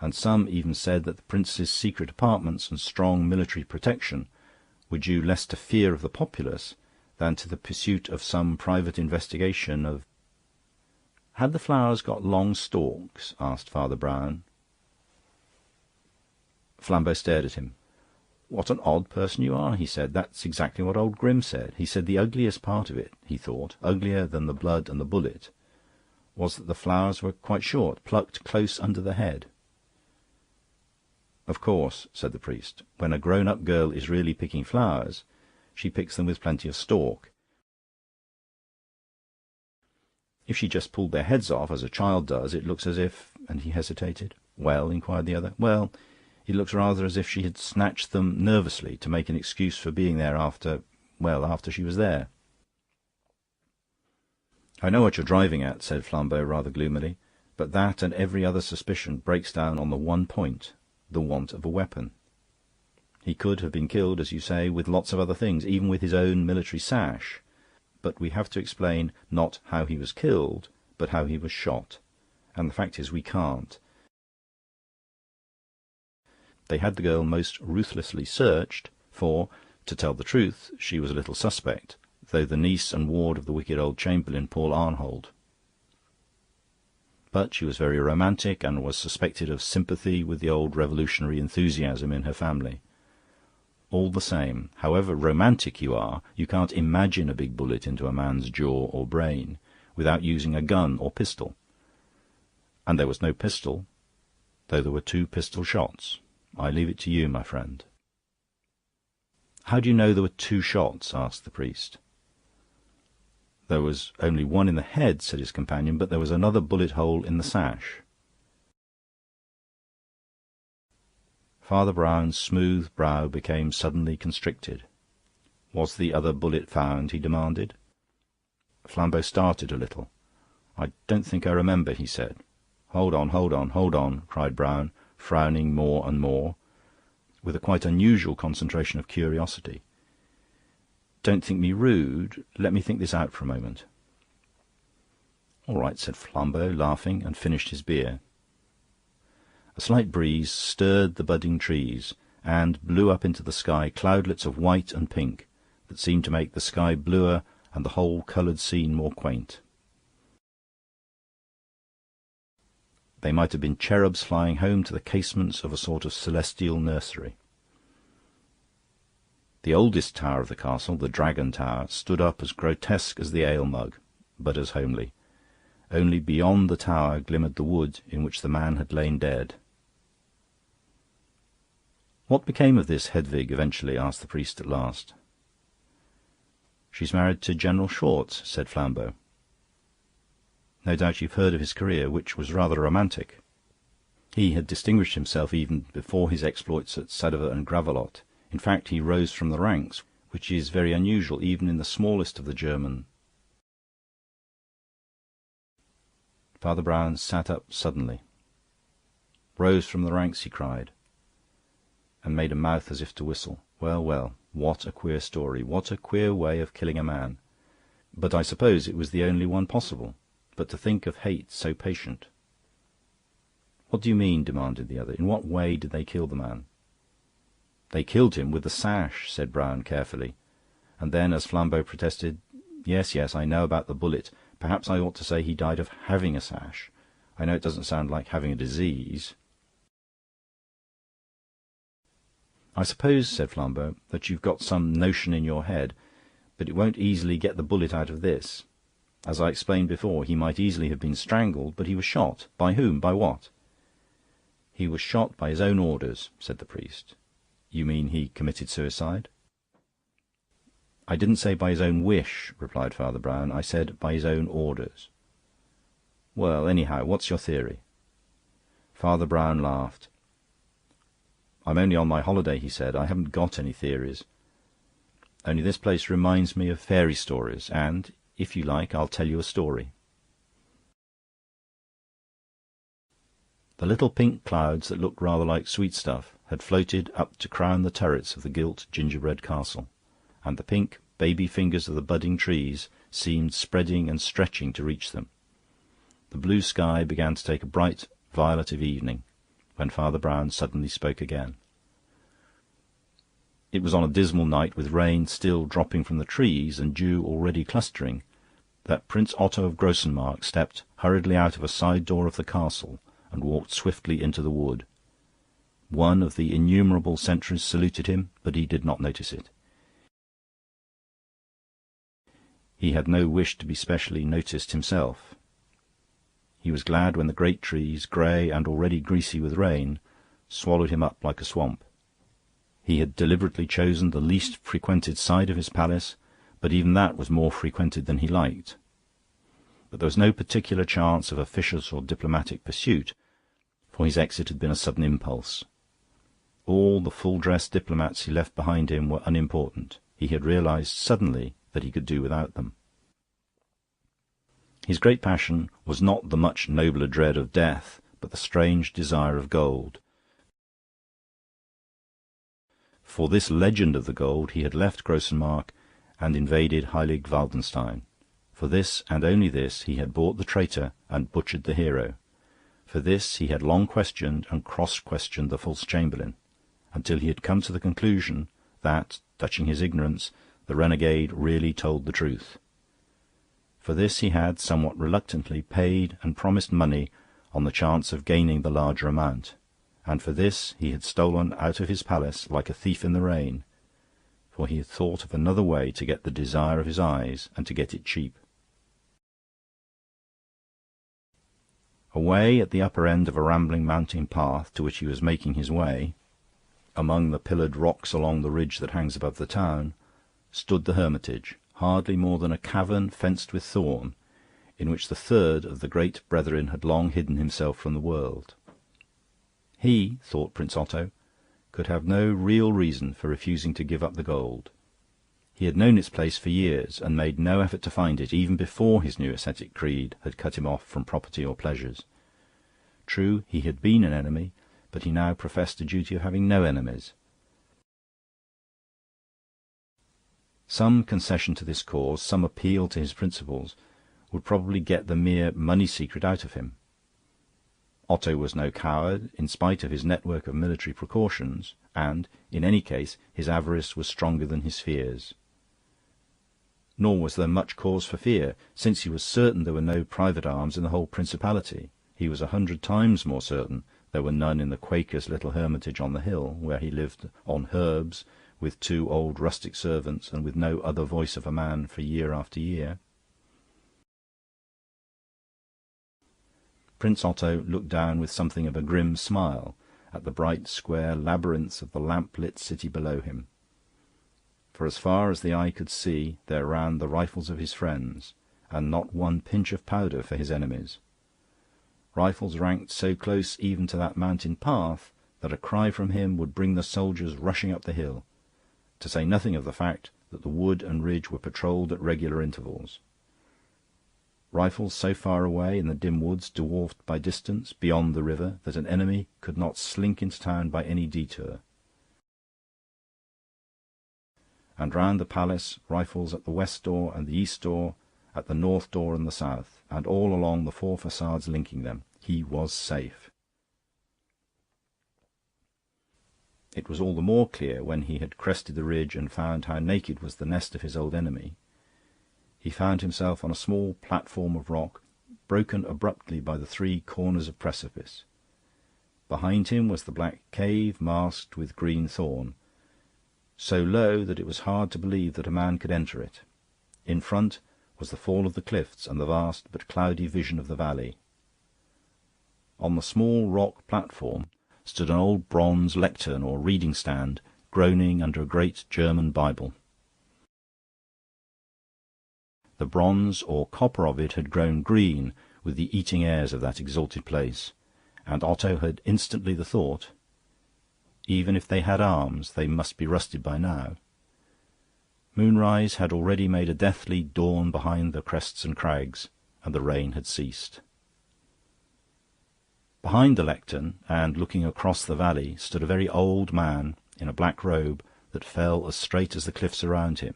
and some even said that the prince's secret apartments and strong military protection were due less to fear of the populace than to the pursuit of some private investigation of... "Had the flowers got long stalks?" asked Father Brown. Flambeau stared at him. "What an odd person you are," he said. "That's exactly what old Grim said. He said the ugliest part of it, he thought, uglier than the blood and the bullet, was that the flowers were quite short, plucked close under the head." "Of course," said the priest, "when a grown-up girl is really picking flowers, she picks them with plenty of stalk. If she just pulled their heads off, as a child does, it looks as if..." And he hesitated. "Well?" inquired the other. "Well, it looks rather as if she had snatched them nervously to make an excuse for being there after she was there." "I know what you're driving at," said Flambeau rather gloomily, "but that and every other suspicion breaks down on the one point, the want of a weapon. He could have been killed, as you say, with lots of other things, even with his own military sash. But we have to explain not how he was killed, but how he was shot. And the fact is, we can't. They had the girl most ruthlessly searched, for, to tell the truth, she was a little suspect, though the niece and ward of the wicked old Chamberlain, Paul Arnhold. But she was very romantic, and was suspected of sympathy with the old revolutionary enthusiasm in her family. All the same, however romantic you are, you can't imagine a big bullet into a man's jaw or brain without using a gun or pistol. And there was no pistol, though there were 2 pistol shots. I leave it to you, my friend." "How do you know there were 2 shots?" asked the priest. "There was only one in the head," said his companion, "but there was another bullet hole in the sash." Father Brown's smooth brow became suddenly constricted. "Was the other bullet found?" he demanded. Flambeau started a little. "I don't think I remember," he said. "Hold on," cried Brown, frowning more and more, with a quite unusual concentration of curiosity. "Don't think me rude. Let me think this out for a moment." "All right," said Flambeau, laughing, and finished his beer. A slight breeze stirred the budding trees, and blew up into the sky cloudlets of white and pink that seemed to make the sky bluer and the whole coloured scene more quaint. They might have been cherubs flying home to the casements of a sort of celestial nursery. The oldest tower of the castle, the Dragon Tower, stood up as grotesque as the ale-mug, but as homely. Only beyond the tower glimmered the wood in which the man had lain dead. "What became of this Hedvig eventually?" asked the priest at last. "She's married to General Schwartz," said Flambeau. "No doubt you've heard of his career, which was rather romantic. He had distinguished himself even before his exploits at Sadowa and Gravelotte. In fact, he rose from the ranks, which is very unusual even in the smallest of the German..." Father Brown sat up suddenly. "Rose from the ranks," he cried, and made a mouth as if to whistle. Well, what a queer story! What a queer way of killing a man! But I suppose it was the only one possible. But to think of hate so patient..." "What do you mean?" demanded the other. "In what way did they kill the man?" "They killed him with the sash," said Brown carefully. And then, as Flambeau protested, Yes, I know about the bullet. Perhaps I ought to say he died of having a sash. I know it doesn't sound like having a disease..." "I suppose," said Flambeau, "that you've got some notion in your head, but it won't easily get the bullet out of this. As I explained before, he might easily have been strangled, but he was shot. By whom? By what?" "He was shot by his own orders," said the priest. "You mean he committed suicide?" "I didn't say by his own wish," replied Father Brown. "I said by his own orders." "Well, anyhow, what's your theory?" Father Brown laughed. "I'm only on my holiday," he said. "I haven't got any theories. Only this place reminds me of fairy stories, and, if you like, I'll tell you a story." The little pink clouds that looked rather like sweetstuff had floated up to crown the turrets of the gilt gingerbread castle, and the pink baby fingers of the budding trees seemed spreading and stretching to reach them. The blue sky began to take a bright violet of evening, when Father Brown suddenly spoke again. It was on a dismal night, with rain still dropping from the trees and dew already clustering, that Prince Otto of Grossenmark stepped hurriedly out of a side door of the castle and walked swiftly into the wood. One of the innumerable sentries saluted him, but he did not notice it. He had no wish to be specially noticed himself. He was glad when the great trees, grey and already greasy with rain, swallowed him up like a swamp. He had deliberately chosen the least frequented side of his palace, but even that was more frequented than he liked. But there was no particular chance of officious or diplomatic pursuit, for his exit had been a sudden impulse. All the full-dress diplomats he left behind him were unimportant. He had realized suddenly that he could do without them. His great passion was not the much nobler dread of death, but the strange desire of gold. For this legend of the gold he had left Grossenmark and invaded Heilig Waldenstein. For this, and only this, he had bought the traitor and butchered the hero. For this he had long questioned and cross-questioned the false chamberlain, until he had come to the conclusion that, touching his ignorance, the renegade really told the truth. For this he had, somewhat reluctantly, paid and promised money on the chance of gaining the larger amount, and for this he had stolen out of his palace like a thief in the rain, for he had thought of another way to get the desire of his eyes, and to get it cheap. Away at the upper end of a rambling mountain path to which he was making his way, among the pillared rocks along the ridge that hangs above the town, stood the hermitage, hardly more than a cavern fenced with thorn, in which the third of the great brethren had long hidden himself from the world. He, thought Prince Otto, could have no real reason for refusing to give up the gold. He had known its place for years, and made no effort to find it, even before his new ascetic creed had cut him off from property or pleasures. True, he had been an enemy, but he now professed a duty of having no enemies. Some concession to this cause, some appeal to his principles, would probably get the mere money secret out of him. Otto was no coward, in spite of his network of military precautions, and, in any case, his avarice was stronger than his fears. Nor was there much cause for fear, since he was certain there were no private arms in the whole principality. He was 100 times more certain there were none in the Quaker's little hermitage on the hill, where he lived on herbs, with 2 old rustic servants, and with no other voice of a man for year after year. Prince Otto looked down with something of a grim smile at the bright square labyrinths of the lamp-lit city below him. For as far as the eye could see there ran the rifles of his friends, and not one pinch of powder for his enemies. Rifles ranked so close even to that mountain path that a cry from him would bring the soldiers rushing up the hill, to say nothing of the fact that the wood and ridge were patrolled at regular intervals. Rifles so far away in the dim woods, dwarfed by distance, beyond the river, that an enemy could not slink into town by any detour. And round the palace, rifles at the west door and the east door, at the north door and the south, and all along the 4 facades linking them. He was safe. It was all the more clear when he had crested the ridge and found how naked was the nest of his old enemy. He found himself on a small platform of rock, broken abruptly by the 3 corners of precipice. Behind him was the black cave, masked with green thorn, so low that it was hard to believe that a man could enter it. In front was the fall of the cliffs and the vast but cloudy vision of the valley. On the small rock platform stood an old bronze lectern or reading stand, groaning under a great German Bible. The bronze or copper of it had grown green with the eating airs of that exalted place, and Otto had instantly the thought, even if they had arms, they must be rusted by now. Moonrise had already made a deathly dawn behind the crests and crags, and the rain had ceased. Behind the lectern, and looking across the valley, stood a very old man in a black robe that fell as straight as the cliffs around him,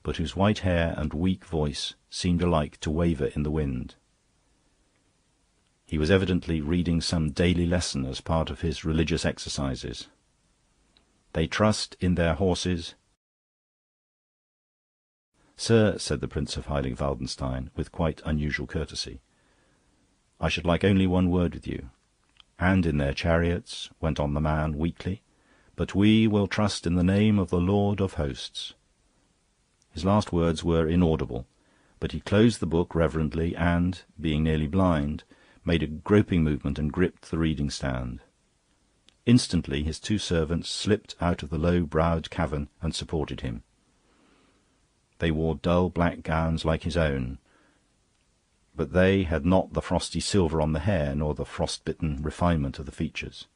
but whose white hair and weak voice seemed alike to waver in the wind. He was evidently reading some daily lesson as part of his religious exercises. "They trust in their horses." "Sir," said the Prince of Heilig-Waldenstein, with quite unusual courtesy, "I should like only one word with you." "And in their chariots," went on the man weakly, "but we will trust in the name of the Lord of hosts." His last words were inaudible, but he closed the book reverently and, being nearly blind, made a groping movement and gripped the reading stand. Instantly his two servants slipped out of the low-browed cavern and supported him. They wore dull black gowns like his own, but they had not the frosty silver on the hair nor the frost-bitten refinement of the features.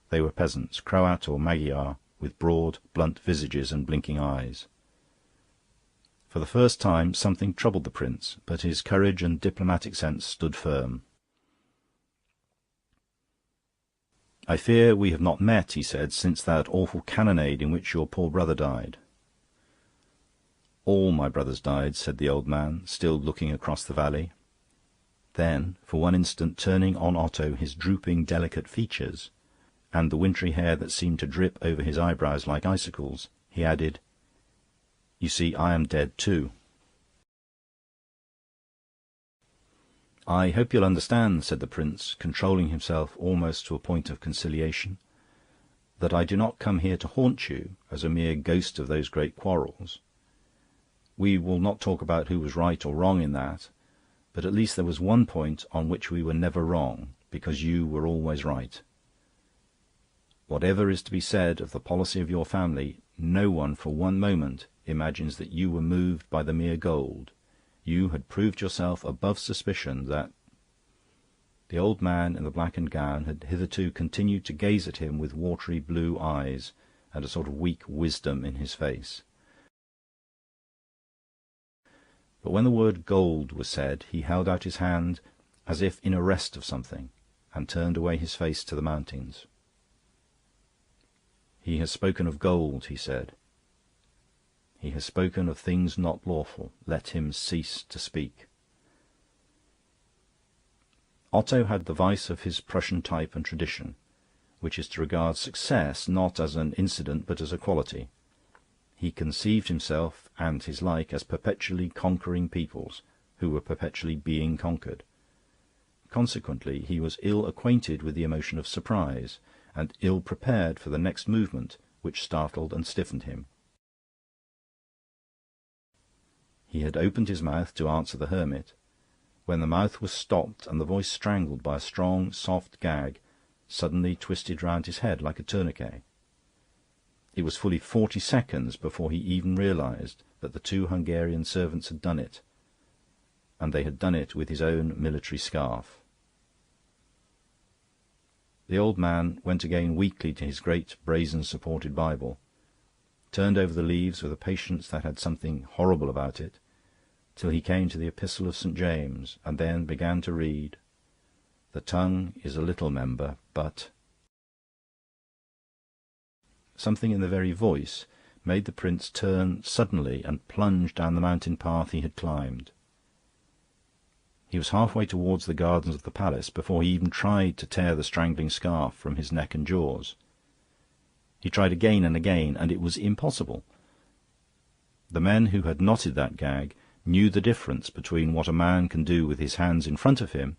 They were peasants, Croat or Magyar, with broad, blunt visages and blinking eyes. For the first time something troubled the prince, but his courage and diplomatic sense stood firm. "I fear we have not met," he said, "since that awful cannonade in which your poor brother died." "All my brothers died," said the old man, still looking across the valley. Then, for one instant turning on Otto his drooping, delicate features, and the wintry hair that seemed to drip over his eyebrows like icicles, he added, "You see, I am dead too." "I hope you'll understand," said the prince, controlling himself almost to a point of conciliation, "that I do not come here to haunt you as a mere ghost of those great quarrels. We will not talk about who was right or wrong in that, but at least there was one point on which we were never wrong, because you were always right. Whatever is to be said of the policy of your family, no one for one moment imagines that you were moved by the mere gold. You had proved yourself above suspicion that..." The old man in the blackened gown had hitherto continued to gaze at him with watery blue eyes and a sort of weak wisdom in his face. But when the word gold was said, he held out his hand as if in arrest of something, and turned away his face to the mountains. "He has spoken of gold," he said. "He has spoken of things not lawful. Let him cease to speak." Otto had the vice of his Prussian type and tradition, which is to regard success not as an incident but as a quality. He conceived himself and his like as perpetually conquering peoples, who were perpetually being conquered. Consequently, he was ill acquainted with the emotion of surprise, and ill prepared for the next movement which startled and stiffened him. He had opened his mouth to answer the hermit, when the mouth was stopped and the voice strangled by a strong, soft gag suddenly twisted round his head like a tourniquet. It was fully 40 seconds before he even realized that the two Hungarian servants had done it, and they had done it with his own military scarf. The old man went again weakly to his great brazen-supported Bible, turned over the leaves with a patience that had something horrible about it, till he came to the Epistle of St. James, and then began to read, "The tongue is a little member, but..." Something in the very voice made the prince turn suddenly and plunge down the mountain path he had climbed. He was half-way towards the gardens of the palace before he even tried to tear the strangling scarf from his neck and jaws. He tried again and again, and it was impossible. The men who had knotted that gag knew the difference between what a man can do with his hands in front of him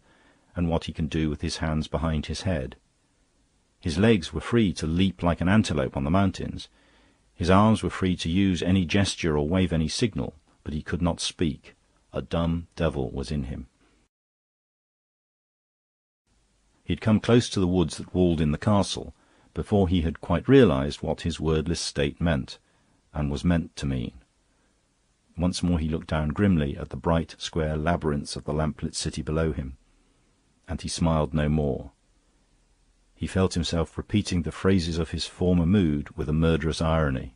and what he can do with his hands behind his head. His legs were free to leap like an antelope on the mountains. His arms were free to use any gesture or wave any signal, but he could not speak. A dumb devil was in him. He had come close to the woods that walled in the castle before he had quite realized what his wordless state meant, and was meant to mean. Once more he looked down grimly at the bright square labyrinths of the lamplit city below him, and he smiled no more. He felt himself repeating the phrases of his former mood with a murderous irony.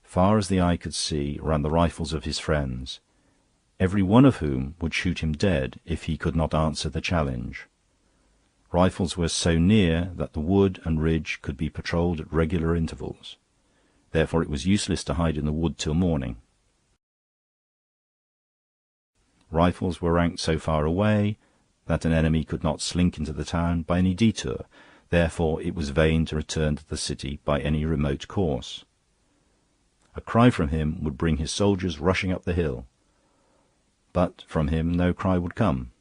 Far as the eye could see ran the rifles of his friends, every one of whom would shoot him dead if he could not answer the challenge. Rifles were so near that the wood and ridge could be patrolled at regular intervals. Therefore it was useless to hide in the wood till morning. Rifles were ranked so far away that an enemy could not slink into the town by any detour. Therefore it was vain to return to the city by any remote course. A cry from him would bring his soldiers rushing up the hill. But from him no cry would come.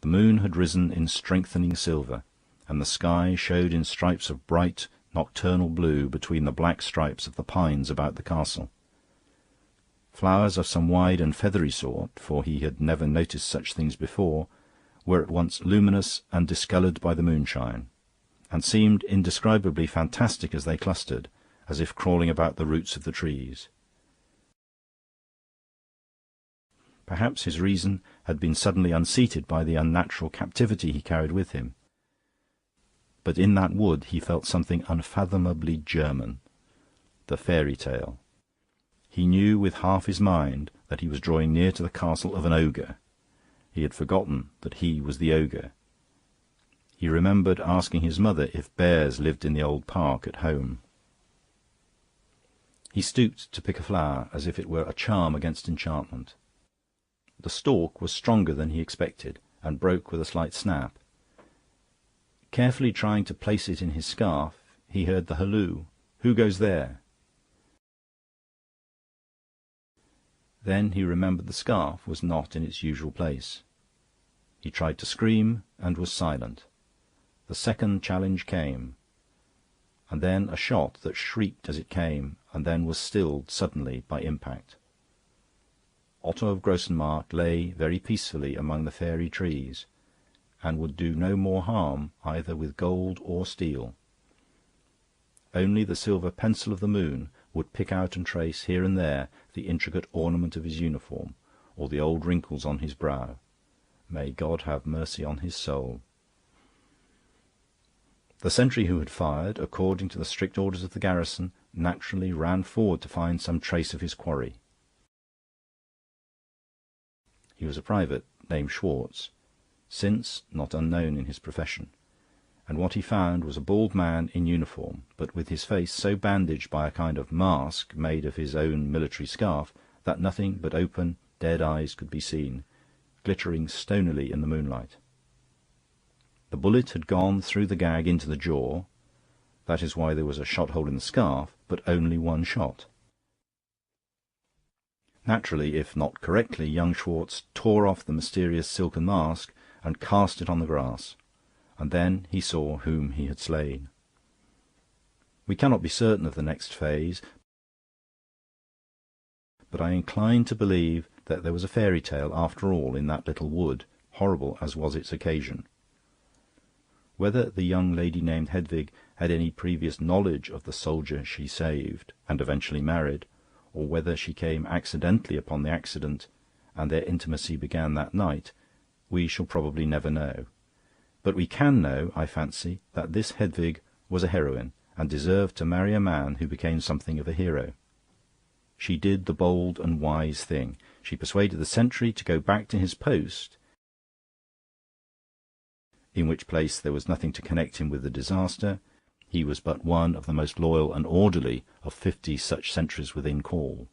The moon had risen in strengthening silver, and the sky showed in stripes of bright nocturnal blue between the black stripes of the pines about the castle. Flowers of some wide and feathery sort, for he had never noticed such things before, were at once luminous and discoloured by the moonshine, and seemed indescribably fantastic as they clustered, as if crawling about the roots of the trees. Perhaps his reason had been suddenly unseated by the unnatural captivity he carried with him. But in that wood he felt something unfathomably German, the fairy tale. He knew with half his mind that he was drawing near to the castle of an ogre. He had forgotten that he was the ogre. He remembered asking his mother if bears lived in the old park at home. He stooped to pick a flower as if it were a charm against enchantment. The stalk was stronger than he expected, and broke with a slight snap. Carefully trying to place it in his scarf, he heard the halloo, "Who goes there?" Then he remembered the scarf was not in its usual place. He tried to scream, and was silent. The second challenge came, and then a shot that shrieked as it came, and then was stilled suddenly by impact. Otto of Grossenmark lay very peacefully among the fairy trees, and would do no more harm either with gold or steel. Only the silver pencil of the moon would pick out and trace here and there the intricate ornament of his uniform, or the old wrinkles on his brow. May God have mercy on his soul. The sentry who had fired, according to the strict orders of the garrison, naturally ran forward to find some trace of his quarry. He was a private named Schwartz, since not unknown in his profession, and what he found was a bald man in uniform, but with his face so bandaged by a kind of mask made of his own military scarf that nothing but open, dead eyes could be seen, glittering stonily in the moonlight. The bullet had gone through the gag into the jaw. That is why there was a shot-hole in the scarf, but only one shot. Naturally, if not correctly, young Schwartz tore off the mysterious silken mask and cast it on the grass, and then he saw whom he had slain. We cannot be certain of the next phase, but I incline to believe that there was a fairy tale after all in that little wood, horrible as was its occasion. Whether the young lady named Hedvig had any previous knowledge of the soldier she saved and eventually married, or whether she came accidentally upon the accident and their intimacy began that night, we shall probably never know. But we can know, I fancy, that this Hedvig was a heroine, and deserved to marry a man who became something of a hero. She did the bold and wise thing. She persuaded the sentry to go back to his post, in which place there was nothing to connect him with the disaster. He was but one of the most loyal and orderly of 50 such sentries within call.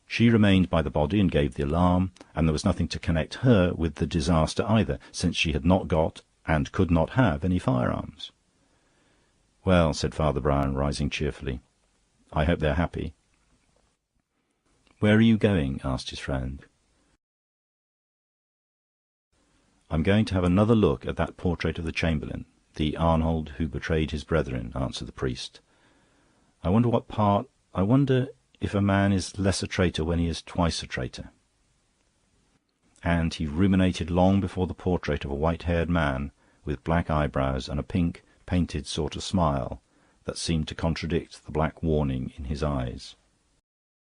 She remained by the body and gave the alarm, and there was nothing to connect her with the disaster either, since she had not got, and could not have, any firearms. "Well," said Father Brown, rising cheerfully, "I hope they're happy." "Where are you going?" asked his friend. "I'm going to have another look at that portrait of the Chamberlain, the Arnold who betrayed his brethren," answered the priest. I wonder if a man is less a traitor when he is twice a traitor." And he ruminated long before the portrait of a white-haired man with black eyebrows and a pink, painted sort of smile that seemed to contradict the black warning in his eyes.